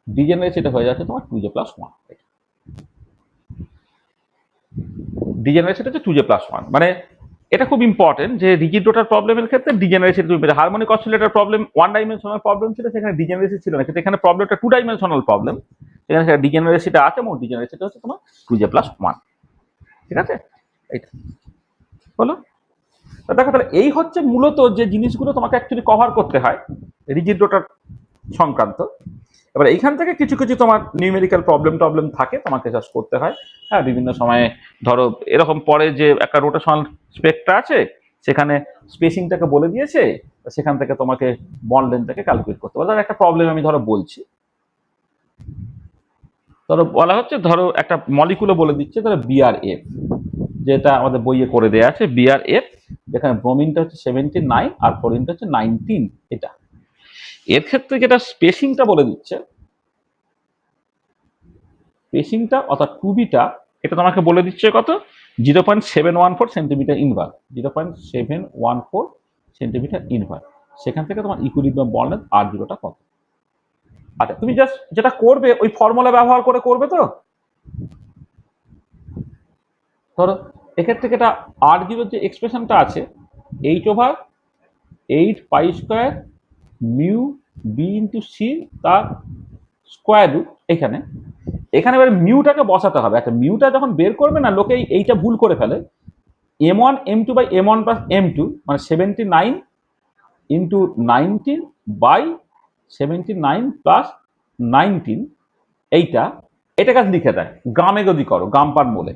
ডিজেনারেসিটা হয়ে যাচ্ছে তোমার 2j plus 1। ডিজেনারেসিটা হচ্ছে 2j plus 1, মানে এটা খুব ইম্পর্টেন্ট যে রিজিড রোটার প্রবলেমের ক্ষেত্রে ডিজেনারেসি তুমি পেয়েছো। Harmonic oscillator problem 1 dimensional problem ছিল, সেখানে ডিজেনারেসি ছিল না, কিন্তু এখানে প্রবলেমটা 2 ডাইমেনশনাল প্রবলেম, এখানে ডিজেনারেসিটা আছে এবং ডিজেনারেসিটা হচ্ছে তোমার 2j plus 1। ঠিক আছে, এইটা হলো। দেখো তাহলে এই হচ্ছে মূলত যে জিনিসগুলো তোমাকে অ্যাকচুয়ালি কভার করতে হয় রিজিড রোটার সংক্রান্ত। এবার এইখান থেকে কিছু কিছু তোমার নিউমেরিক্যাল প্রবলেম থাকে, তোমাকে জাস্ট করতে হয়। হ্যাঁ, বিভিন্ন সময়ে ধরো এরকম পরে যে একটা রোটেশনাল স্পেক্ট্রা আছে, সেখানে স্পেসিংটাকে বলে দিয়েছে, সেখান থেকে তোমাকে বন্ড লেন্থটাকে ক্যালকুলেট করতে হবে। ধরো একটা প্রবলেম আমি ধরো বলছি, ধরো বলা হচ্ছে, ধরো একটা মলিকুলও বলে দিচ্ছে, ধরো বিআরএফ, যেটা আমাদের বইয়ে করে দেওয়া আছে বিআরএফ, যেখানে ব্রোমিনটা হচ্ছে 79 আর ফ্লোরিনটা হচ্ছে 19। এটা এর ক্ষেত্রে যেটা স্পেসিংটা বলে দিচ্ছে, স্পেসিংটা অর্থাৎ 2বিটা, এটা তোমাকে বলে দিচ্ছে কত, 0.714 সেন্টিমিটার ইনভার, 0.714 সেন্টিমিটার ইনভার। সেখান থেকে তোমার ইকুইলিব্রিয়াম বন্ড লেন্থ আর জিরোটা কত। আচ্ছা, তুমি জাস্ট যেটা করবে ওই ফর্মুলা ব্যবহার করে করবে। তো ধরো এক্ষেত্রে যেটা আর জিরোর যে এক্সপ্রেশনটা আছে, 8/8 pi square mu B into C তার স্কোয়ার রুট। এখানে এখানে এবার মিউটাকে বসাতে হবে। আচ্ছা, মিউটা যখন বের করবে না, লোকে এইটা ভুল করে ফেলে, m1 m2 by m1 plus m2, মানে 79 ইন্টু 19 বাই 79 প্লাস 19, এটা কাজ লিখে দেয়, গামে গদি করো, গাম পার মোলে।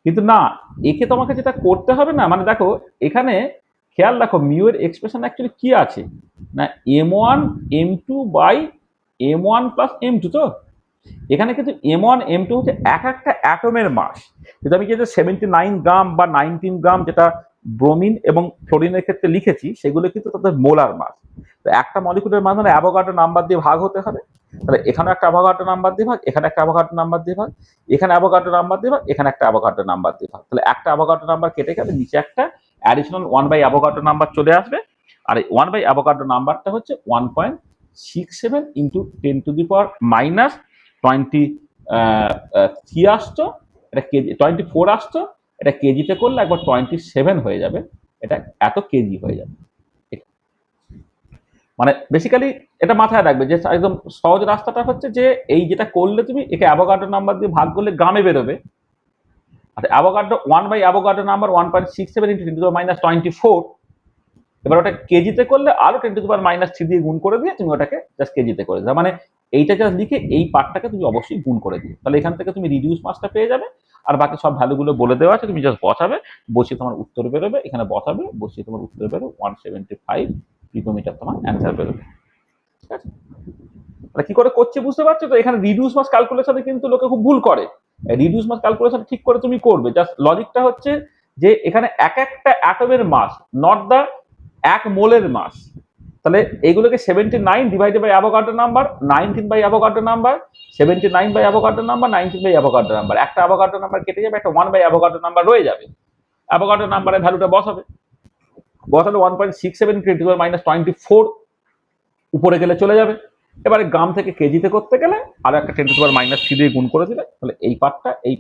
কিন্তু না, একে তোমাকে যেটা করতে হবে না, মানে দেখো এখানে খেয়াল রাখো মিউ এর এক্সপ্রেশন অ্যাকচুয়ালি কি আছে না, m1 m2 by m1 plus m2। তো এখানে কিন্তু m1 m2 হচ্ছে এক একটা অ্যাটমের মাস। কিন্তু আমি যে 79 গ্রাম বা 19 গ্রাম যেটা ব্রোমিন এবং ফ্লোরিনের ক্ষেত্রে লিখেছি, সেগুলো কিন্তু তাদের মোলার মাস। তো একটা মলিকুলের মান মানে অ্যাভোগাড্রো নাম্বার দিয়ে ভাগ হতে হবে। তাহলে এখানে একটা অ্যাভোগাড্রো নাম্বার দিয়ে ভাগ, এখানে একটা অ্যাভোগাড্রো নাম্বার দিয়ে ভাগ, এখানে অ্যাভোগাড্রো নাম্বার দিয়ে ভাগ, এখানে একটা অ্যাভোগাড্রো নাম্বার দিয়ে ভাগ। তাহলে একটা অ্যাভোগাড্রো নাম্বার কেটে গেলে নিচে একটা অ্যাডিশনাল 1 বাই অ্যাভোগাড্রো নাম্বার চলে আসবে। আর এই 1 বাই অ্যাভোগাড্রো নাম্বারটা হচ্ছে 1.67 ইন্টু 10⁻³ আসতো, এটা কেজি 24 আসতো, এটা কেজিতে করলে একবার 27 হয়ে যাবে, এটা এত কেজি হয়ে যাবে। মানে বেসিক্যালি এটা মাথায় রাখবে যে একদম সহজ রাস্তাটা হচ্ছে যে এই যেটা করলে তুমি একে অ্যাভোগাড্রো নাম্বার দিয়ে ভাগ করলে গ্রামে বেরোবে। আচ্ছা, Avogadro 1 by Avogadro number 1.67 into 10⁻²৪। এবার ওটা কেজিতে করলে আরো 10⁻³ দিয়ে গুণ করে দিয়ে তুমি ওটাকে জাস্ট কেজিতে করে দাও। মানে এইটা জাস্ট লিখে এই পার্টটাকে তুমি অবশ্যই গুণ করে দিও, তাহলে এখান থেকে তুমি রিডিউস মাসটা পেয়ে যাবে। আর বাকি সব ভ্যালুগুলো বলে দেওয়া আছে, তুমি জাস্ট বসাবে, বসিয়ে তোমার উত্তর বেরোবে, এখানে বসাবে, বসিয়ে তোমার উত্তর বেরোবে 175 পিকোমিটার তোমার অ্যান্সার বেরোবে। ঠিক আছে, তাহলে কি করে করছে বুঝতে পারছো তো? এখানে রিডিউস মাস ক্যালকুলেশনে কিন্তু লোকে খুব ভুল করে। রিডিউস মাস ক্যালকুলেশন ঠিক করে তুমি করবে, জাস্ট লজিকটা হচ্ছে যে এখানে এক একটা অ্যাটমের মাস, নট দা এক মোলের মাস। তাহলে এইগুলোকে 79 divided by Avogadro number, 19 by Avogadro number, 79 by Avogadro number, 19 by Avogadro number, একটা অ্যাভোগাড্রো নাম্বার কেটে যাবে, একটা 1 বাই অ্যাভোগাড্রো নাম্বার রয়ে যাবে। অ্যাভোগাড্রো নাম্বারের ভ্যালুটা বসাবে, বসালে 1.67 10⁻24 উপরে গেলে চলে যাবে। এবারে গ্রাম থেকে কেজিতে করতে গেলে আর একটা 10⁻³ দিয়ে গুণ করে দিলে, তাহলে এই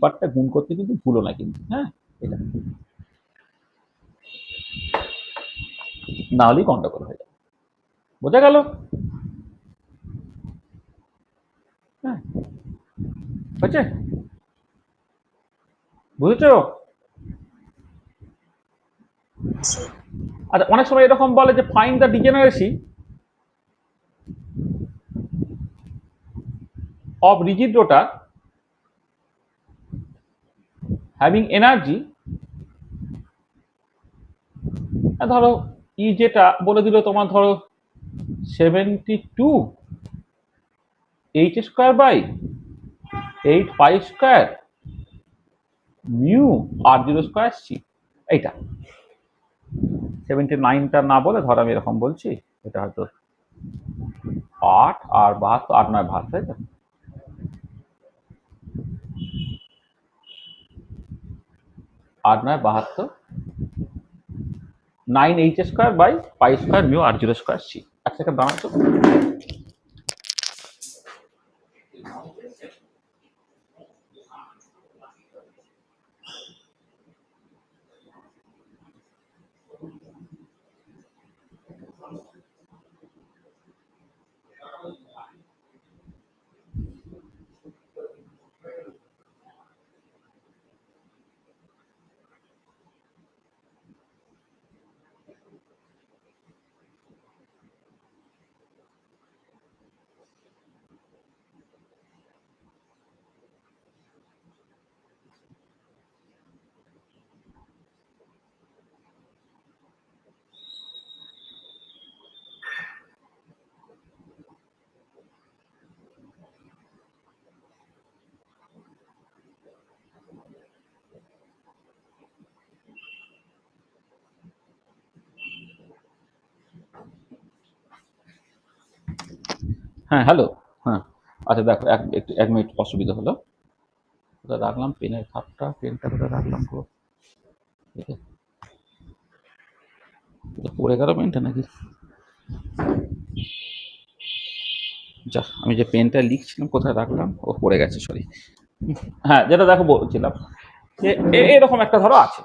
পার্টটা গুণ করতে কিন্তু ভুলো না কিন্তু। হ্যাঁ, এটা না হলেই গন্ডগোল হয়ে যাবে। বোঝা গেল? হ্যাঁ, হচ্ছে, বুঝেছো? আচ্ছা, অনেক সময় এরকম বলে যে find the degeneracy of rigid rotor having energy, ধরো যেটা বলে দিল তোমার, ধরো 72 h² by 8 pi square mu r0² c। এইটা 79টা না বলে ধর আমি এরকম বলছি, এটা হয়তো 8 আর 72, 8 9 72, তাই তো? 8 9 72, 9 h square by pi square mu R zero square C. এক সেকেন্ড দাঁড়াও তো। হ্যাঁ, হ্যালো। হ্যাঁ, আচ্ছা দেখো, একটু 1 মিনিট অসুবিধা হলো। কোথায় রাখলাম পেনের খাপটা, পেনটা কোথায় রাখলাম গো? পড়ে গেল পেনটা নাকি? যা, আমি যে পেনটা লিখছিলাম কোথায় রাখলাম, ও পড়ে গেছে, সরি। হ্যাঁ, যেটা দেখো বলছিলাম যে এরকম একটা ধরো আছে।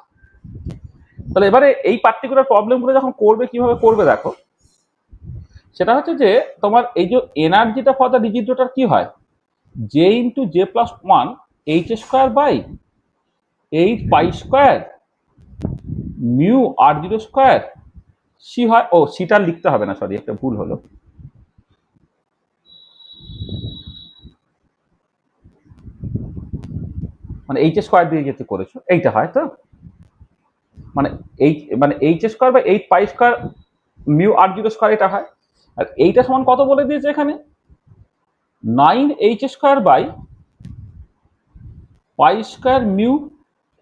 তাহলে এবারে এই পার্টিকুলার প্রবলেমগুলো যখন করবে, কিভাবে করবে দেখো, সেটা হচ্ছে যে তোমার এই যে এনার্জিটা ফর দ্য রিজিড রোটার কি হয়, J into J plus one H square by 8 pi square mu R zero square C হয়। ও, সিটা লিখতে হবে না, সরি, একটা ভুল হলো। মানে এইচ স্কোয়ার দিয়ে যেতে করেছো, এইটা হয় তো, মানে H square by 8 pi square mu R zero square, এটা হয়। আর এইটা সমান কত বলে দিয়েছে এখানে, 9 H square by pi square mu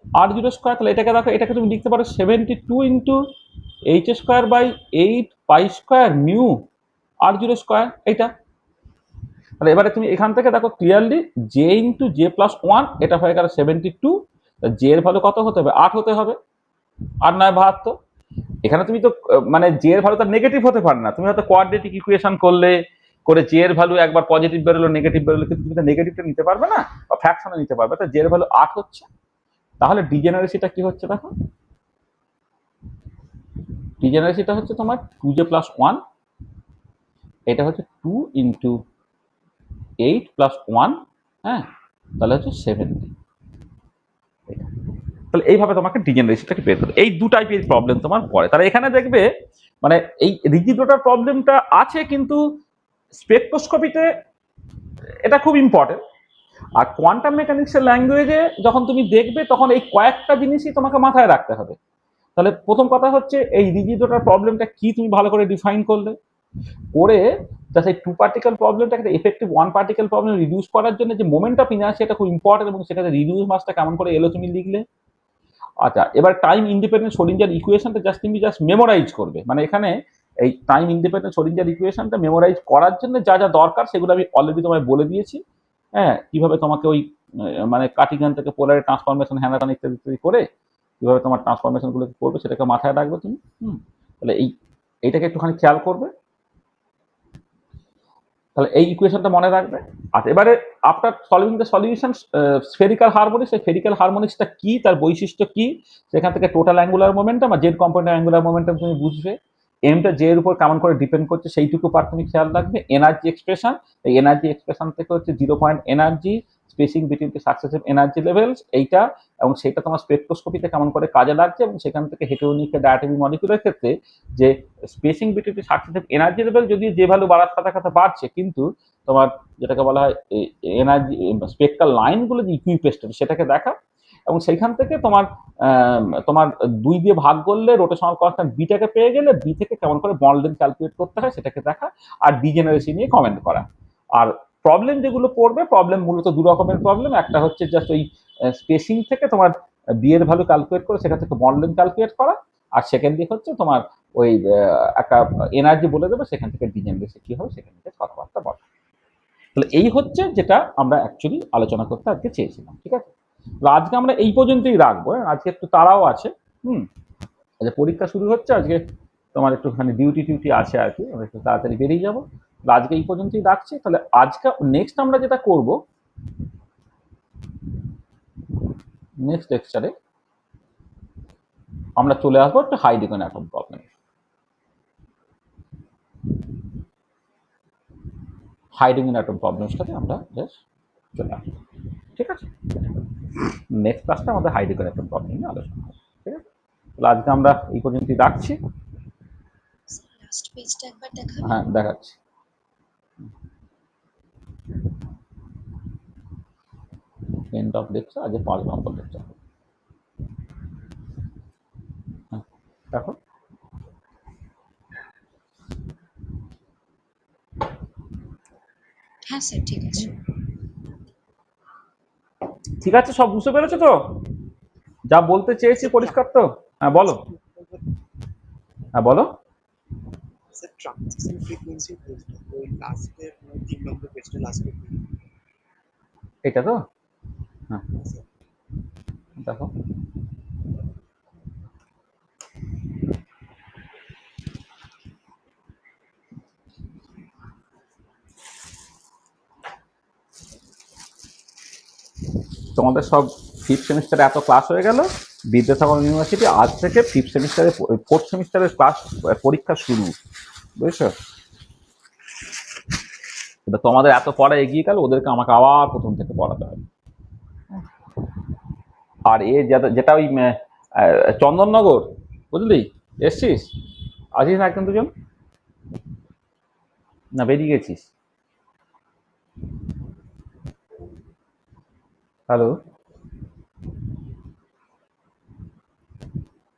R zero square. তাহলে এটাকে দেখো, এটাকে তুমি লিখতে পারো 72 into H square by 8 pi square mu R zero square, এইটা। তাহলে এবারে তুমি এখান থেকে দেখো clearly, J into J plus one, এটা হয়ে গেল 72। জে এর ভ্যালু কত হতে হবে, 8 হতে হবে, আর 9 72। এখানে তুমি তো মানে জে এর ভ্যালু তো নেগেটিভ হতে পারে না। তুমি হয়তো কোয়াড্রেটিক ইকুয়েশন করলে, করে জে এর ভ্যালু একবার পজিটিভ বেরোলো, নেগেটিভ বেরোলো, কিন্তু তুমি তো নেগেটিভটা নিতে পারবে না, বা ফ্র্যাকশনে নিতে পারবে। তো জে এর ভ্যালু 8 হচ্ছে। তাহলে ডিজেনারেসিটা কি হচ্ছে দেখো, ডিজেনারেসিটা হচ্ছে তোমার 2j প্লাস 1, এটা হচ্ছে 2 ইন্টু 8 প্লাস 1, হ্যাঁ, তাহলে হচ্ছে 70। তাহলে এইভাবে তোমাকে ডিজেনারেসিটাকে বের করতে, এই দু টাইপের প্রবলেম তোমার পড়ে। তাহলে এখানে দেখবে মানে এই রিজিড রোটার প্রবলেমটা আছে, কিন্তু স্পেকট্রোস্কোপিতে এটা খুব ইম্পর্টেন্ট। আর কোয়ান্টাম মেকানিক্সের ল্যাঙ্গুয়েজে যখন তুমি দেখবে, তখন এই কয়েকটা জিনিসই তোমাকে মাথায় রাখতে হবে। তাহলে প্রথম কথা হচ্ছে, এই রিজিড রোটার প্রবলেমটা কি তুমি ভালো করে ডিফাইন করলে, করে জাস্ট এই 2 পার্টিকেল প্রবলেমটাকে এফেক্টিভ 1 পার্টিকেল প্রবলেম রিডিউস করার জন্য যে মোমেন্ট অফ ইনার্সি, এটা খুব ইম্পর্টেন্ট, এবং সেটাতে রিডিউস মাসটা কেমন করে এলো তুমি লিখলে। আচ্ছা, এবার টাইম ইন্ডিপেন্ডেন্ট শ্রোডিঞ্জার ইকুয়েশনটা তুমি জাস্ট মেমোরাইজ করবে। মানে এখানে এই টাইম ইন্ডিপেন্ডেন্ট শ্রোডিঞ্জার ইকুয়েশনটা মেমোরাইজ করার জন্য যা যা দরকার, সেগুলো আমি অলরেডি তোমায় বলে দিয়েছি। হ্যাঁ, কিভাবে তোমাকে ওই মানে কাটিগান থেকে পোলারে ট্রান্সফরমেশন, হ্যানাটান ইত্যাদি ইত্যাদি করে কিভাবে তোমার ট্রান্সফরমেশন গুলো করবে, সেটাকে মাথায় রাখবে তুমি। তাহলে এইটাকে একটুখানি খেয়াল করবে। তাহলে এই ইকুয়েশনটা মনে রাখবে। আচ্ছা, এবারে after solving the solution, spherical harmonics, সেই স্ফেরিক্যাল হারমোনিক্সটা কি, তার বৈশিষ্ট্য কি, সেখান থেকে টোটাল অ্যাঙ্গুলার মোমেন্টাম আর জেড কম্পোনেন্ট অ্যাঙ্গুলার মোমেন্টাম তুমি বুঝবে। এমটা জে এর উপর কেমন করে ডিপেন্ড করছে, সেইটুকু পার্ট তুমি খেয়াল রাখবে। এনার্জি এক্সপ্রেশন, এই এনার্জি এক্সপ্রেশন থেকে হচ্ছে 0 point energy, spacing between the successive energy levels, এইটা, এবং সেটা তোমার স্পেকট্রোস্কোপিতে কেমন করে কাজে লাগছে, এবং সেখান থেকে হেটেরোনিউক্লিয়ার ডায়াটমিক মলিকুলের ক্ষেত্রে যে spacing between the successive energy level যদি যে ভ্যালু বাড়ার সাথে সাথে বাড়ছে, কিন্তু তোমার যেটাকে বলা হয় এনার্জি স্পেকট্রাল লাইনগুলো যে ইকুইপেস্টেন্ট, সেটাকে দেখা। এবং সেইখান থেকে তোমার তোমার 2 দিয়ে ভাগ করলে রোটেশনাল কনস্ট্যান্ট বিটাকে পেয়ে গেলে, বি থেকে কেমন করে বন্ড লেন্থ ক্যালকুলেট করতে হয় সেটাকে দেখা, আর ডিজেনারেসি নিয়ে কমেন্ট করা। আর প্রবলেম যেগুলো পড়বে, প্রবলেম মূলত 2 রকমের প্রবলেম। একটা হচ্ছে জাস্ট ওই স্পেসিং থেকে তোমার বি এর ভ্যালু ক্যালকুলেট করে সেটা থেকে বন্ড লেন্থ ক্যালকুলেট করা, আর সেকেন্ড দিক হচ্ছে তোমার ওই একটা এনার্জি বলে দেবে, সেখান থেকে ডিজেনারেসি কি হবে সেখান থেকে কথাবার্তা বলো। তাহলে এই হচ্ছে যেটা আমরা অ্যাকচুয়ালি আলোচনা করতে আজকে চেয়েছিলাম, ঠিক আছে? তো আজকে আমরা এই পর্যন্তই রাখবো, আজকে একটু তাড়াও আছে। আচ্ছা, পরীক্ষা শুরু হচ্ছে আজকে, তোমার একটুখানি ডিউটি আছে আর কি, আমরা একটু তাড়াতাড়ি বেরিয়ে যাবো। আজকে এই পর্যন্তই রাখছি। তাহলে আজকে নেক্সট আমরা যেটা করব, নেক্সট লেকচারে আমরা চলে আসবো একটা hydrogen atom problem. Hydrogen atom প্রবলেমসটাতে আমরা জাস্ট চলে আসবো, ঠিক আছে? নেক্সট ক্লাসটা আমাদের হাইড্রোজেন অ্যাটম প্রবলেম নিয়ে আলোচনা হবে, ঠিক আছে? তাহলে আজকে আমরা এই পর্যন্তই রাখছি। লাস্ট পেজটা একবার দেখাবেন? হ্যাঁ, দেখাচ্ছি। এন্ড অফ লেকচার, আজকে 5 নম্বর লেকচার। হ্যাঁ, দেখো। হ্যাঁ স্যার, ঠিক আছে। ঠিক আছে, সব বুঝতে পেরেছো তো? যা বলতে চেয়েছি পরিষ্কার তো? হ্যাঁ বলো। হ্যাঁ বলো। স্যার ট্রানজিশন ফ্রিকোয়েন্সি বলতে ওই লাস্টের 3 নম্বর পেজটা লাস্টের এটা তো? হ্যাঁ, দেখো। তোমাদের সব ফিফথ সেমিস্টারে এত ক্লাস হয়ে গেল। বিদ্যাসাগর ইউনিভার্সিটি আজ থেকে ফিফথ সেমিস্টারে, ফোর্থ সেমিস্টারের ক্লাস পরীক্ষা শুরু, বুঝেছো? কিন্তু তোমাদের এত পড়া এগিয়ে গেল, ওদেরকে আমাকে আবার প্রথম থেকে পড়াতে হবে। আর যেটা ওই চন্দননগর, বুঝলি, এসছিস? আছিস না একজন দুজন? না বেরিয়ে গেছিস? হ্যালো।